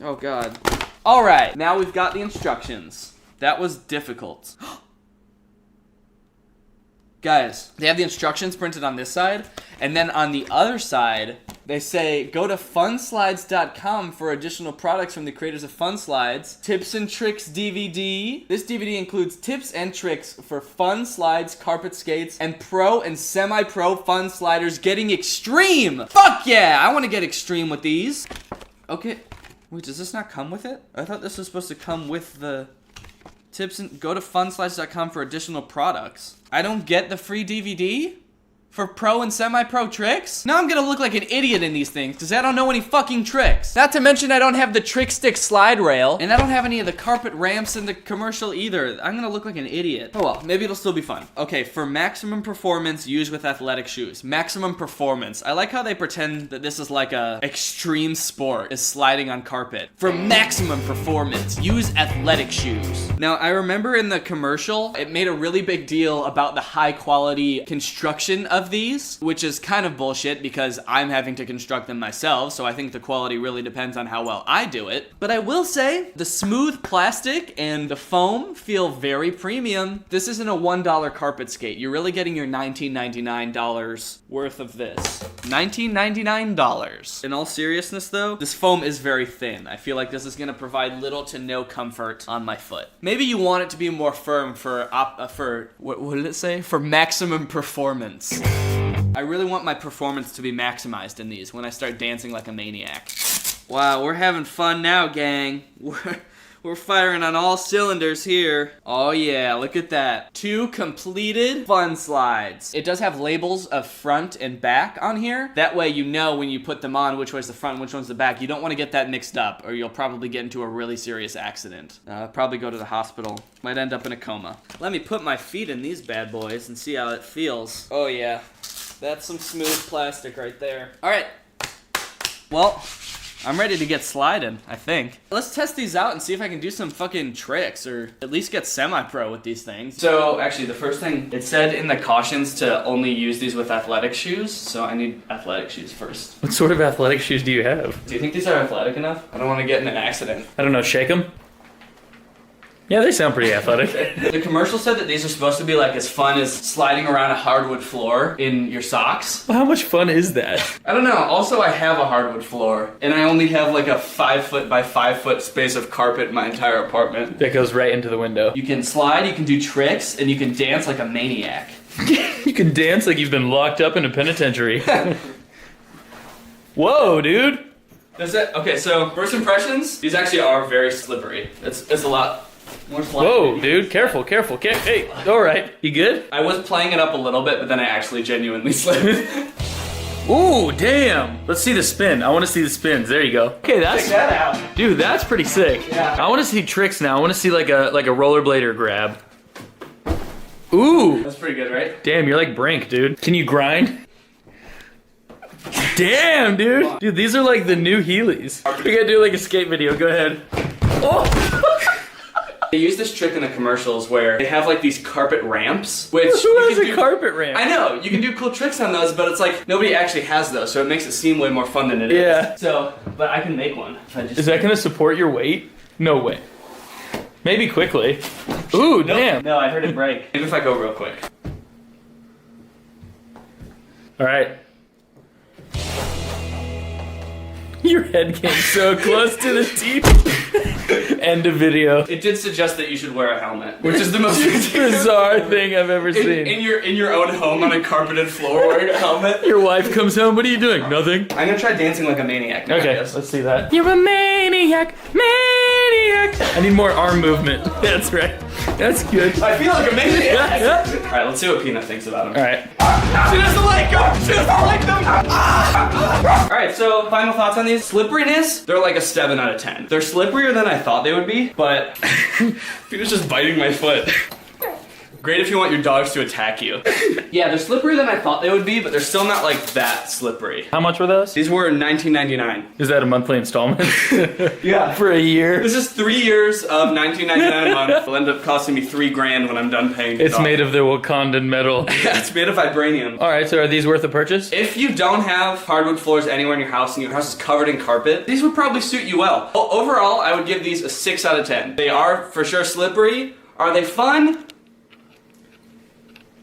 Oh god. Alright, now we've got the instructions. That was difficult. Guys, they have the instructions printed on this side, and then on the other side, they say, go to funslides.com for additional products from the creators of Fun Slides. Tips and Tricks DVD. This DVD includes tips and tricks for fun slides, carpet skates, and pro and semi-pro fun sliders getting extreme. Fuck yeah, I want to get extreme with these. Okay, wait, does this not come with it? I thought this was supposed to come with the tips and go to funslides.com for additional products. I don't get the free DVD? For pro and semi-pro tricks? Now I'm gonna look like an idiot in these things because I don't know any fucking tricks. Not to mention I don't have the trick stick slide rail, and I don't have any of the carpet ramps in the commercial either. I'm gonna look like an idiot. Oh well, maybe it'll still be fun. Okay, for maximum performance, use with athletic shoes. Maximum performance. I like how they pretend that this is like a extreme sport, is sliding on carpet. For maximum performance, use athletic shoes. Now I remember in the commercial, it made a really big deal about the high quality construction of these, which is kind of bullshit because I'm having to construct them myself, so I think the quality really depends on how well I do it. But I will say, the smooth plastic and the foam feel very premium. This isn't a $1 carpet skate. You're really getting your $19.99 worth of this. $19.99. In all seriousness though, this foam is very thin. I feel like this is gonna provide little to no comfort on my foot. Maybe you want it to be more firm for what did it say? For maximum performance. I really want my performance to be maximized in these when I start dancing like a maniac. Wow, we're having fun now, gang. We're firing on all cylinders here. Oh yeah, look at that. 2 completed fun slides. It does have labels of front and back on here. That way you know when you put them on which one's the front and which one's the back. You don't want to get that mixed up or you'll probably get into a really serious accident. Probably go to the hospital. Might end up in a coma. Let me put my feet in these bad boys and see how it feels. Oh yeah, that's some smooth plastic right there. All right, well, I'm ready to get sliding, I think. Let's test these out and see if I can do some fucking tricks or at least get semi-pro with these things. So actually the first thing, it said in the cautions to only use these with athletic shoes, so I need athletic shoes first. What sort of athletic shoes do you have? Do you think these are athletic enough? I don't want to get in an accident. I don't know, shake them? Yeah, they sound pretty athletic. The commercial said that these are supposed to be like as fun as sliding around a hardwood floor in your socks. Well, how much fun is that? I don't know. Also, I have a hardwood floor, and I only have like a 5 foot by 5 foot space of carpet in my entire apartment. That goes right into the window. You can slide, you can do tricks, and you can dance like a maniac. You can dance like you've been locked up in a penitentiary. Whoa, dude. That's it. Okay, so first impressions, these actually are very slippery. It's a lot. Whoa, dude, careful. Hey, all right, you good? I was playing it up a little bit, but then I actually genuinely slipped. Ooh, damn. Let's see the spin. I want to see the spins. There you go. Okay, Check that out. Dude, that's pretty sick. Yeah. I want to see tricks now. I want to see like a rollerblader grab. Ooh. That's pretty good, right? Damn, you're like Brink, dude. Can you grind? Damn, dude. Dude, these are like the new Heelys. We gotta do like a skate video. Go ahead. Oh. They use this trick in the commercials where they have like these carpet ramps, which who has a carpet ramp? I know, you can do cool tricks on those, but it's like nobody actually has those, so it makes it seem way more fun than it is. Yeah. So, but I can make one. If I just Is that gonna support your weight? No way. Maybe quickly. Ooh, damn. No, I heard it break. Maybe if I go real quick. All right. Your head came so close to the TV. End of video. It did suggest that you should wear a helmet, which is the most bizarre thing I've ever seen. In your own home on a carpeted floor wearing a helmet. Your wife comes home, what are you doing? Nothing. I'm gonna try dancing like a maniac now, okay, let's see that. You're a maniac. I need more arm movement. That's right. That's good. I feel like a maniac. Alright, let's see what Peanut thinks about him. Alright. She doesn't like them! She doesn't like them! Alright, so final thoughts on these. Slipperiness, they're like a 7 out of 10. They're slipperier than I thought they would be, but Peanut's just biting my foot. Great if you want your dogs to attack you. Yeah, they're slipperier than I thought they would be, but they're still not like that slippery. How much were those? These were $19.99. Is that a monthly installment? Yeah. For a year? This is 3 years of $19.99 a month. It'll end up costing me $3 grand when I'm done paying. It's made of the Wakandan metal. Yeah, it's made of vibranium. Alright, so are these worth a purchase? If you don't have hardwood floors anywhere in your house and your house is covered in carpet, these would probably suit you well. Overall, I would give these a 6 out of 10. They are for sure slippery. Are they fun?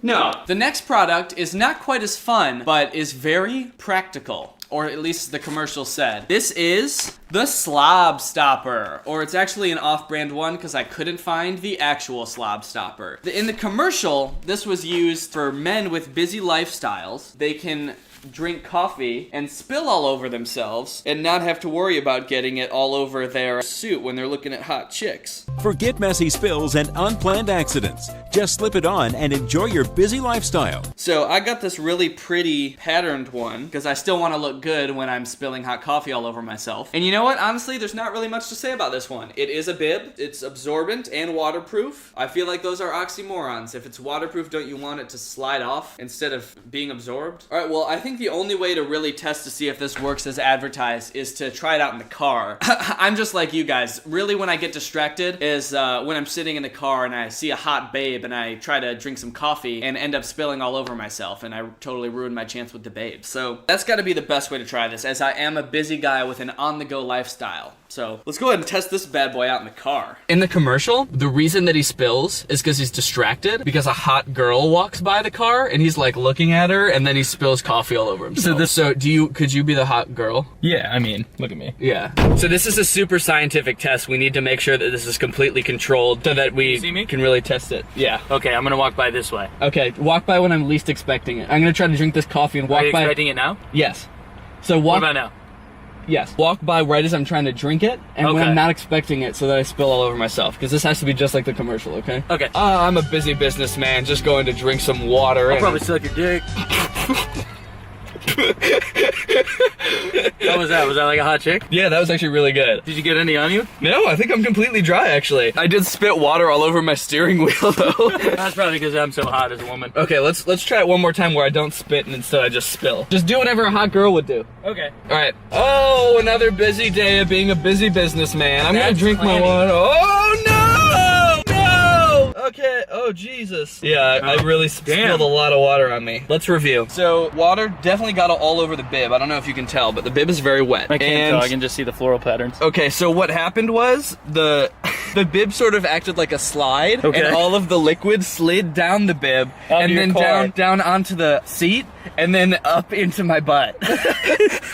No. The next product is not quite as fun, but is very practical. Or at least the commercial said. This is the Slob Stopper. Or it's actually an off-brand one because I couldn't find the actual Slob Stopper. In the commercial, this was used for men with busy lifestyles. They can drink coffee and spill all over themselves and not have to worry about getting it all over their suit when they're looking at hot chicks. Forget messy spills and unplanned accidents. Just slip it on and enjoy your busy lifestyle. So I got this really pretty patterned one because I still want to look good when I'm spilling hot coffee all over myself. And you know what? Honestly, there's not really much to say about this one. It is a bib. It's absorbent and waterproof. I feel like those are oxymorons. If it's waterproof, don't you want it to slide off instead of being absorbed? All right, well, I think the only way to really test to see if this works as advertised is to try it out in the car. I'm just like you guys. Really, when I get distracted is when I'm sitting in the car and I see a hot babe and I try to drink some coffee and end up spilling all over myself and I totally ruin my chance with the babe. So that's got to be the best way to try this, as I am a busy guy with an on-the-go lifestyle. So let's go ahead and test this bad boy out in the car. In the commercial, the reason that he spills is because he's distracted because a hot girl walks by the car and he's like looking at her and then he spills coffee all all over himself. So could you be the hot girl? Yeah, I mean, look at me. Yeah. So this is a super scientific test. We need to make sure that this is completely controlled so that we can really test it. Yeah. Okay, I'm gonna walk by this way. Okay, walk by when I'm least expecting it. I'm gonna try to drink this coffee and walk by. Are you expecting it now? Yes. So walk. What about now? Yes. Walk by right as I'm trying to drink it, and when I'm not expecting it, so that I spill all over myself. Because this has to be just like the commercial, okay? Okay. I'm a busy businessman, just going to drink some water. I'll probably suck your dick. How was that? Was that like a hot chick? Yeah, that was actually really good. Did you get any on you? No, I think I'm completely dry, actually. I did spit water all over my steering wheel, though. That's probably because I'm so hot as a woman. Okay, let's try it one more time where I don't spit and instead I just spill. Just do whatever a hot girl would do. Okay. All right. Oh, another busy day of being a busy businessman. I'm gonna drink my water. Oh, no! Okay, oh Jesus. Yeah, I really spilled a lot of water on me. Let's review. So, water definitely got all over the bib. I don't know if you can tell, but the bib is very wet. I can't tell, I can just see the floral patterns. Okay, so what happened was, the bib sort of acted like a slide, and all of the liquid slid down the bib, and then down onto the seat, and then up into my butt.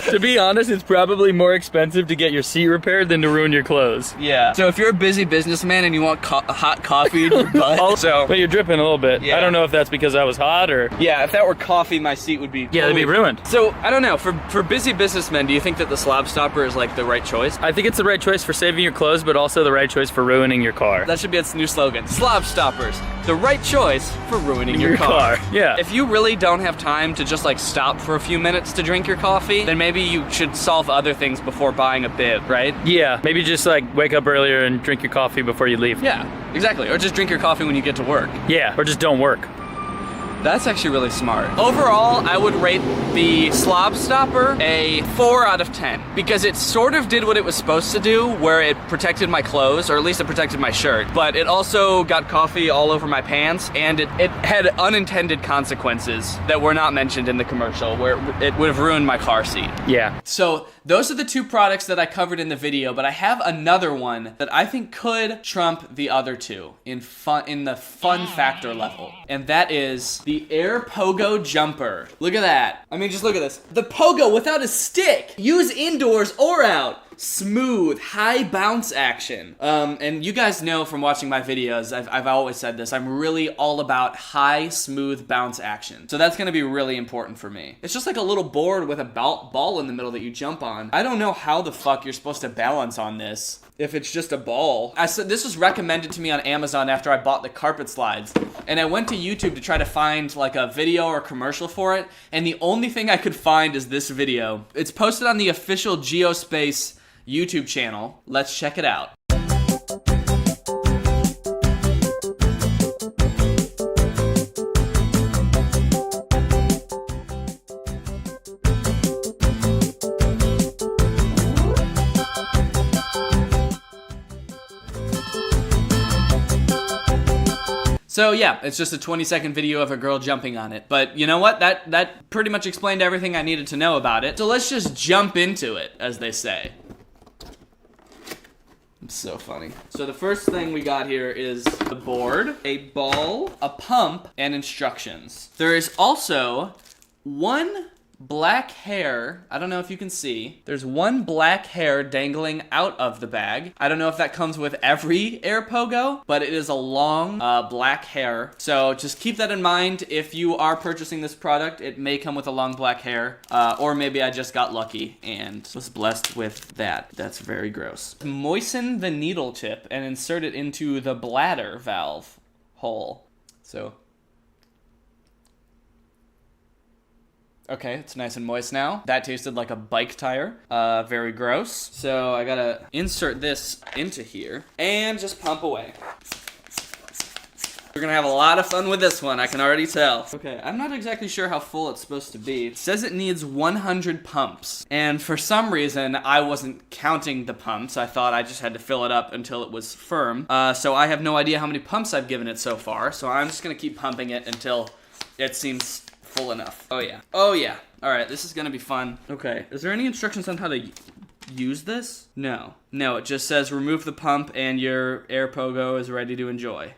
To be honest, it's probably more expensive to get your seat repaired than to ruin your clothes. Yeah. So if you're a busy businessman and you want hot coffee in your butt. But you're dripping a little bit. Yeah. I don't know if that's because I was hot or... Yeah, if that were coffee, my seat would be... Yeah, it'd be ruined. So, I don't know, for busy businessmen, do you think that the slab stopper is like the right choice? I think it's the right choice for saving your clothes, but also the right choice for ruining your car. That should be its new slogan. Slab stoppers, the right choice for ruining your car. Yeah. If you really don't have time to just like stop for a few minutes to drink your coffee, then maybe you should solve other things before buying a bib, right? Yeah, maybe just like wake up earlier and drink your coffee before you leave. Yeah, exactly. Or just drink your coffee when you get to work. Yeah, or just don't work. That's actually really smart. Overall, I would rate the slob stopper a 4 out of 10 because it sort of did what it was supposed to do, where it protected my clothes, or at least it protected my shirt, but it also got coffee all over my pants, and it had unintended consequences that were not mentioned in the commercial, where it would have ruined my car seat. Yeah. So those are the two products that I covered in the video, but I have another one that I think could trump the other two in the fun factor level, and that is the Air Pogo Jumper. Look at that. I mean, just look at this. The Pogo without a stick. Use indoors or out. Smooth, high bounce action. And you guys know from watching my videos, I've always said this, I'm really all about high, smooth bounce action. So that's gonna be really important for me. It's just like a little board with a ball in the middle that you jump on. I don't know how the fuck you're supposed to balance on this if it's just a ball. This was recommended to me on Amazon after I bought the carpet slides. And I went to YouTube to try to find like a video or commercial for it, and the only thing I could find is this video. It's posted on the official Geospace YouTube channel. Let's check it out. So yeah, it's just a 20-second video of a girl jumping on it. But you know what? That pretty much explained everything I needed to know about it. So let's just jump into it, as they say. It's so funny. So the first thing we got here is the board, a ball, a pump, and instructions. There is also one black hair. I don't know if you can see. There's one black hair dangling out of the bag. I don't know if that comes with every Air Pogo, but it is a long black hair. So just keep that in mind. If you are purchasing this product, it may come with a long black hair, or maybe I just got lucky and was blessed with that. That's very gross. Moisten the needle tip and insert it into the bladder valve hole. So okay, it's nice and moist now. That tasted like a bike tire. Very gross. So I gotta insert this into here and just pump away. We're gonna have a lot of fun with this one, I can already tell. Okay, I'm not exactly sure how full it's supposed to be. It says it needs 100 pumps. And for some reason, I wasn't counting the pumps. I thought I just had to fill it up until it was firm. So I have no idea how many pumps I've given it so far. So I'm just gonna keep pumping it until it seems full enough. Oh yeah. Oh yeah. All right, this is gonna be fun. Okay, is there any instructions on how to use this? No. No, it just says remove the pump and your Air Pogo is ready to enjoy.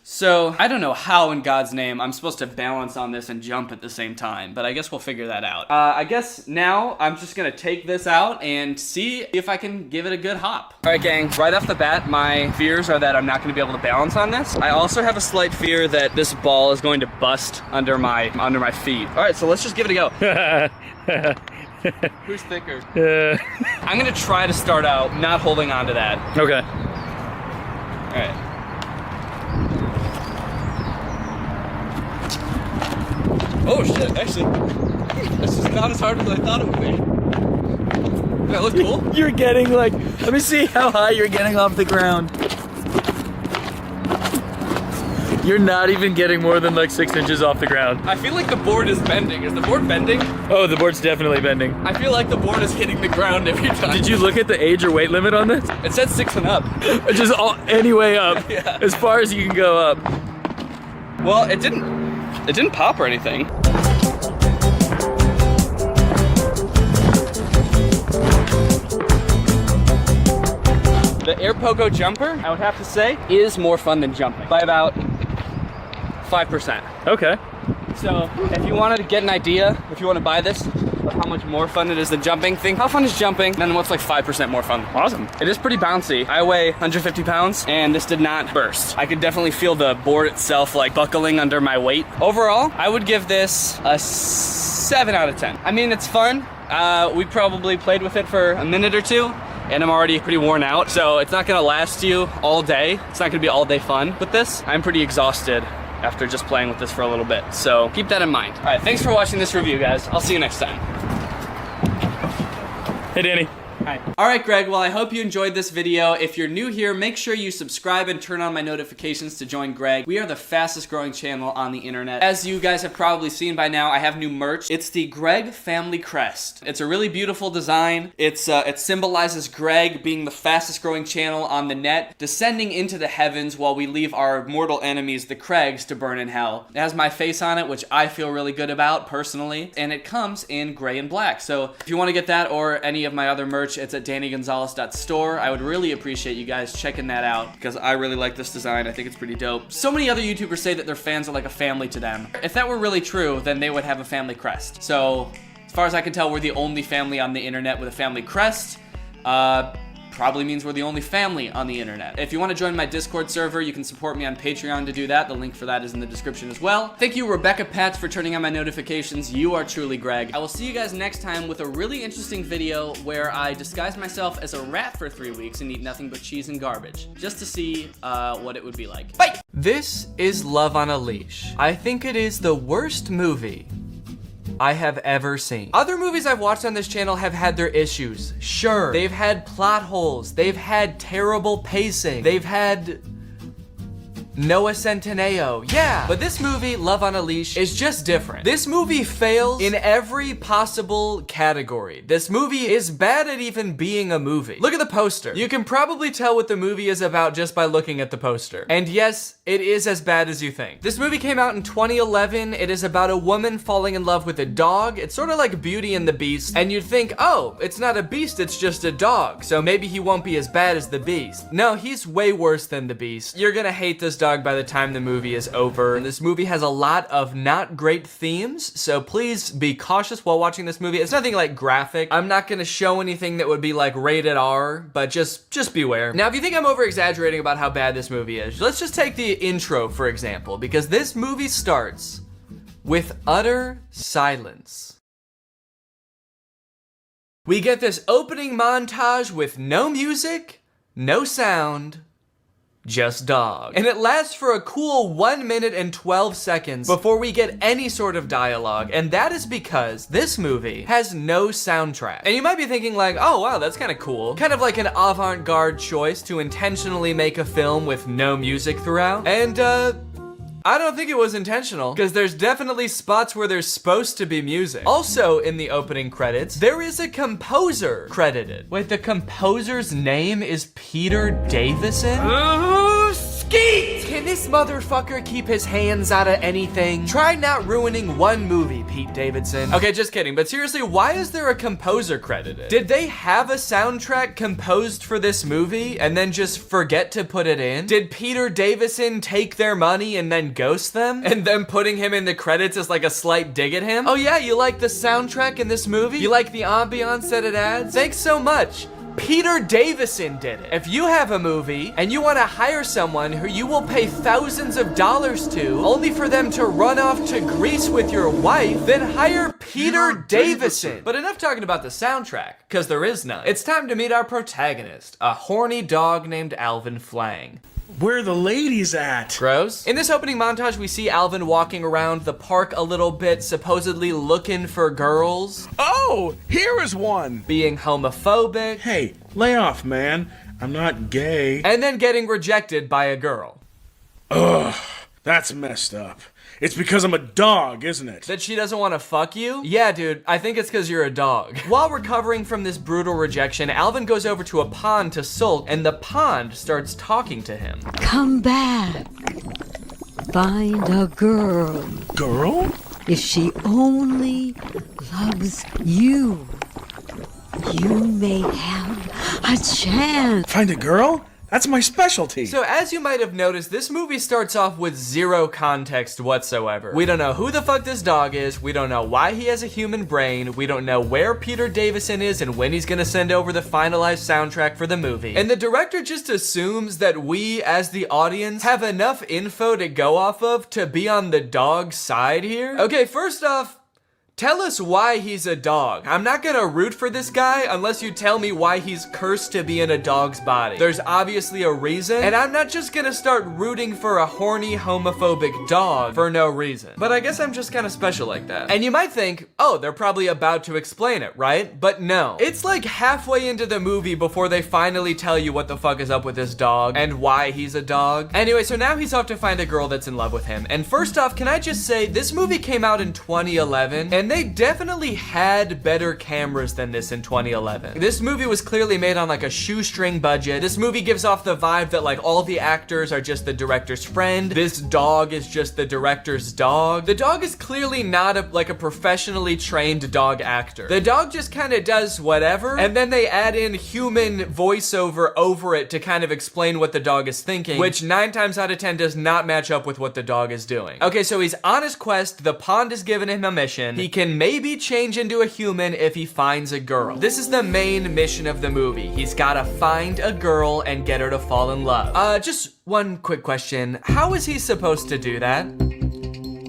So, I don't know how in God's name I'm supposed to balance on this and jump at the same time, but I guess we'll figure that out. I guess now I'm just gonna take this out and see if I can give it a good hop. All right, gang, right off the bat, my fears are that I'm not gonna be able to balance on this. I also have a slight fear that this ball is going to bust under my feet. All right, so let's just give it a go. Who's thicker? I'm gonna try to start out not holding on to that. Okay. All right. Oh shit, actually, this is not as hard as I thought it would be. Does that look cool? You're getting like, let me see how high you're getting off the ground. You're not even getting more than like 6 inches off the ground. I feel like the board is bending. Is the board bending? Oh, the board's definitely bending. I feel like the board is hitting the ground every time. Did you look at the age or weight limit on this? It said 6 and up. Just any way up, Yeah. as far as you can go up. Well, it didn't pop or anything. The air pogo jumper, I would have to say, is more fun than jumping by about 5%. Okay. So if you wanted to get an idea, if you want to buy this, of how much more fun it is than jumping, think how fun is jumping, then what's like 5% more fun. Awesome. It is pretty bouncy. I weigh 150 pounds and this did not burst. I could definitely feel the board itself like buckling under my weight. Overall, I would give this a 7 out of 10. I mean, it's fun. We probably played with it for a minute or two and I'm already pretty worn out. So it's not gonna last you all day. It's not gonna be all day fun with this. I'm pretty exhausted after just playing with this for a little bit. So keep that in mind. All right, thanks for watching this review, guys. I'll see you next time. Hey, Danny. Hi. All right, Greg, well, I hope you enjoyed this video. If you're new here, make sure you subscribe and turn on my notifications to join Greg. We are the fastest growing channel on the internet. As you guys have probably seen by now, I have new merch. It's the Greg Family Crest. It's a really beautiful design. It symbolizes Greg being the fastest growing channel on the net, descending into the heavens while we leave our mortal enemies, the Craigs, to burn in hell. It has my face on it, which I feel really good about personally, and it comes in gray and black. So if you want to get that or any of my other merch, it's at dannygonzalez.store. I would really appreciate you guys checking that out because I really like this design. I think it's pretty dope. So many other YouTubers say that their fans are like a family to them. If that were really true, then they would have a family crest. So as far as I can tell, we're the only family on the internet with a family crest. Probably means we're the only family on the internet. If you want to join my Discord server, you can support me on Patreon to do that. The link for that is in the description as well. Thank you, Rebecca Pats, for turning on my notifications. You are truly Greg. I will see you guys next time with a really interesting video where I disguise myself as a rat for 3 weeks and eat nothing but cheese and garbage, just to see what it would be like. Bye! This is Love on a Leash. I think it is the worst movie I have ever seen. Other movies I've watched on this channel have had their issues. Sure, they've had plot holes. They've had terrible pacing. They've had Noah Centineo, yeah. But this movie, Love on a Leash, is just different. This movie fails in every possible category. This movie is bad at even being a movie. Look at the poster. You can probably tell what the movie is about just by looking at the poster. And yes, it is as bad as you think. This movie came out in 2011. It is about a woman falling in love with a dog. It's sort of like Beauty and the Beast. And you'd think, oh, it's not a beast, it's just a dog. So maybe he won't be as bad as the beast. No, he's way worse than the beast. You're gonna hate this dog by the time the movie is over. And this movie has a lot of not great themes, so please be cautious while watching this movie. It's nothing like graphic. I'm not gonna show anything that would be like rated R, but just beware. Now, if you think I'm over exaggerating about how bad this movie is, let's just take the intro, for example, because this movie starts with utter silence. We get this opening montage with no music, no sound, just dog. And it lasts for a cool 1 minute and 12 seconds before we get any sort of dialogue, and that is because this movie has no soundtrack. And you might be thinking like, oh wow, that's kind of cool. Kind of like an avant-garde choice to intentionally make a film with no music throughout. And I don't think it was intentional, because there's definitely spots where there's supposed to be music. Also, in the opening credits, there is a composer credited. Wait, the composer's name is Peter Davison? Skeet! Can this motherfucker keep his hands out of anything? Try not ruining one movie, Pete Davidson. Okay, just kidding, but seriously, why is there a composer credited? Did they have a soundtrack composed for this movie and then just forget to put it in? Did Peter Davison take their money and then ghost them? And then putting him in the credits is like a slight dig at him? Oh yeah, you like the soundtrack in this movie? You like the ambiance that it adds? Thanks so much. Peter Davison did it. If you have a movie and you want to hire someone who you will pay thousands of dollars to only for them to run off to Greece with your wife, then hire Peter Davison. But enough talking about the soundtrack, because there is none. It's time to meet our protagonist, a horny dog named Alvin Flang. Where are the ladies at? Gross. In this opening montage, we see Alvin walking around the park a little bit, supposedly looking for girls. Oh, here is one. Being homophobic. Hey, lay off, man. I'm not gay. And then getting rejected by a girl. Ugh, that's messed up. It's because I'm a dog, isn't it? That she doesn't want to fuck you? Yeah, dude, I think it's because you're a dog. While recovering from this brutal rejection, Alvin goes over to a pond to sulk, and the pond starts talking to him. Come back. Find a girl. Girl? If she only loves you, you may have a chance. Find a girl? That's my specialty. So as you might have noticed, this movie starts off with zero context whatsoever. We don't know who the fuck this dog is. We don't know why he has a human brain. We don't know where Peter Davison is and when he's gonna send over the finalized soundtrack for the movie. And the director just assumes that we, as the audience, have enough info to go off of to be on the dog's side here. Okay, first off, tell us why he's a dog. I'm not gonna root for this guy unless you tell me why he's cursed to be in a dog's body. There's obviously a reason, and I'm not just gonna start rooting for a horny, homophobic dog for no reason. But I guess I'm just kind of special like that. And you might think, oh, they're probably about to explain it, right? But no. It's like halfway into the movie before they finally tell you what the fuck is up with this dog and why he's a dog. Anyway, so now he's off to find a girl that's in love with him. And first off, can I just say, this movie came out in 2011, and they definitely had better cameras than this in 2011. This movie was clearly made on like a shoestring budget. This movie gives off the vibe that like all the actors are just the director's friend. This dog is just the director's dog. The dog is clearly not like a professionally trained dog actor. The dog just kind of does whatever, and then they add in human voiceover over it to kind of explain what the dog is thinking, which 9 times out of 10 does not match up with what the dog is doing. Okay, so he's on his quest. The pond has given him a mission. He can maybe change into a human if he finds a girl. This is the main mission of the movie. He's gotta find a girl and get her to fall in love. Just one quick question. How is he supposed to do that?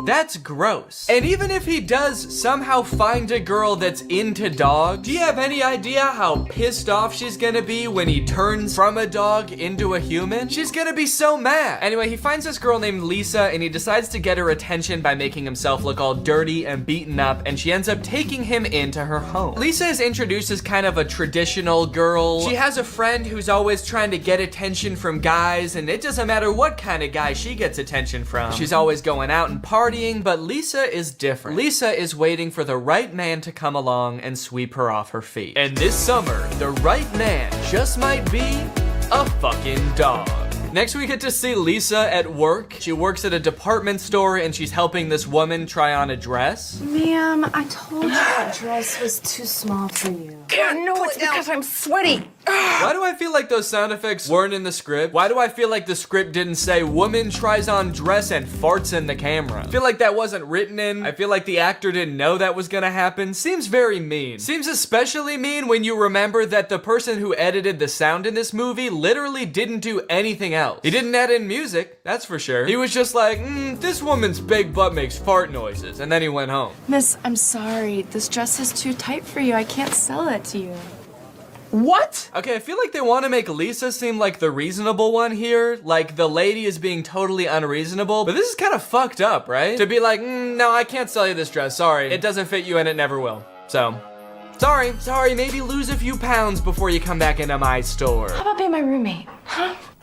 That's gross. And even if he does somehow find a girl that's into dogs, do you have any idea how pissed off she's gonna be when he turns from a dog into a human? She's gonna be so mad. Anyway, he finds this girl named Lisa, and he decides to get her attention by making himself look all dirty and beaten up, and she ends up taking him into her home. Lisa is introduced as kind of a traditional girl. She has a friend who's always trying to get attention from guys, and it doesn't matter what kind of guy she gets attention from. She's always going out and partying, but Lisa is different. Lisa is waiting for the right man to come along and sweep her off her feet. And this summer, the right man just might be a fucking dog. Next, we get to see Lisa at work. She works at a department store and she's helping this woman try on a dress. Ma'am, I told you that dress was too small for you. No, it's because I'm sweaty. Why do I feel like those sound effects weren't in the script? Why do I feel like the script didn't say woman tries on dress and farts in the camera? I feel like that wasn't written in. I feel like the actor didn't know that was gonna happen. Seems very mean. Seems especially mean when you remember that the person who edited the sound in this movie literally didn't do anything else. He didn't add in music, that's for sure. He was just like, this woman's big butt makes fart noises, and then he went home. Miss, I'm sorry. This dress is too tight for you. I can't sell it to you. What? Okay, I feel like they want to make Lisa seem like the reasonable one here. Like the lady is being totally unreasonable. But this is kind of fucked up, right? To be like, no, I can't sell you this dress. Sorry. It doesn't fit you and it never will. So, sorry, maybe lose a few pounds before you come back into my store. How about being my roommate?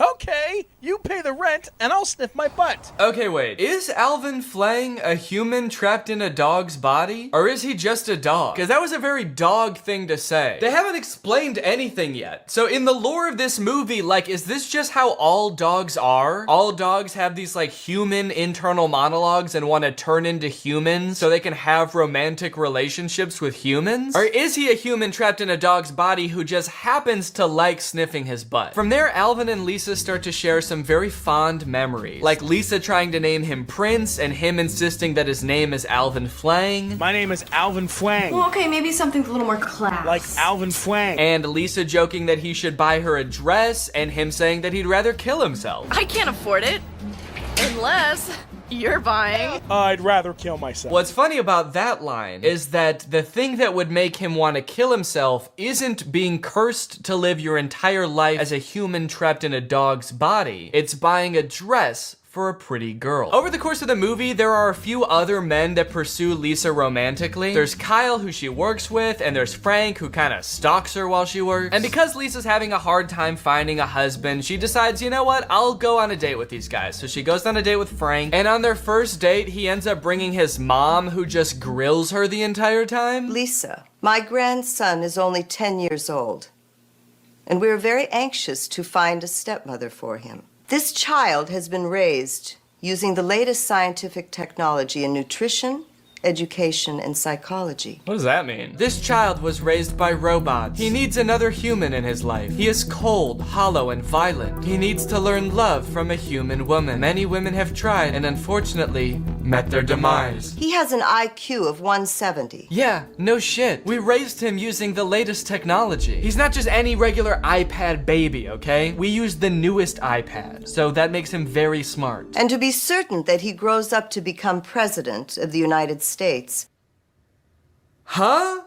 Okay, you pay the rent and I'll sniff my butt. Okay, wait. Is Alvin Flang a human trapped in a dog's body? Or is he just a dog? Because that was a very dog thing to say. They haven't explained anything yet. So in the lore of this movie, like, is this just how all dogs are? All dogs have these, like, human internal monologues and want to turn into humans so they can have romantic relationships with humans? Or is he a human trapped in a dog's body who just happens to like sniffing his butt? From there, Alvin and Lisa start to share some very fond memories, like Lisa trying to name him Prince and him insisting that his name is Alvin Flang. My name is Alvin Flang. Well, okay, maybe something with a little more class. Like Alvin Flang. And Lisa joking that he should buy her a dress, and him saying that he'd rather kill himself. I can't afford it. Unless you're buying. I'd rather kill myself. What's funny about that line is that the thing that would make him want to kill himself isn't being cursed to live your entire life as a human trapped in a dog's body. It's buying a dress for a pretty girl. Over the course of the movie, there are a few other men that pursue Lisa romantically. There's Kyle, who she works with, and there's Frank, who kind of stalks her while she works. And because Lisa's having a hard time finding a husband, she decides, you know what, I'll go on a date with these guys. So she goes on a date with Frank, and on their first date, he ends up bringing his mom, who just grills her the entire time. Lisa, my grandson is only 10 years old, and we're very anxious to find a stepmother for him. This child has been raised using the latest scientific technology in nutrition, education, and psychology. What does that mean? This child was raised by robots. He needs another human in his life. He is cold, hollow, and violent. He needs to learn love from a human woman. Many women have tried and unfortunately met their demise. He has an IQ of 170. Yeah, no shit. We raised him using the latest technology. He's not just any regular iPad baby, okay? We used the newest iPad, so that makes him very smart. And to be certain that he grows up to become president of the United States,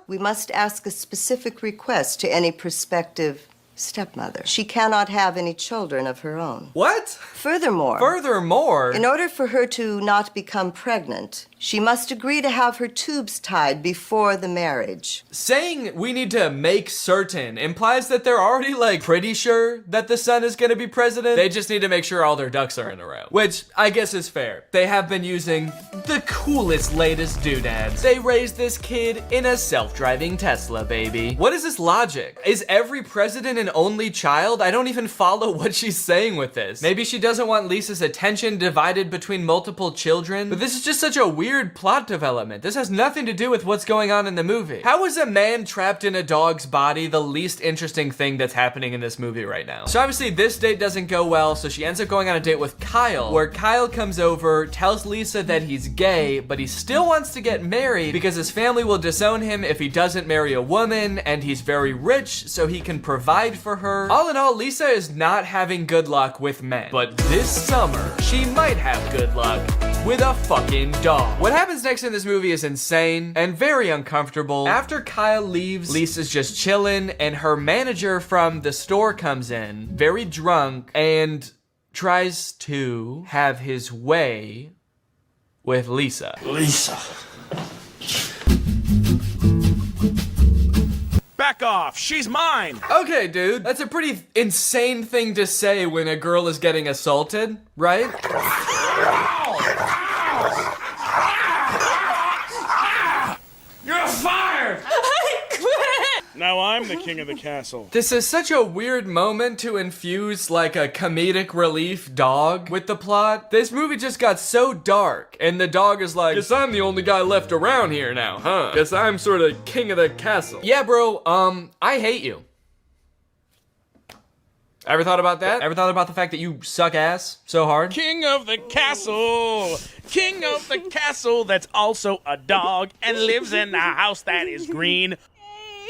we must ask a specific request to any prospective stepmother. She cannot have any children of her own. What? Furthermore, in order for her to not become pregnant, she must agree to have her tubes tied before the marriage. Saying we need to make certain implies that they're already, like, pretty sure that the son is gonna be president. They just need to make sure all their ducks are in a row, which I guess is fair. They have been using the coolest, latest doodads. They raised this kid in a self-driving Tesla, baby. What is this logic? Is every president an only child? I don't even follow what she's saying with this. Maybe she doesn't want Lisa's attention divided between multiple children, but this is just such a weird plot development. This has nothing to do with what's going on in the movie. How is a man trapped in a dog's body the least interesting thing that's happening in this movie right now? So obviously this date doesn't go well, so she ends up going on a date with Kyle, where Kyle comes over, tells Lisa that he's gay, but he still wants to get married because his family will disown him if he doesn't marry a woman, and he's very rich, so he can provide for her. All in all, Lisa is not having good luck with men, but this summer, she might have good luck with a fucking dog. What happens next in this movie is insane and very uncomfortable. After Kyle leaves, Lisa's just chilling, and her manager from the store comes in, very drunk, and tries to have his way with Lisa. Lisa. Back off, she's mine! Okay, dude, that's a pretty insane thing to say when a girl is getting assaulted, right? You're fired! I quit! Now I'm the king of the castle. This is such a weird moment to infuse like a comedic relief dog with the plot. This movie just got so dark, and the dog is like, guess I'm the only guy left around here now, huh? Guess I'm sort of king of the castle. Yeah, bro, I hate you. Ever thought about that? Ever thought about the fact that you suck ass so hard? King of the castle! King of the castle that's also a dog and lives in a house that is green.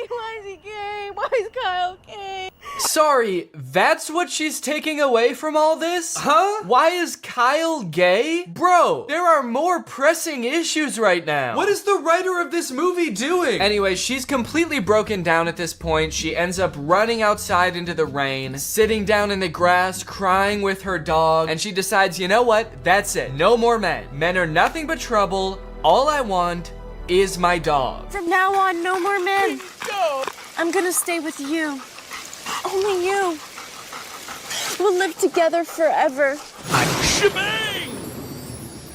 Why is he gay? Why is Kyle gay? Sorry, that's what she's taking away from all this? Huh? Why is Kyle gay? Bro, there are more pressing issues right now. What is the writer of this movie doing? Anyway, she's completely broken down at this point. She ends up running outside into the rain, sitting down in the grass, crying with her dog, and she decides, you know what? That's it. No more men. Men are nothing but trouble. All I want is my dog. From now on, no more men. Go. I'm gonna stay with you. Only you. We'll live together forever. Shebang!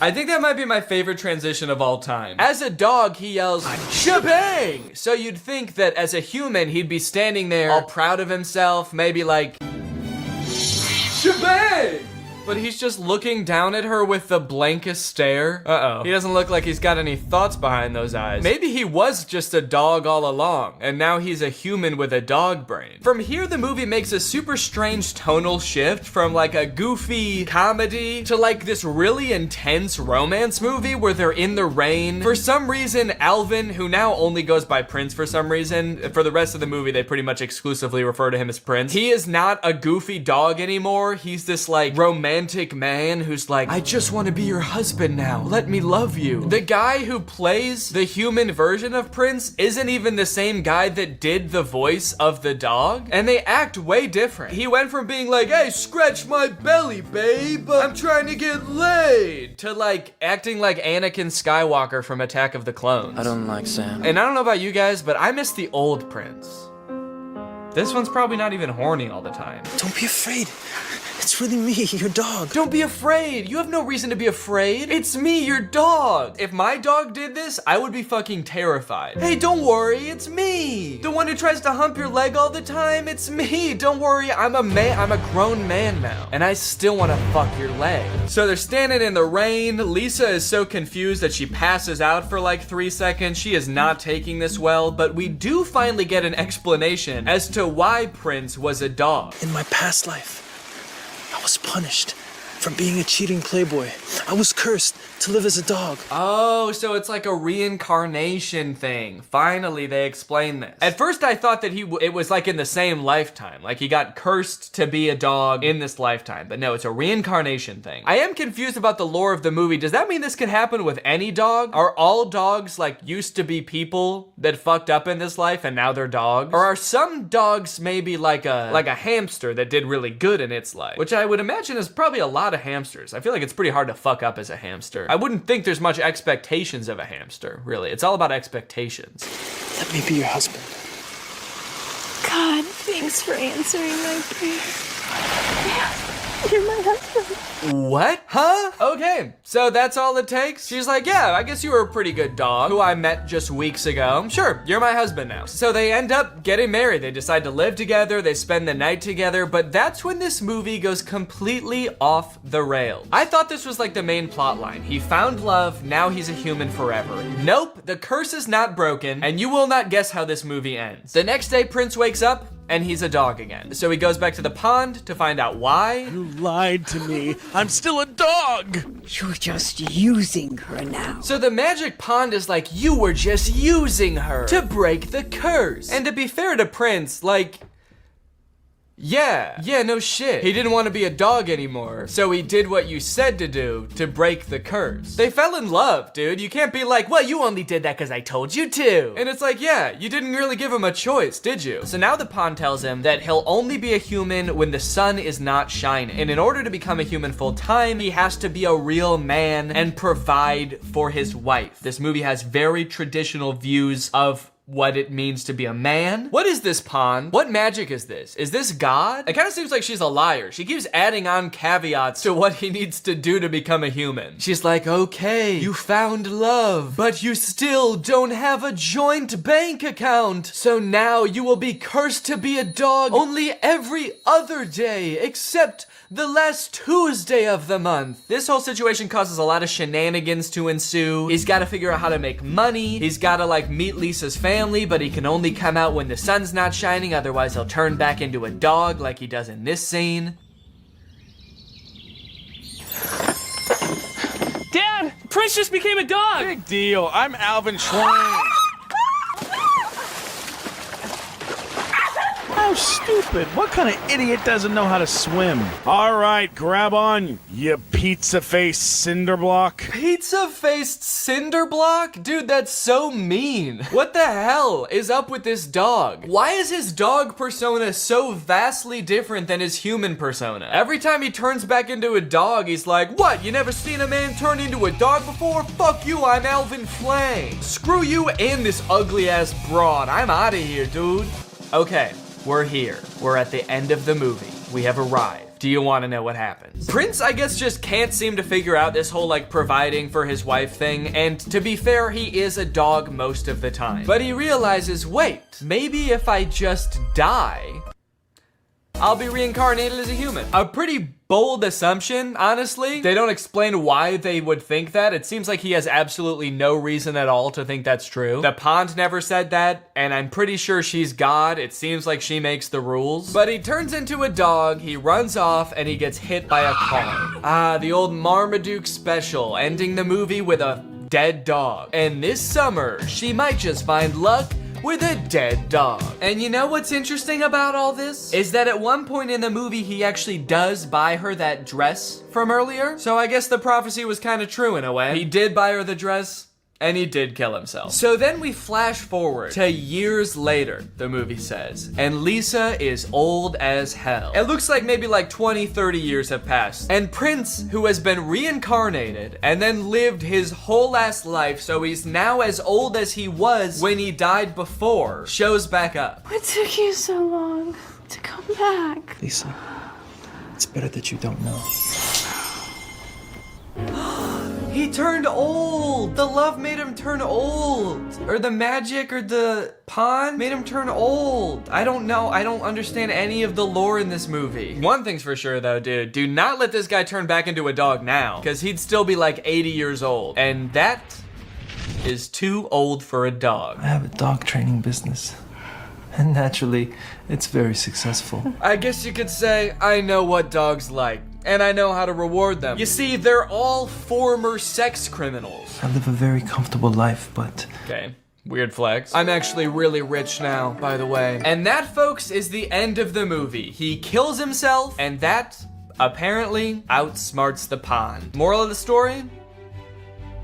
I think that might be my favorite transition of all time. As a dog, he yells, shebang! So you'd think that as a human, he'd be standing there all proud of himself, maybe like, shebang! But he's just looking down at her with the blankest stare. Uh-oh. He doesn't look like he's got any thoughts behind those eyes. Maybe he was just a dog all along, and now he's a human with a dog brain. From here, the movie makes a super strange tonal shift from like a goofy comedy to like this really intense romance movie where they're in the rain. For some reason, Alvin, who now only goes by Prince for some reason, for the rest of the movie, they pretty much exclusively refer to him as Prince. He is not a goofy dog anymore. He's this like romantic man who's like, I just want to be your husband now. Let me love you. The guy who plays the human version of Prince isn't even the same guy that did the voice of the dog, and they act way different. He went from being like, hey, scratch my belly, babe, I'm trying to get laid, to like acting like Anakin Skywalker from Attack of the Clones. I don't like Sam. And I don't know about you guys, but I miss the old Prince. This one's probably not even horny all the time. Don't be afraid. It's really me, your dog. Don't be afraid. You have no reason to be afraid. It's me, your dog. If my dog did this, I would be fucking terrified. Hey, don't worry, it's me. The one who tries to hump your leg all the time, it's me. Don't worry, I'm a man, I'm a grown man now. And I still want to fuck your leg. So they're standing in the rain. Lisa is so confused that she passes out for like 3 seconds. She is not taking this well, but we do finally get an explanation as to why Prince was a dog. In my past life, I was punished for being a cheating playboy. I was cursed to live as a dog. Oh, so it's like a reincarnation thing. Finally, they explained this. At first, I thought that it was like in the same lifetime. Like he got cursed to be a dog in this lifetime. But no, it's a reincarnation thing. I am confused about the lore of the movie. Does that mean this could happen with any dog? Are all dogs like used to be people that fucked up in this life and now they're dogs? Or are some dogs maybe like a hamster that did really good in its life? Which I would imagine is probably a lot of hamsters. I feel like it's pretty hard to fuck up as a hamster. I wouldn't think there's much expectations of a hamster, really. It's all about expectations. Let me be your husband. God, thanks for answering my prayer. You're my husband. What? Huh? Okay, so that's all it takes? She's like, yeah, I guess you were a pretty good dog who I met just weeks ago. Sure, you're my husband now. So they end up getting married. They decide to live together. They spend the night together, but that's when this movie goes completely off the rails. I thought this was like the main plot line. He found love, now he's a human forever. Nope, the curse is not broken, and you will not guess how this movie ends. The next day, Prince wakes up, and he's a dog again. So he goes back to the pond to find out why. You lied to me. I'm still a dog. You're just using her now. So the magic pond is like, you were just using her to break the curse. And to be fair to Prince, like, yeah, no shit. He didn't want to be a dog anymore, so he did what you said to do to break the curse. They fell in love, dude. You can't be like, well, you only did that because I told you to. And it's like, yeah, you didn't really give him a choice, did you? So now the pond tells him that he'll only be a human when the sun is not shining. And in order to become a human full time, he has to be a real man and provide for his wife. This movie has very traditional views of what it means to be a man. What is this pond? What magic is this? Is this God? It kind of seems like she's a liar. She keeps adding on caveats to what he needs to do to become a human. She's like, okay, you found love, but you still don't have a joint bank account. So now you will be cursed to be a dog only every other day, except the last Tuesday of the month. This whole situation causes a lot of shenanigans to ensue. He's got to figure out how to make money. He's got to like meet Lisa's family, but he can only come out when the sun's not shining, otherwise he'll turn back into a dog like he does in this scene. Dad, Prince just became a dog. Big deal. I'm Alvin Schwein. How stupid. What kind of idiot doesn't know how to swim? All right, grab on, you pizza-faced cinderblock. Pizza-faced cinderblock? Dude, that's so mean. What the hell is up with this dog? Why is his dog persona so vastly different than his human persona? Every time he turns back into a dog, he's like, what, you never seen a man turn into a dog before? Fuck you, I'm Alvin Flame. Screw you and this ugly-ass broad. I'm out of here, dude. Okay. We're here. We're at the end of the movie. We have arrived. Do you want to know what happens? Prince, I guess, just can't seem to figure out this whole like providing for his wife thing. And to be fair, he is a dog most of the time. But he realizes, wait, maybe if I just die, I'll be reincarnated as a human. A pretty bold assumption, honestly. They don't explain why they would think that. It seems like he has absolutely no reason at all to think that's true. The pond never said that, and I'm pretty sure she's God. It seems like she makes the rules. But he turns into a dog, he runs off, and he gets hit by a car. Ah, the old Marmaduke special, ending the movie with a dead dog. And this summer, she might just find luck with a dead dog. And you know what's interesting about all this? Is that at one point in the movie, he actually does buy her that dress from earlier. So I guess the prophecy was kind of true in a way. He did buy her the dress, and he did kill himself. So then we flash forward to years later, the movie says, and Lisa is old as hell. It looks like maybe like 20, 30 years have passed. And Prince, who has been reincarnated and then lived his whole ass life, so he's now as old as he was when he died before, shows back up. What took you so long to come back? Lisa, it's better that you don't know. He turned old. The love made him turn old. Or the magic or the pond made him turn old. I don't know. I don't understand any of the lore in this movie. One thing's for sure though, dude. Do not let this guy turn back into a dog now, because he'd still be like 80 years old. And that is too old for a dog. I have a dog training business. And naturally, it's very successful. I guess you could say I know what dogs like. And I know how to reward them. You see, they're all former sex criminals. I live a very comfortable life, but... Okay, weird flex. I'm actually really rich now, by the way. And that, folks, is the end of the movie. He kills himself, and that, apparently, outsmarts the pond. Moral of the story?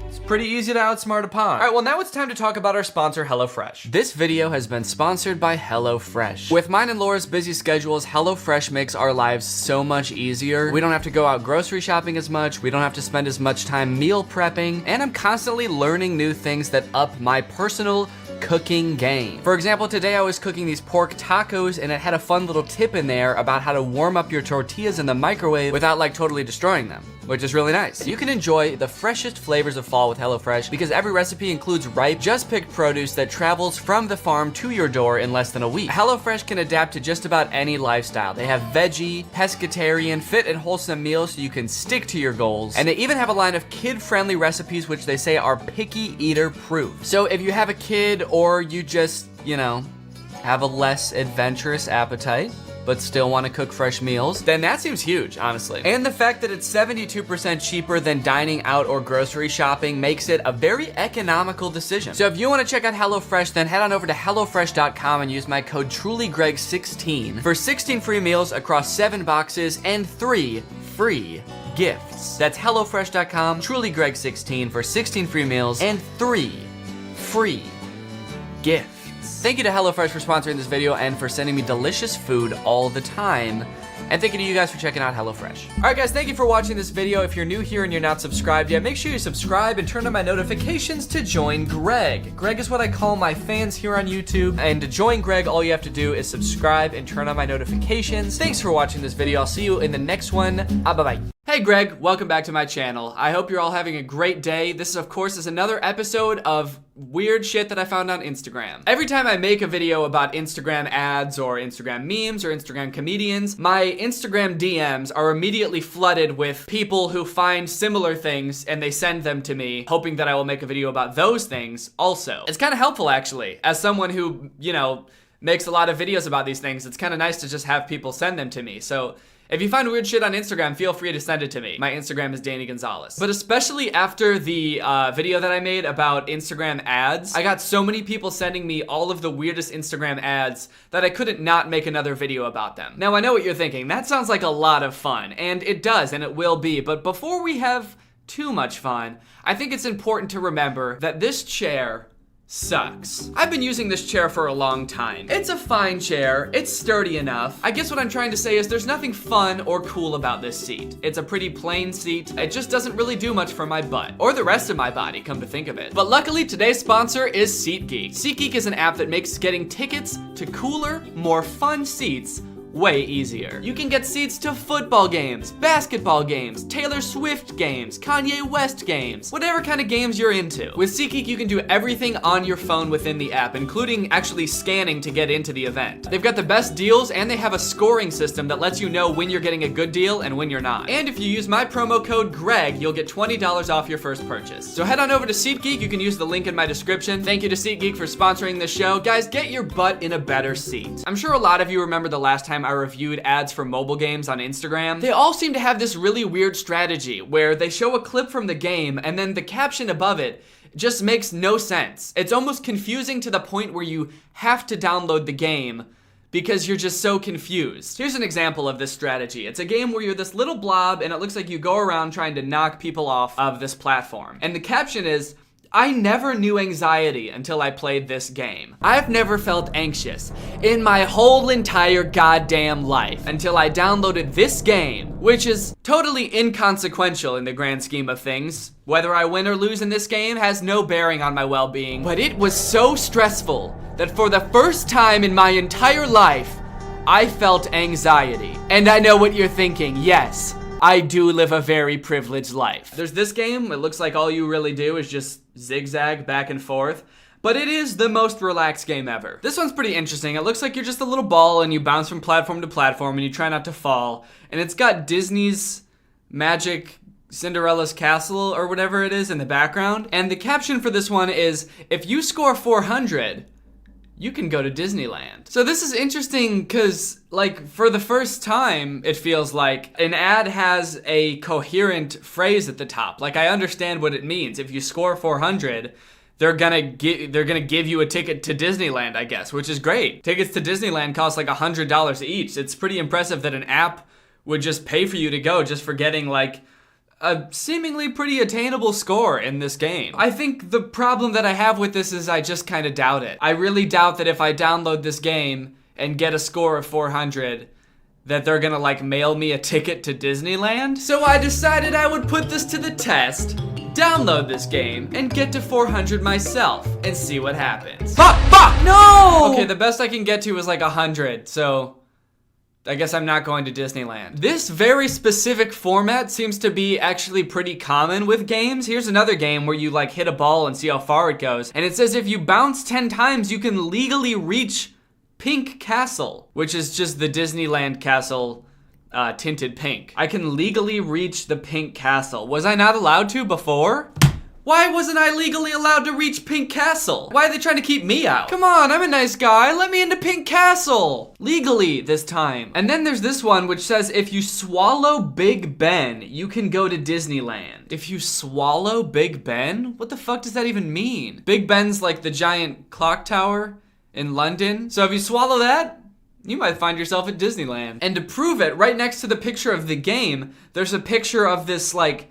It's pretty easy to outsmart a pond. All right, well now it's time to talk about our sponsor, HelloFresh. This video has been sponsored by HelloFresh. With mine and Laura's busy schedules, HelloFresh makes our lives so much easier. We don't have to go out grocery shopping as much, we don't have to spend as much time meal prepping, and I'm constantly learning new things that up my personal cooking game. For example, today I was cooking these pork tacos and it had a fun little tip in there about how to warm up your tortillas in the microwave without like totally destroying them, which is really nice. You can enjoy the freshest flavors of fall with HelloFresh because every recipe includes ripe, just picked produce that travels from the farm to your door in less than a week. HelloFresh can adapt to just about any lifestyle. They have veggie, pescatarian, fit and wholesome meals so you can stick to your goals. And they even have a line of kid-friendly recipes which they say are picky eater proof. So if you have a kid or you just, you know, have a less adventurous appetite, but still want to cook fresh meals, then that seems huge, honestly. And the fact that it's 72% cheaper than dining out or grocery shopping makes it a very economical decision. So if you want to check out HelloFresh, then head on over to HelloFresh.com and use my code TrulyGreg16 for 16 free meals across 7 boxes and 3 free gifts. That's HelloFresh.com, TrulyGreg16 for 16 free meals and 3 free gifts. Thank you to HelloFresh for sponsoring this video and for sending me delicious food all the time. And thank you to you guys for checking out HelloFresh. All right, guys, thank you for watching this video. If you're new here and you're not subscribed yet, make sure you subscribe and turn on my notifications to join Greg. Greg is what I call my fans here on YouTube. And to join Greg, all you have to do is subscribe and turn on my notifications. Thanks for watching this video. I'll see you in the next one. Bye-bye. Hey Greg, welcome back to my channel. I hope you're all having a great day. This, of course, is another episode of weird shit that I found on Instagram. Every time I make a video about Instagram ads or Instagram memes or Instagram comedians, my Instagram DMs are immediately flooded with people who find similar things and they send them to me, hoping that I will make a video about those things also. It's kind of helpful, actually. As someone who, you know, makes a lot of videos about these things, it's kind of nice to just have people send them to me. So if you find weird shit on Instagram, feel free to send it to me. My Instagram is Danny Gonzalez. But especially after the video that I made about Instagram ads, I got so many people sending me all of the weirdest Instagram ads that I couldn't not make another video about them. Now, I know what you're thinking. That sounds like a lot of fun, and it does, and it will be. But before we have too much fun, I think it's important to remember that this chair sucks. I've been using this chair for a long time. It's a fine chair, it's sturdy enough. I guess what I'm trying to say is there's nothing fun or cool about this seat. It's a pretty plain seat. It just doesn't really do much for my butt, or the rest of my body, come to think of it. But luckily, today's sponsor is SeatGeek. SeatGeek is an app that makes getting tickets to cooler, more fun seats way easier. You can get seats to football games, basketball games, Taylor Swift games, Kanye West games, whatever kind of games you're into. With SeatGeek, you can do everything on your phone within the app, including actually scanning to get into the event. They've got the best deals, and they have a scoring system that lets you know when you're getting a good deal and when you're not. And if you use my promo code GREG, you'll get $20 off your first purchase. So head on over to SeatGeek. You can use the link in my description. Thank you to SeatGeek for sponsoring this show. Guys, get your butt in a better seat. I'm sure a lot of you remember the last time I reviewed ads for mobile games on Instagram. They all seem to have this really weird strategy where they show a clip from the game and then the caption above it just makes no sense. It's almost confusing to the point where you have to download the game because you're just so confused. Here's an example of this strategy. It's a game where you're this little blob and it looks like you go around trying to knock people off of this platform. And the caption is, I never knew anxiety until I played this game. I've never felt anxious in my whole entire goddamn life until I downloaded this game, which is totally inconsequential in the grand scheme of things. Whether I win or lose in this game has no bearing on my well-being, but it was so stressful that for the first time in my entire life, I felt anxiety. And I know what you're thinking, yes, I do live a very privileged life. There's this game, it looks like all you really do is just zigzag back and forth, but it is the most relaxed game ever. This one's pretty interesting. It looks like you're just a little ball and you bounce from platform to platform and you try not to fall. And it's got Disney's Magic Cinderella's Castle or whatever it is in the background. And the caption for this one is, if you score 400, you can go to Disneyland. So this is interesting because, like, for the first time, it feels like an ad has a coherent phrase at the top. Like, I understand what it means. If you score 400, they're gonna give you a ticket to Disneyland, I guess, which is great. Tickets to Disneyland cost like $100 each. It's pretty impressive that an app would just pay for you to go just for getting like a seemingly pretty attainable score in this game. I think the problem that I have with this is I just kind of doubt it. I really doubt that if I download this game and get a score of 400, that they're gonna like mail me a ticket to Disneyland. So I decided I would put this to the test, download this game, and get to 400 myself, and see what happens. Fuck! No! Okay, the best I can get to is like 100, so I guess I'm not going to Disneyland. This very specific format seems to be actually pretty common with games. Here's another game where you like hit a ball and see how far it goes. And it says if you bounce 10 times, you can legally reach Pink Castle, which is just the Disneyland castle tinted pink. I can legally reach the Pink Castle. Was I not allowed to before? Why wasn't I legally allowed to reach Pink Castle? Why are they trying to keep me out? Come on, I'm a nice guy. Let me into Pink Castle. Legally this time. And then there's this one which says if you swallow Big Ben, you can go to Disneyland. If you swallow Big Ben? What the fuck does that even mean? Big Ben's like the giant clock tower in London. So if you swallow that, you might find yourself at Disneyland. And to prove it, right next to the picture of the game, there's a picture of this like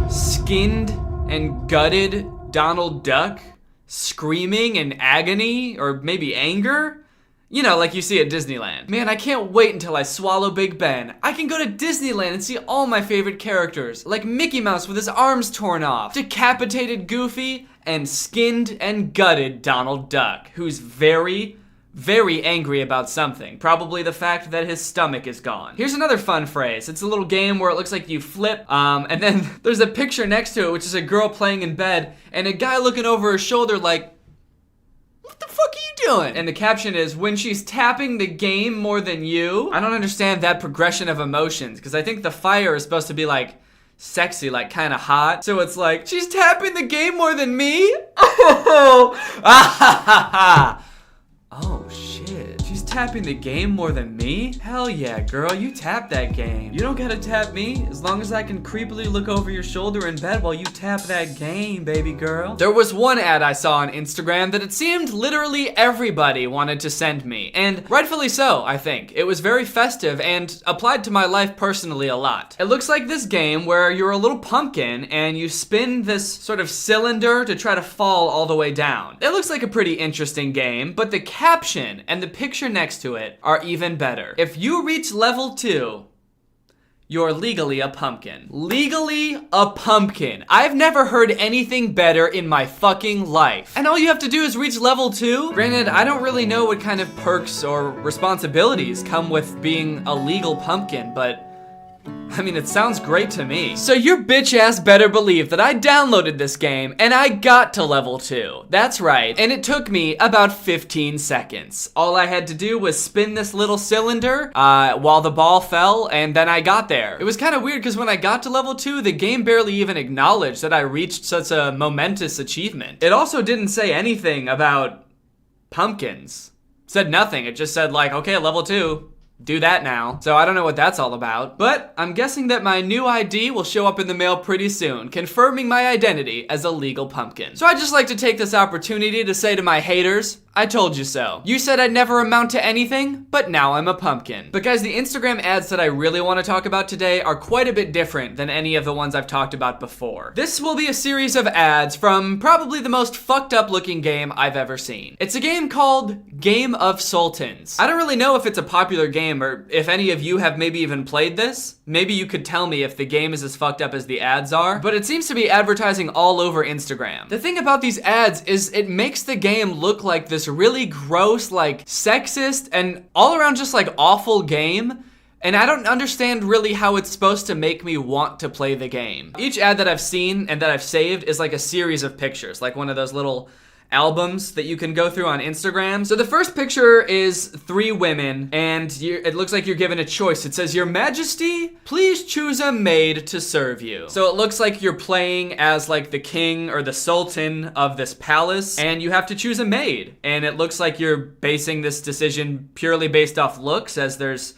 skinned and gutted Donald Duck screaming in agony or maybe anger. You know, like you see at Disneyland. Man, I can't wait until I swallow Big Ben. I can go to Disneyland and see all my favorite characters, like Mickey Mouse with his arms torn off, decapitated Goofy, and skinned and gutted Donald Duck, who's very, very angry about something. Probably the fact that his stomach is gone. Here's another fun phrase. It's a little game where it looks like you flip, and then there's a picture next to it, which is a girl playing in bed, and a guy looking over her shoulder like, what the fuck are you doing? And the caption is, when she's tapping the game more than you. I don't understand that progression of emotions, because I think the fire is supposed to be like, sexy, like kind of hot. So it's like, she's tapping the game more than me? Oh, ah ha ha ha. Oh shit, she's tapping the game more than me? Hell yeah, girl, you tap that game. You don't gotta tap me, as long as I can creepily look over your shoulder in bed while you tap that game, baby girl. There was one ad I saw on Instagram that it seemed literally everybody wanted to send me, and rightfully so, I think. It was very festive and applied to my life personally a lot. It looks like this game where you're a little pumpkin and you spin this sort of cylinder to try to fall all the way down. It looks like a pretty interesting game, but the caption and the picture next to it are even better. If you reach level 2, you're legally a pumpkin. Legally a pumpkin. I've never heard anything better in my fucking life. And all you have to do is reach level 2? Granted, I don't really know what kind of perks or responsibilities come with being a legal pumpkin, but I mean, it sounds great to me. So your bitch ass better believe that I downloaded this game and I got to level 2. That's right. And it took me about 15 seconds. All I had to do was spin this little cylinder while the ball fell, and then I got there. It was kind of weird because when I got to level 2, the game barely even acknowledged that I reached such a momentous achievement. It also didn't say anything about pumpkins. It said nothing. It just said like, okay, level 2. Do that now. So I don't know what that's all about, but I'm guessing that my new ID will show up in the mail pretty soon, confirming my identity as a legal pumpkin. So I'd just like to take this opportunity to say to my haters, I told you so. You said I'd never amount to anything, but now I'm a pumpkin. But guys, the Instagram ads that I really want to talk about today are quite a bit different than any of the ones I've talked about before. This will be a series of ads from probably the most fucked up looking game I've ever seen. It's a game called Game of Sultans. I don't really know if it's a popular game or if any of you have maybe even played this. Maybe you could tell me if the game is as fucked up as the ads are, but it seems to be advertising all over Instagram. The thing about these ads is it makes the game look like this really gross, like sexist and all around just like awful game. And I don't understand really how it's supposed to make me want to play the game. Each ad that I've seen and that I've saved is like a series of pictures, like one of those little albums that you can go through on Instagram. So the first picture is 3 women, and it looks like you're given a choice. It says, "Your Majesty, please choose a maid to serve you." So it looks like you're playing as like the king or the sultan of this palace, and you have to choose a maid. And it looks like you're basing this decision purely based off looks, as there's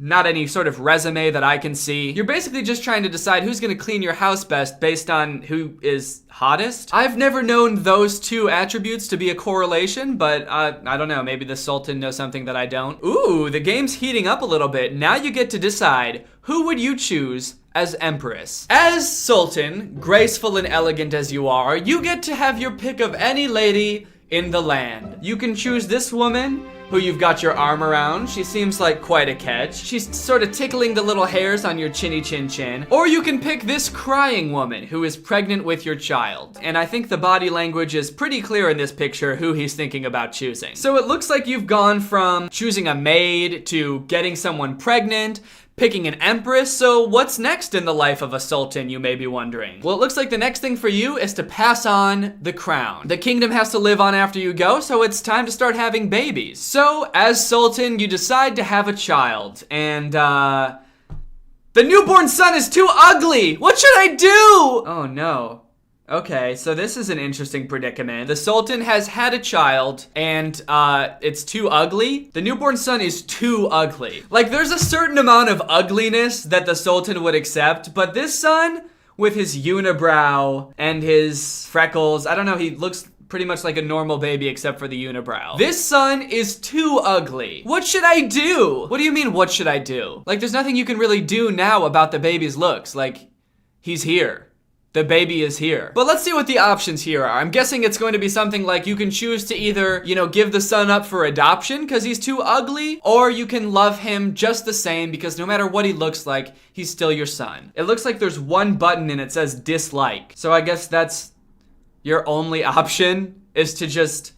not any sort of resume that I can see. You're basically just trying to decide who's gonna clean your house best based on who is hottest. I've never known those 2 attributes to be a correlation, but I don't know, maybe the Sultan knows something that I don't. Ooh, the game's heating up a little bit. Now you get to decide who would you choose as Empress. As Sultan, graceful and elegant as you are, you get to have your pick of any lady in the land. You can choose this woman who you've got your arm around. She seems like quite a catch. She's sort of tickling the little hairs on your chinny chin chin. Or you can pick this crying woman who is pregnant with your child. And I think the body language is pretty clear in this picture who he's thinking about choosing. So it looks like you've gone from choosing a maid to getting someone pregnant, picking an empress. So what's next in the life of a sultan, you may be wondering? Well, it looks like the next thing for you is to pass on the crown. The kingdom has to live on after you go, so it's time to start having babies. So as sultan, you decide to have a child, and the newborn son is too ugly. What should I do? Oh no. Okay, so this is an interesting predicament. The Sultan has had a child, and it's too ugly. The newborn son is too ugly. Like, there's a certain amount of ugliness that the Sultan would accept, but this son, with his unibrow and his freckles, I don't know, he looks pretty much like a normal baby except for the unibrow. This son is too ugly. What should I do? What do you mean, what should I do? Like, there's nothing you can really do now about the baby's looks. Like, he's here. The baby is here. But let's see what the options here are. I'm guessing it's going to be something like you can choose to either, you know, give the son up for adoption because he's too ugly, or you can love him just the same because no matter what he looks like, he's still your son. It looks like there's one button and it says dislike. So I guess that's your only option, is to just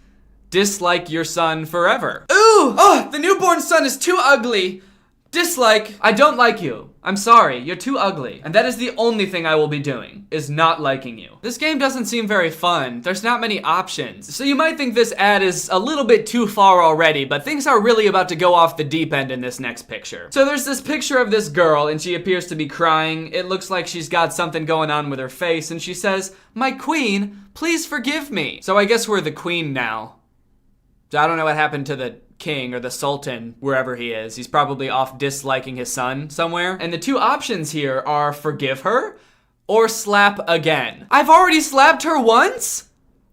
dislike your son forever. Ooh! Oh, the newborn son is too ugly. Dislike. I don't like you. I'm sorry, you're too ugly. And that is the only thing I will be doing, is not liking you. This game doesn't seem very fun. There's not many options. So you might think this ad is a little bit too far already, but things are really about to go off the deep end in this next picture. So there's this picture of this girl, and she appears to be crying. It looks like she's got something going on with her face, and she says, "My queen, please forgive me." So I guess we're the queen now. I don't know what happened to the king or the sultan, wherever he is. He's probably off disliking his son somewhere. And the two options here are forgive her or slap again. I've already slapped her once?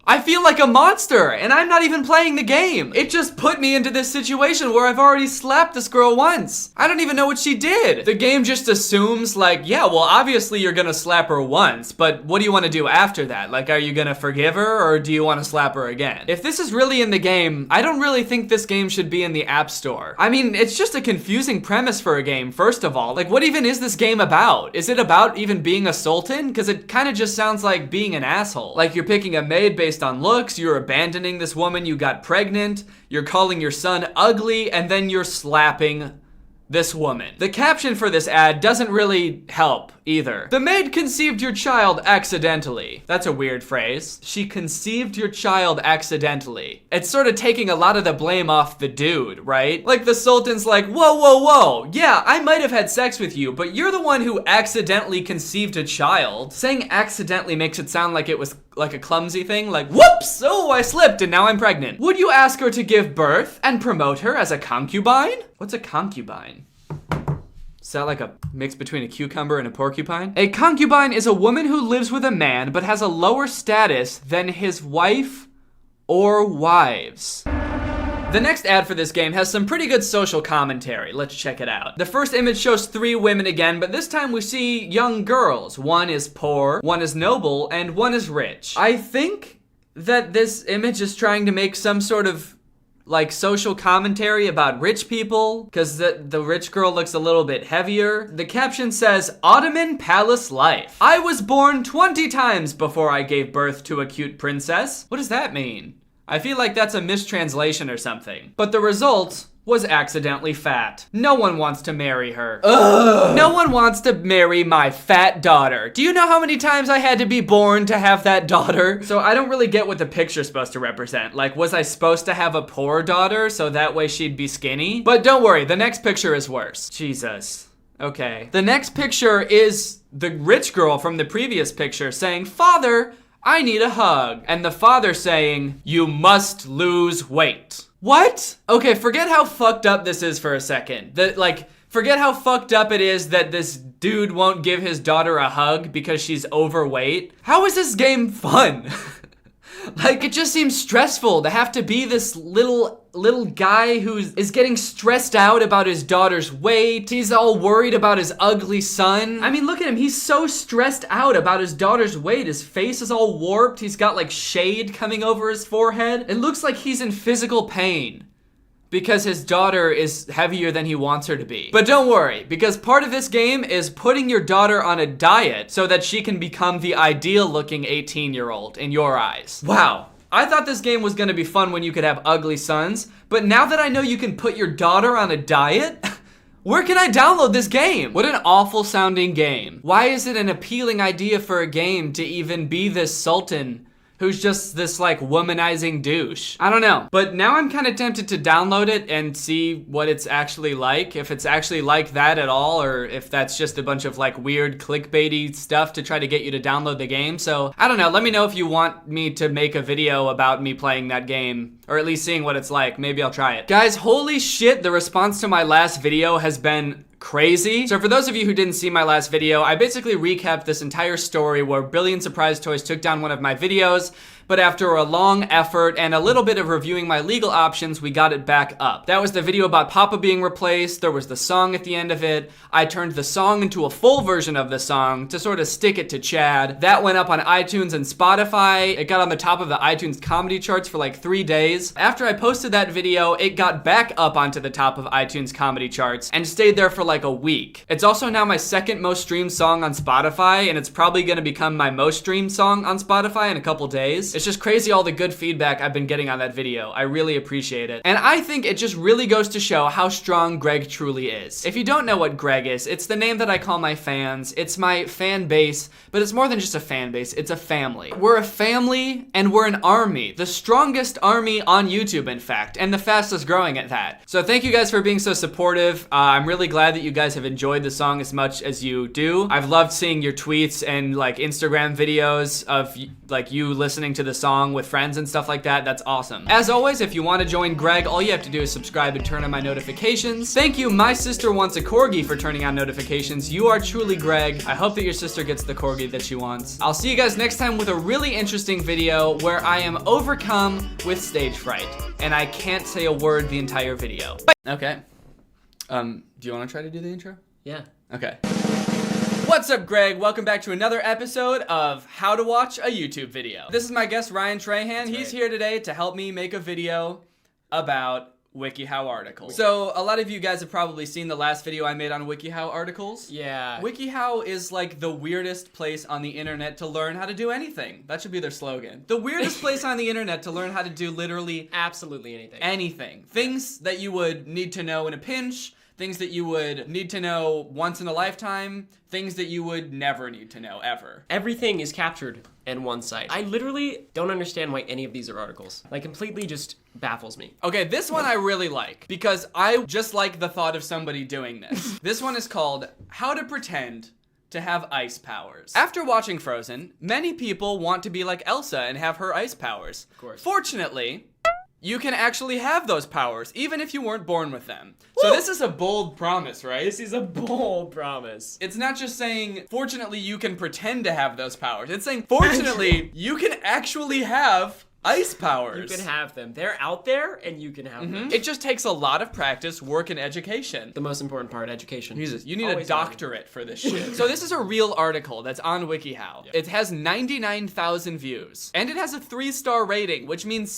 I feel like a monster, and I'm not even playing the game. It just put me into this situation where I've already slapped this girl once. I don't even know what she did. The game just assumes like, yeah, well, obviously you're gonna slap her once, but what do you want to do after that? Like, are you gonna forgive her, or do you want to slap her again? If this is really in the game, I don't really think this game should be in the App Store. I mean, it's just a confusing premise for a game, first of all. Like, what even is this game about? Is it about even being a sultan? Because it kind of just sounds like being an asshole. Like, you're picking a maid based on looks, you're abandoning this woman you got pregnant, you're calling your son ugly, and then you're slapping this woman. The caption for this ad doesn't really help either. The maid conceived your child accidentally. That's a weird phrase. She conceived your child accidentally. It's sort of taking a lot of the blame off the dude, right? Like the sultan's like, whoa, whoa, whoa. Yeah, I might have had sex with you, but you're the one who accidentally conceived a child. Saying accidentally makes it sound like it was like a clumsy thing, like, whoops, oh, I slipped and now I'm pregnant. Would you ask her to give birth and promote her as a concubine? What's a concubine? Is that like a mix between a cucumber and a porcupine? A concubine is a woman who lives with a man but has a lower status than his wife or wives. The next ad for this game has some pretty good social commentary. Let's check it out. The first image shows 3 women again, but this time we see young girls. One is poor, one is noble, and one is rich. I think that this image is trying to make some sort of like social commentary about rich people, because the rich girl looks a little bit heavier. The caption says, Ottoman Palace Life. I was born 20 times before I gave birth to a cute princess. What does that mean? I feel like that's a mistranslation or something. But the result was accidentally fat. No one wants to marry her. Ugh. No one wants to marry my fat daughter. Do you know how many times I had to be born to have that daughter? So I don't really get what the picture's supposed to represent. Like, was I supposed to have a poor daughter so that way she'd be skinny? But don't worry, the next picture is worse. Jesus. Okay. The next picture is the rich girl from the previous picture saying, Father, I need a hug. And the father saying, you must lose weight. What? Okay, forget how fucked up this is for a second. Forget how fucked up it is that this dude won't give his daughter a hug because she's overweight. How is this game fun? Like, it just seems stressful to have to be this little guy who is getting stressed out about his daughter's weight. He's all worried about his ugly son. I mean, look at him. He's so stressed out about his daughter's weight. His face is all warped. He's got like shade coming over his forehead. It looks like he's in physical pain because his daughter is heavier than he wants her to be. But don't worry, because part of this game is putting your daughter on a diet so that she can become the ideal looking 18-year-old in your eyes. Wow. I thought this game was gonna be fun when you could have ugly sons, but now that I know you can put your daughter on a diet, where can I download this game? What an awful sounding game. Why is it an appealing idea for a game to even be this sultan who's just this like womanizing douche? I don't know, but now I'm kind of tempted to download it and see what it's actually like, if it's actually like that at all, or if that's just a bunch of like weird clickbaity stuff to try to get you to download the game. So I don't know, let me know if you want me to make a video about me playing that game, or at least seeing what it's like. Maybe I'll try it. Guys, holy shit, the response to my last video has been crazy. So for those of you who didn't see my last video, I basically recapped this entire story where Billion Surprise Toys took down one of my videos, but after a long effort and a little bit of reviewing my legal options, we got it back up. That was the video about Papa being replaced. There was the song at the end of it. I turned the song into a full version of the song to sort of stick it to Chad. That went up on iTunes and Spotify. It got on the top of the iTunes comedy charts for like 3 days. After I posted that video, it got back up onto the top of iTunes comedy charts and stayed there for like a week. It's also now my second most streamed song on Spotify, and it's probably gonna become my most streamed song on Spotify in a couple days. It's just crazy all the good feedback I've been getting on that video. I really appreciate it. And I think it just really goes to show how strong Greg truly is. If you don't know what Greg is, it's the name that I call my fans. It's my fan base, but it's more than just a fan base, it's a family. We're a family and we're an army. The strongest army on YouTube, in fact, and the fastest growing at that. So thank you guys for being so supportive. I'm really glad that you guys have enjoyed the song as much as you do. I've loved seeing your tweets and like Instagram videos of like you listening to the song with friends and stuff like that, that's awesome. As always, if you want to join Greg, all you have to do is subscribe and turn on my notifications. Thank you, my sister wants a corgi, for turning on notifications. You are truly Greg. I hope that your sister gets the corgi that she wants. I'll see you guys next time with a really interesting video where I am overcome with stage fright and I can't say a word the entire video. Okay. Do you want to try to do the intro? Yeah. Okay. What's up, Greg? Welcome back to another episode of How to Watch a YouTube Video. This is my guest, Ryan Trahan. He's here today to help me make a video about WikiHow articles. So a lot of you guys have probably seen the last video I made on WikiHow articles. Yeah. WikiHow is like the weirdest place on the internet to learn how to do anything. That should be their slogan. The weirdest place on the internet to learn how to do literally absolutely anything. Anything. Things that you would need to know in a pinch, things that you would need to know once in a lifetime, things that you would never need to know ever. Everything is captured in one site. I literally don't understand why any of these are articles. Like, completely just baffles me. Okay, this one I really like because I just like the thought of somebody doing this. This one is called How to Pretend to Have Ice Powers. After watching Frozen, many people want to be like Elsa and have her ice powers. Of course. Fortunately, you can actually have those powers, even if you weren't born with them. So this is a bold promise, right? This is a bold promise. It's not just saying, fortunately, you can pretend to have those powers. It's saying, fortunately, you can actually have ice powers. You can have them. They're out there, and you can have them. It just takes a lot of practice, work, and education. The most important part, education. Jesus, you need a doctorate for this shit. So this is a real article that's on WikiHow. Yeah. It has 99,000 views, and it has a 3-star rating, which means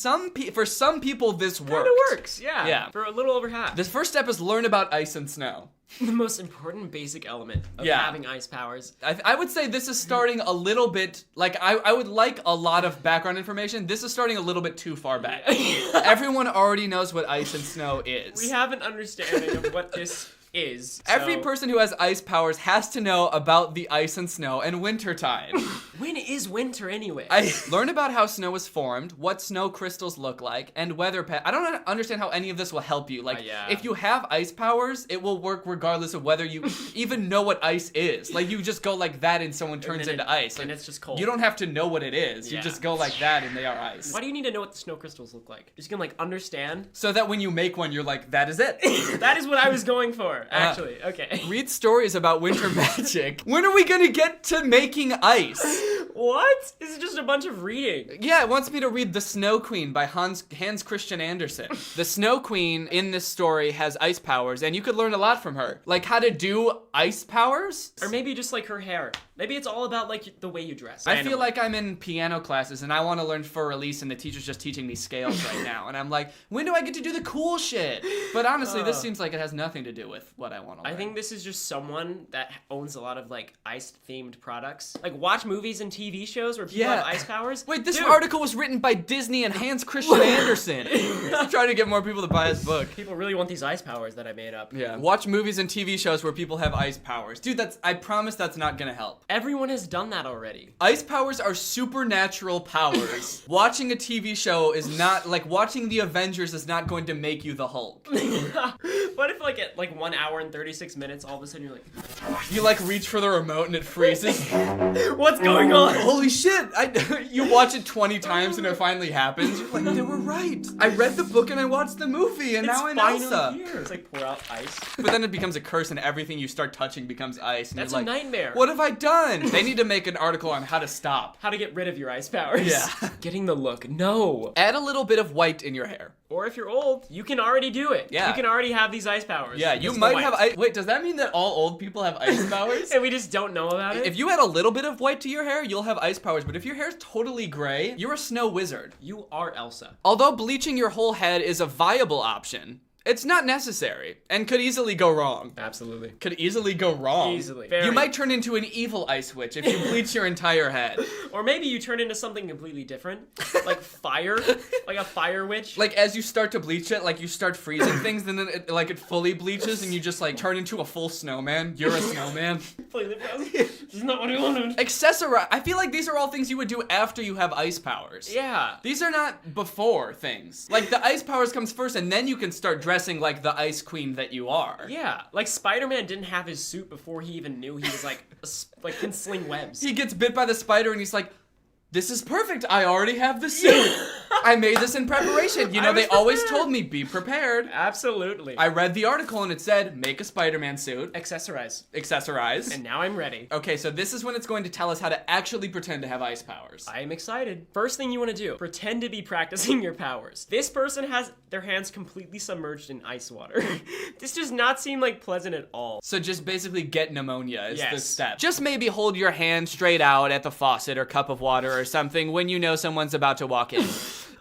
for some people this works. Kinda works, yeah. Yeah. For a little over half. The first step is learn about ice and snow. The most important basic element of having ice powers. I would say this is starting a little bit, like, I would like a lot of background information. This is starting a little bit too far back. Everyone already knows what ice and snow is. We have an understanding of what this is. Every person who has ice powers has to know about the ice and snow and winter time. When is winter anyway? Learn about how snow is formed, what snow crystals look like, and weather I don't understand how any of this will help you. Like, if you have ice powers, it will work regardless of whether you even know what ice is. Like, you just go like that and someone turns into ice. Like, and it's just cold. You don't have to know what it is. You just go like that and they are ice. Why do you need to know what the snow crystals look like? You're just gonna, like, understand? So that when you make one, you're like, that is it. That is what I was going for, actually. Okay. Read stories about winter magic. When are we gonna get to making ice? What? This is just a bunch of reading. Yeah, it wants me to read The Snow Queen by Hans Christian Andersen. The Snow Queen in this story has ice powers, and you could learn a lot from her. Like how to do ice powers? Or maybe just like her hair. Maybe it's all about like the way you dress. I feel like I'm in piano classes and I want to learn for release and the teacher's just teaching me scales right now. And I'm like, when do I get to do the cool shit? But honestly, this seems like it has nothing to do with what I want to learn. I think this is just someone that owns a lot of like ice-themed products. Like watch movies and TV shows where people have ice powers. Wait, this article was written by Disney and Hans Christian Andersen. I'm trying to get more people to buy his book. People really want these ice powers that I made up. Yeah. Watch movies and TV shows where people have ice powers. Dude, I promise that's not gonna help. Everyone has done that already. Ice powers are supernatural powers. Watching a TV show is not, like, watching the Avengers is not going to make you the Hulk. What if like at like 1 hour and 36 minutes, all of a sudden you're like... You like reach for the remote and it freezes? What's going on? Holy shit! You watch it 20 times and it finally happens. You're like, they were right. I read the book and I watched the movie and now I'm Elsa. Here. It's like pour out ice. But then it becomes a curse and everything you start touching becomes ice. And That's you're a like, nightmare. What have I done? They need to make an article on how to stop. How to get rid of your ice powers. Yeah. Getting the look. No. Add a little bit of white in your hair. Or if you're old, you can already do it. Yeah. You can already have these ice powers. Yeah, you might have ice. Wait, does that mean that all old people have ice powers? And we just don't know about it? If you add a little bit of white to your hair, you'll have ice powers. But if your hair's totally gray, you're a snow wizard. You are Elsa. Although bleaching your whole head is a viable option, it's not necessary and could easily go wrong. Absolutely. Could easily go wrong. Easily. You might turn into an evil ice witch if you bleach your entire head. Or maybe you turn into something completely different. Like fire. Like a fire witch. Like as you start to bleach it, like you start freezing things and then it fully bleaches and you just like turn into a full snowman. You're a snowman. Completely frozen. This is not what I wanted. Accessorize. I feel like these are all things you would do after you have ice powers. Yeah. These are not before things. Like the ice powers comes first and then you can start dressing like the ice queen that you are. Yeah. Like Spider-Man didn't have his suit before he even knew he was like can sling webs. He gets bit by the spider and he's like, This is perfect. I already have the suit. I made this in preparation. You know, they always told me, be prepared. Absolutely. I read the article and it said, make a Spider-Man suit. Accessorize. And now I'm ready. Okay, so this is when it's going to tell us how to actually pretend to have ice powers. I am excited. First thing you want to do, pretend to be practicing your powers. This person has their hands completely submerged in ice water. This does not seem like pleasant at all. So just basically get pneumonia is the step. Just maybe hold your hand straight out at the faucet or cup of water or something when you know someone's about to walk in.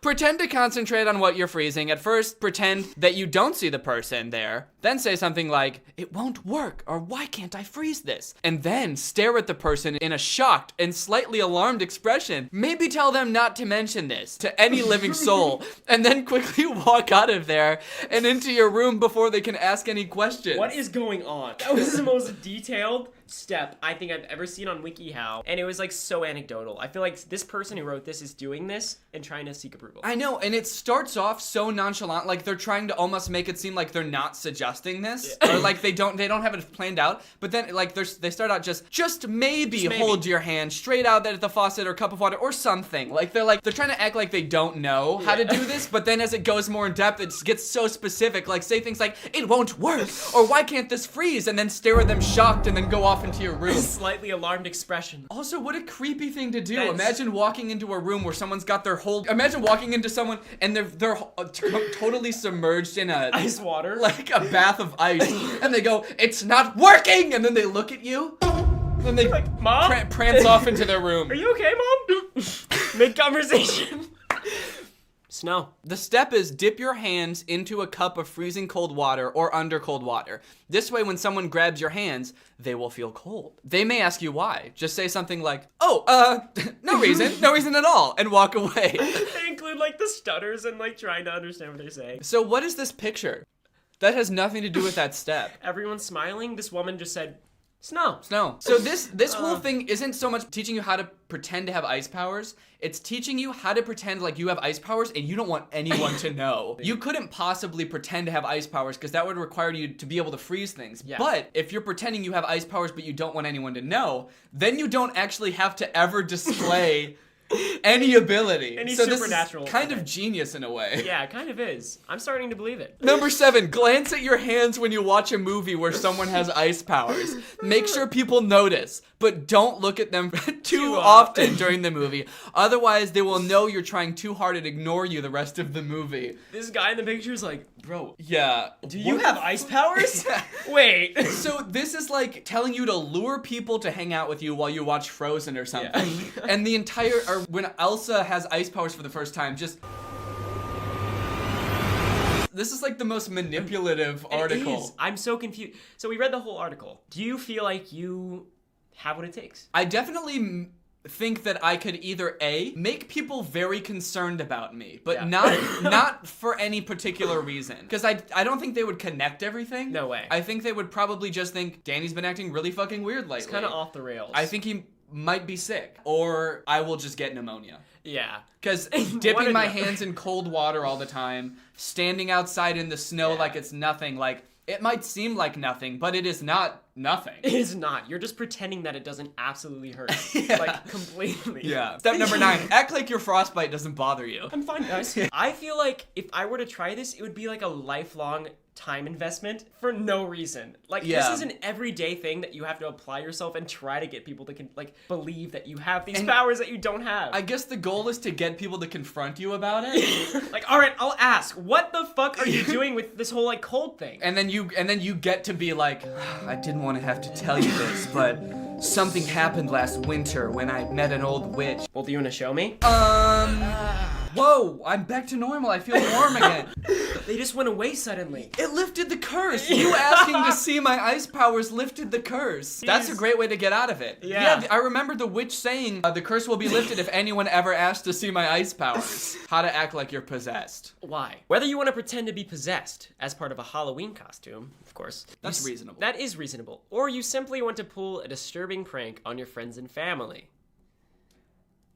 Pretend to concentrate on what you're freezing. At first, pretend that you don't see the person there. Then say something like, it won't work, or why can't I freeze this? And then stare at the person in a shocked and slightly alarmed expression. Maybe tell them not to mention this to any living soul, and then quickly walk out of there and into your room before they can ask any questions. What is going on? That was the most detailed step I think I've ever seen on WikiHow, and it was like so anecdotal. I feel like this person who wrote this is doing this and trying to seek approval. I know, and it starts off so nonchalant, like they're trying to almost make it seem like they're not suggesting this, or like they don't have it planned out. But then like they start out just maybe hold your hand straight out at the faucet or cup of water or something. Like they're trying to act like they don't know how to do this. But then as it goes more in depth, it gets so specific. Like say things like it won't work or why can't this freeze, and then stare at them shocked and then go off into your room. Slightly alarmed expression. Also, what a creepy thing to do. Imagine walking into a room where someone's got their whole. Imagine walking into someone and they're totally submerged in a ice water, like a bath of ice, and they go, "It's not working," and then they look at you, and they like, Mom? Prance off into their room. Are you okay, Mom? Mid conversation. Snow. The step is dip your hands into a cup of freezing cold water or under cold water. This way, when someone grabs your hands, they will feel cold. They may ask you why. Just say something like, oh, no reason at all, and walk away. They include like the stutters and like trying to understand what they're saying. So what is this picture? That has nothing to do with that step. Everyone's smiling. This woman just said, Snow. So this whole thing isn't so much teaching you how to pretend to have ice powers. It's teaching you how to pretend like you have ice powers and you don't want anyone to know. You couldn't possibly pretend to have ice powers because that would require you to be able to freeze things. Yeah. But if you're pretending you have ice powers but you don't want anyone to know, then you don't actually have to ever display any ability. Any so supernatural. This is kind of genius in a way. Yeah, it kind of is. I'm starting to believe it. Number 7, glance at your hands when you watch a movie where someone has ice powers. Make sure people notice, but don't look at them too often during the movie. Otherwise, they will know you're trying too hard and ignore you the rest of the movie. This guy in the picture is like, bro. Yeah. Do you have ice powers? Wait. So this is like telling you to lure people to hang out with you while you watch Frozen or something. Yeah. And the entire, or when Elsa has ice powers for the first time, just... This is like the most manipulative article. It is. I'm so confused. So we read the whole article. Do you feel like you have what it takes? I definitely think that I could either A, make people very concerned about me, but not for any particular reason. Because I don't think they would connect everything. No way. I think they would probably just think, Danny's been acting really fucking weird lately. It's kind of off the rails. I think he might be sick. Or I will just get pneumonia. Yeah. Because dipping my hands in cold water all the time, standing outside in the snow like it's nothing, like, it might seem like nothing, but it is not nothing. It is not. You're just pretending that it doesn't absolutely hurt. Like, completely. Yeah. Step number 9, act like your frostbite doesn't bother you. I'm fine, guys. I feel like if I were to try this, it would be like a lifelong time investment for no reason. Like, this is an everyday thing that you have to apply yourself and try to get people to believe that you have these powers that you don't have. I guess the goal is to get people to confront you about it. Like, all right, I'll ask, what the fuck are you doing with this whole like cold thing? And then you get to be like, I didn't want to have to tell you this, but something happened last winter when I met an old witch. Well, do you want to show me? Whoa, I'm back to normal. I feel warm again. They just went away suddenly. It lifted the curse. You asking to see my ice powers lifted the curse. That's a great way to get out of it. Yeah, I remember the witch saying, the curse will be lifted if anyone ever asks to see my ice powers. How to act like you're possessed. Why? Whether you want to pretend to be possessed as part of a Halloween costume, of course. That's reasonable. That is reasonable. Or you simply want to pull a disturbing prank on your friends and family.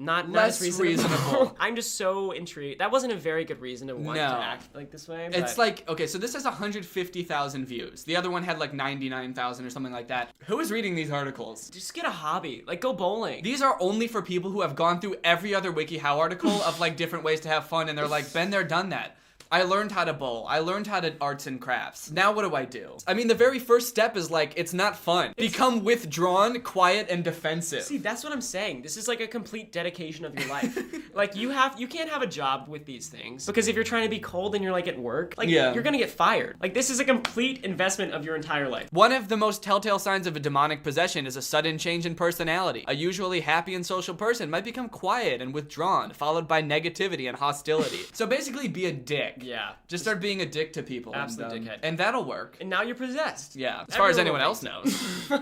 not less as reasonable. I'm just so intrigued. That wasn't a very good reason to want to act like this way. It's like, okay, so this has 150,000 views. The other one had like 99,000 or something like that. Who is reading these articles? Just get a hobby. Like, go bowling. These are only for people who have gone through every other WikiHow article of like different ways to have fun, and they're like, been there, done that. I learned how to bowl. I learned how to arts and crafts. Now what do I do? I mean, the very first step is like, it's not fun. Become withdrawn, quiet, and defensive. See, that's what I'm saying. This is like a complete dedication of your life. Like, you can't have a job with these things, because if you're trying to be cold and you're like at work, like you're gonna get fired. Like, this is a complete investment of your entire life. One of the most telltale signs of a demonic possession is a sudden change in personality. A usually happy and social person might become quiet and withdrawn, followed by negativity and hostility. So basically, be a dick. Yeah. Just start being a dick to people. Absolute dickhead. And that'll work. And now you're possessed. Yeah. As far as anyone else knows.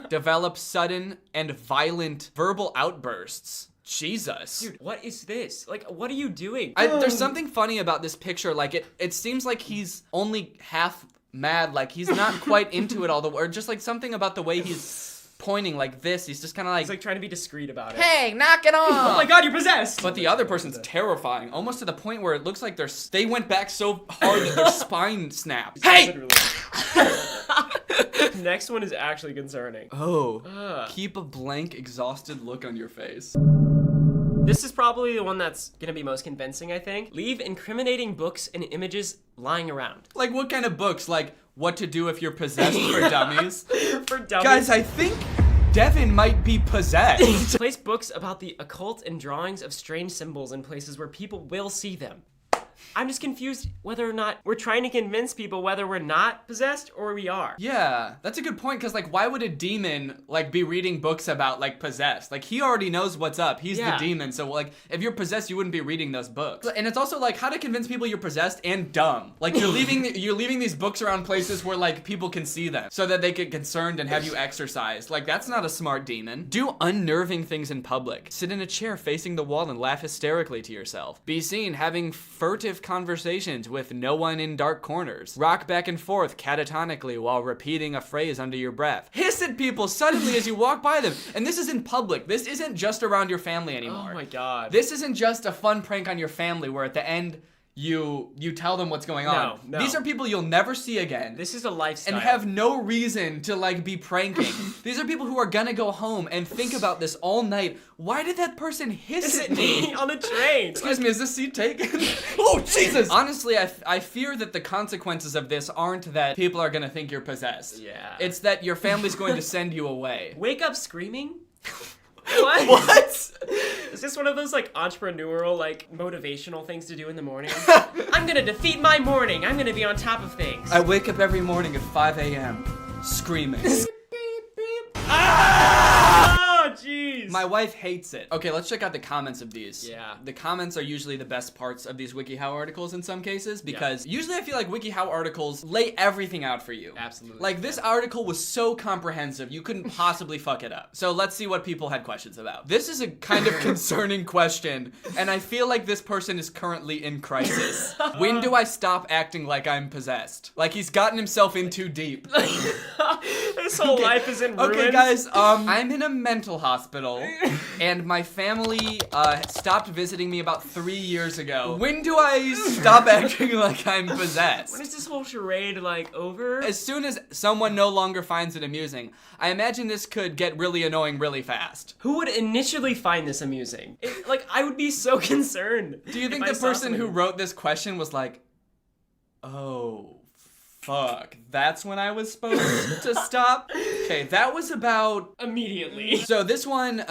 Develop sudden and violent verbal outbursts. Jesus. Dude, what is this? Like, what are you doing? There's something funny about this picture. Like, it seems like he's only half mad. Like, he's not quite into it all the way. Or just like something about the way he's pointing like this. He's just kind of like... He's like trying to be discreet about it. Hey, knock it off! Oh my god, you're possessed! But the other person's terrifying. Almost to the point where it looks like they went back so hard that their spine snapped. Hey! Next one is actually concerning. Oh. Keep a blank, exhausted look on your face. This is probably the one that's gonna be most convincing, I think. Leave incriminating books and images lying around. Like, what kind of books? Like, what to do if you're possessed for dummies? For dummies. Guys, I think Devin might be possessed. Place books about the occult and drawings of strange symbols in places where people will see them. I'm just confused whether or not we're trying to convince people whether we're not possessed or we are. Yeah, that's a good point, because like, why would a demon like be reading books about like possessed? Like, he already knows what's up. He's the demon, so like, if you're possessed, you wouldn't be reading those books. And it's also like, how to convince people you're possessed and dumb. Like, you're leaving these books around places where like people can see them, so that they get concerned and have you exercised. Like, that's not a smart demon. Do unnerving things in public. Sit in a chair facing the wall and laugh hysterically to yourself. Be seen having furtive conversations with no one in dark corners. Rock back and forth catatonically while repeating a phrase under your breath. Hiss at people suddenly as you walk by them. And this is in public. This isn't just around your family anymore. Oh my god. This isn't just a fun prank on your family where at the end you tell them what's going on. No. These are people you'll never see again. This is a lifestyle. And have no reason to like be pranking. These are people who are gonna go home and think about this all night. Why did that person hiss at me? On the train. Excuse me, is this seat taken? Oh, Jesus! Honestly, I fear that the consequences of this aren't that people are gonna think you're possessed. Yeah. It's that your family's going to send you away. Wake up screaming? What? Is this one of those like entrepreneurial, like motivational things to do in the morning? I'm gonna defeat my morning. I'm gonna be on top of things. I wake up every morning at 5 a.m. screaming. Oh, jeez. My wife hates it. Okay, let's check out the comments of these. Yeah. The comments are usually the best parts of these WikiHow articles in some cases, because usually I feel like WikiHow articles lay everything out for you. Absolutely. Like, this article was so comprehensive, you couldn't possibly fuck it up. So let's see what people had questions about. This is a kind of concerning question, and I feel like this person is currently in crisis. When do I stop acting like I'm possessed? Like, he's gotten himself in too deep. His whole life is in ruins. Okay, guys, I'm in a mental hospital, and my family stopped visiting me about 3 years ago. When do I stop acting like I'm possessed? When is this whole charade, like, over? As soon as someone no longer finds it amusing. I imagine this could get really annoying really fast. Who would initially find this amusing? Like, I would be so concerned. Do you think the person who wrote this question was like, oh, fuck, that's when I was supposed to stop? Okay, that was about... immediately. So this one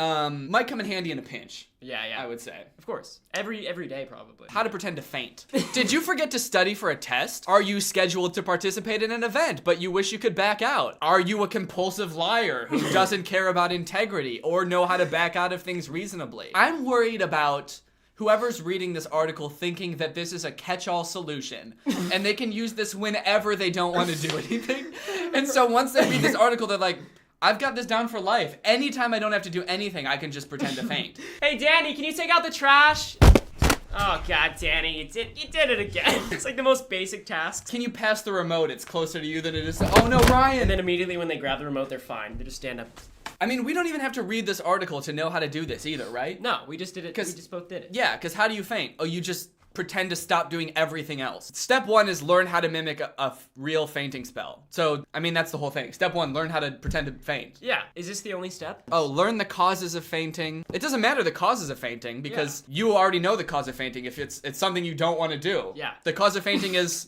might come in handy in a pinch. Yeah, I would say. Of course. Every day, probably. How to pretend to faint. Did you forget to study for a test? Are you scheduled to participate in an event, but you wish you could back out? Are you a compulsive liar who doesn't care about integrity or know how to back out of things reasonably? I'm worried about whoever's reading this article thinking that this is a catch-all solution and they can use this whenever they don't want to do anything. And so once they read this article, they're like, I've got this down for life. Anytime I don't have to do anything, I can just pretend to faint. Hey, Danny, can you take out the trash? Oh, God, Danny, you did it again. It's like the most basic tasks. Can you pass the remote? It's closer to you than it is to... Oh, no, Ryan! And then immediately when they grab the remote, they're fine. They just stand up. I mean, we don't even have to read this article to know how to do this either, right? No, we just did it. We just both did it. Yeah, because how do you faint? Oh, you just pretend to stop doing everything else. Step 1 is learn how to mimic a real fainting spell. So, I mean, that's the whole thing. Step 1, learn how to pretend to faint. Yeah. Is this the only step? Oh, learn the causes of fainting. It doesn't matter the causes of fainting because you already know the cause of fainting if it's something you don't want to do. Yeah. The cause of fainting is...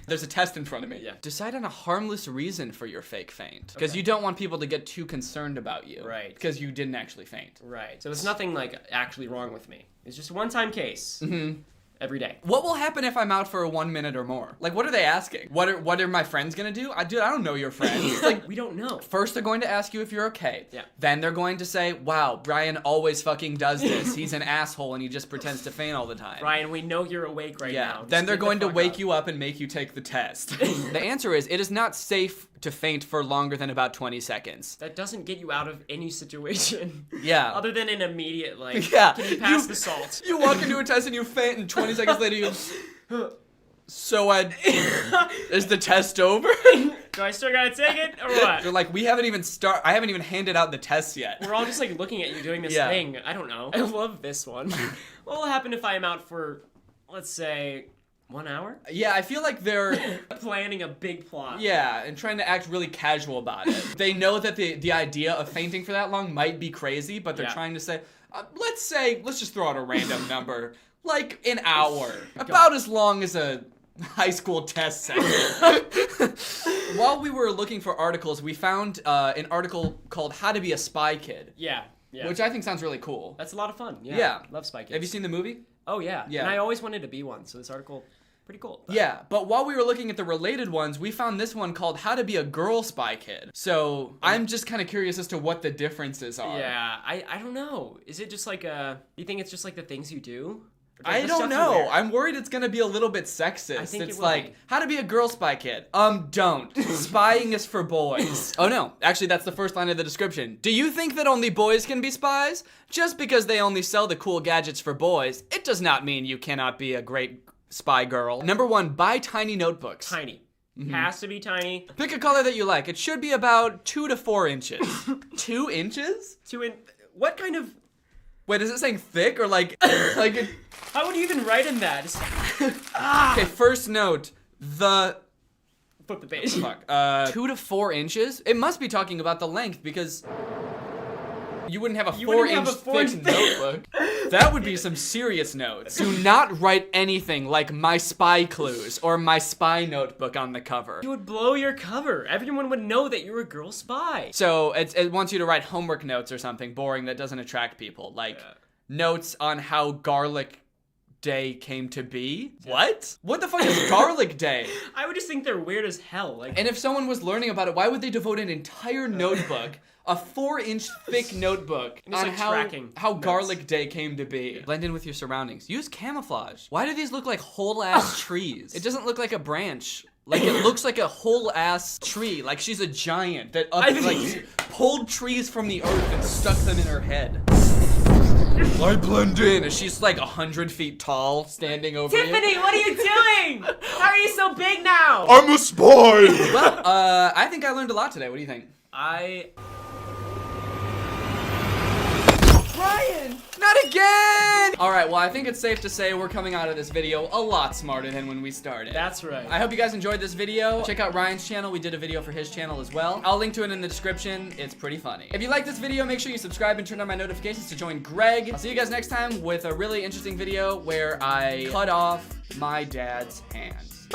There's a test in front of me. Yeah. Decide on a harmless reason for your fake faint. Because you don't want people to get too concerned about you. Right. Because you didn't actually faint. Right. So it's nothing like actually wrong with me. It's just a one-time case. Mm-hmm. Every day. What will happen if I'm out for 1 minute or more? Like, what are they asking? What are my friends gonna do? Dude, I don't know your friends. Like, we don't know. First, they're going to ask you if you're okay. Yeah. Then they're going to say, wow, Brian always fucking does this. He's an asshole and he just pretends to faint all the time. Brian, we know you're awake right now. Then they're going to wake you up and make you take the test. The answer is, it is not safe to faint for longer than about 20 seconds. That doesn't get you out of any situation. Yeah. Other than an immediate, like, yeah. can you pass the salt? You walk into a test and you faint, and 20 seconds later you... So, is the test over? Do I still gotta take it, or what? They're like, I haven't even handed out the tests yet. We're all just, like, looking at you doing this thing. I don't know. I love this one. What will happen if I am out for, let's say... 1 hour? Yeah, I feel like they're... planning a big plot. Yeah, and trying to act really casual about it. They know that the idea of fainting for that long might be crazy, but they're trying to say, let's just throw out a random number, like an hour. About as long as a high school test session. While we were looking for articles, we found an article called How to Be a Spy Kid. Yeah. Which I think sounds really cool. That's a lot of fun. Yeah. Love Spy Kids. Have you seen the movie? Oh, yeah. Yeah. And I always wanted to be one, so this article... pretty cool. Yeah, but while we were looking at the related ones, we found this one called How to Be a Girl Spy Kid. So I'm just kind of curious as to what the differences are. Yeah, I don't know. Is it just like you think it's just like the things you do? I don't know. I'm worried it's gonna be a little bit sexist. I think it's it will like, be. how to be a girl spy kid. Don't. Spying is for boys. Oh no, actually that's the first line of the description. Do you think that only boys can be spies? Just because they only sell the cool gadgets for boys, it does not mean you cannot be a great spy girl. Number 1, buy tiny notebooks. Tiny. Has to be tiny. Pick a color that you like. It should be about 2 to 4 inches. 2 inches? What kind of... Wait, is it saying thick or like How would you even write in that? Okay, first note. Flip the page. Fuck. 2 to 4 inches? It must be talking about the length because you wouldn't have a 4-inch thick notebook. That would be some serious notes. Do not write anything like My Spy Clues or My Spy Notebook on the cover. You would blow your cover. Everyone would know that you're a girl spy. So it wants you to write homework notes or something boring that doesn't attract people. Like notes on how garlic day came to be. What? What the fuck is garlic day? I would just think they're weird as hell. Like, and if someone was learning about it, why would they devote an entire notebook, a 4-inch thick notebook, on like how garlic day came to be? Yeah. Blend in with your surroundings. Use camouflage. Why do these look like whole ass trees? It doesn't look like a branch. Like it looks like a whole ass tree. Like she's a giant that pulled trees from the earth and stuck them in her head. I blend in. She's like 100 feet tall, standing over Tiffany, what are you doing? How are you so big now? I'm a spy. Well, I think I learned a lot today. What do you think? Brian, not again! All right, well, I think it's safe to say we're coming out of this video a lot smarter than when we started. That's right. I hope you guys enjoyed this video. Check out Ryan's channel. We did a video for his channel as well. I'll link to it in the description. It's pretty funny. If you like this video, make sure you subscribe and turn on my notifications to join Greg. I'll see you guys next time with a really interesting video where I cut off my dad's hand.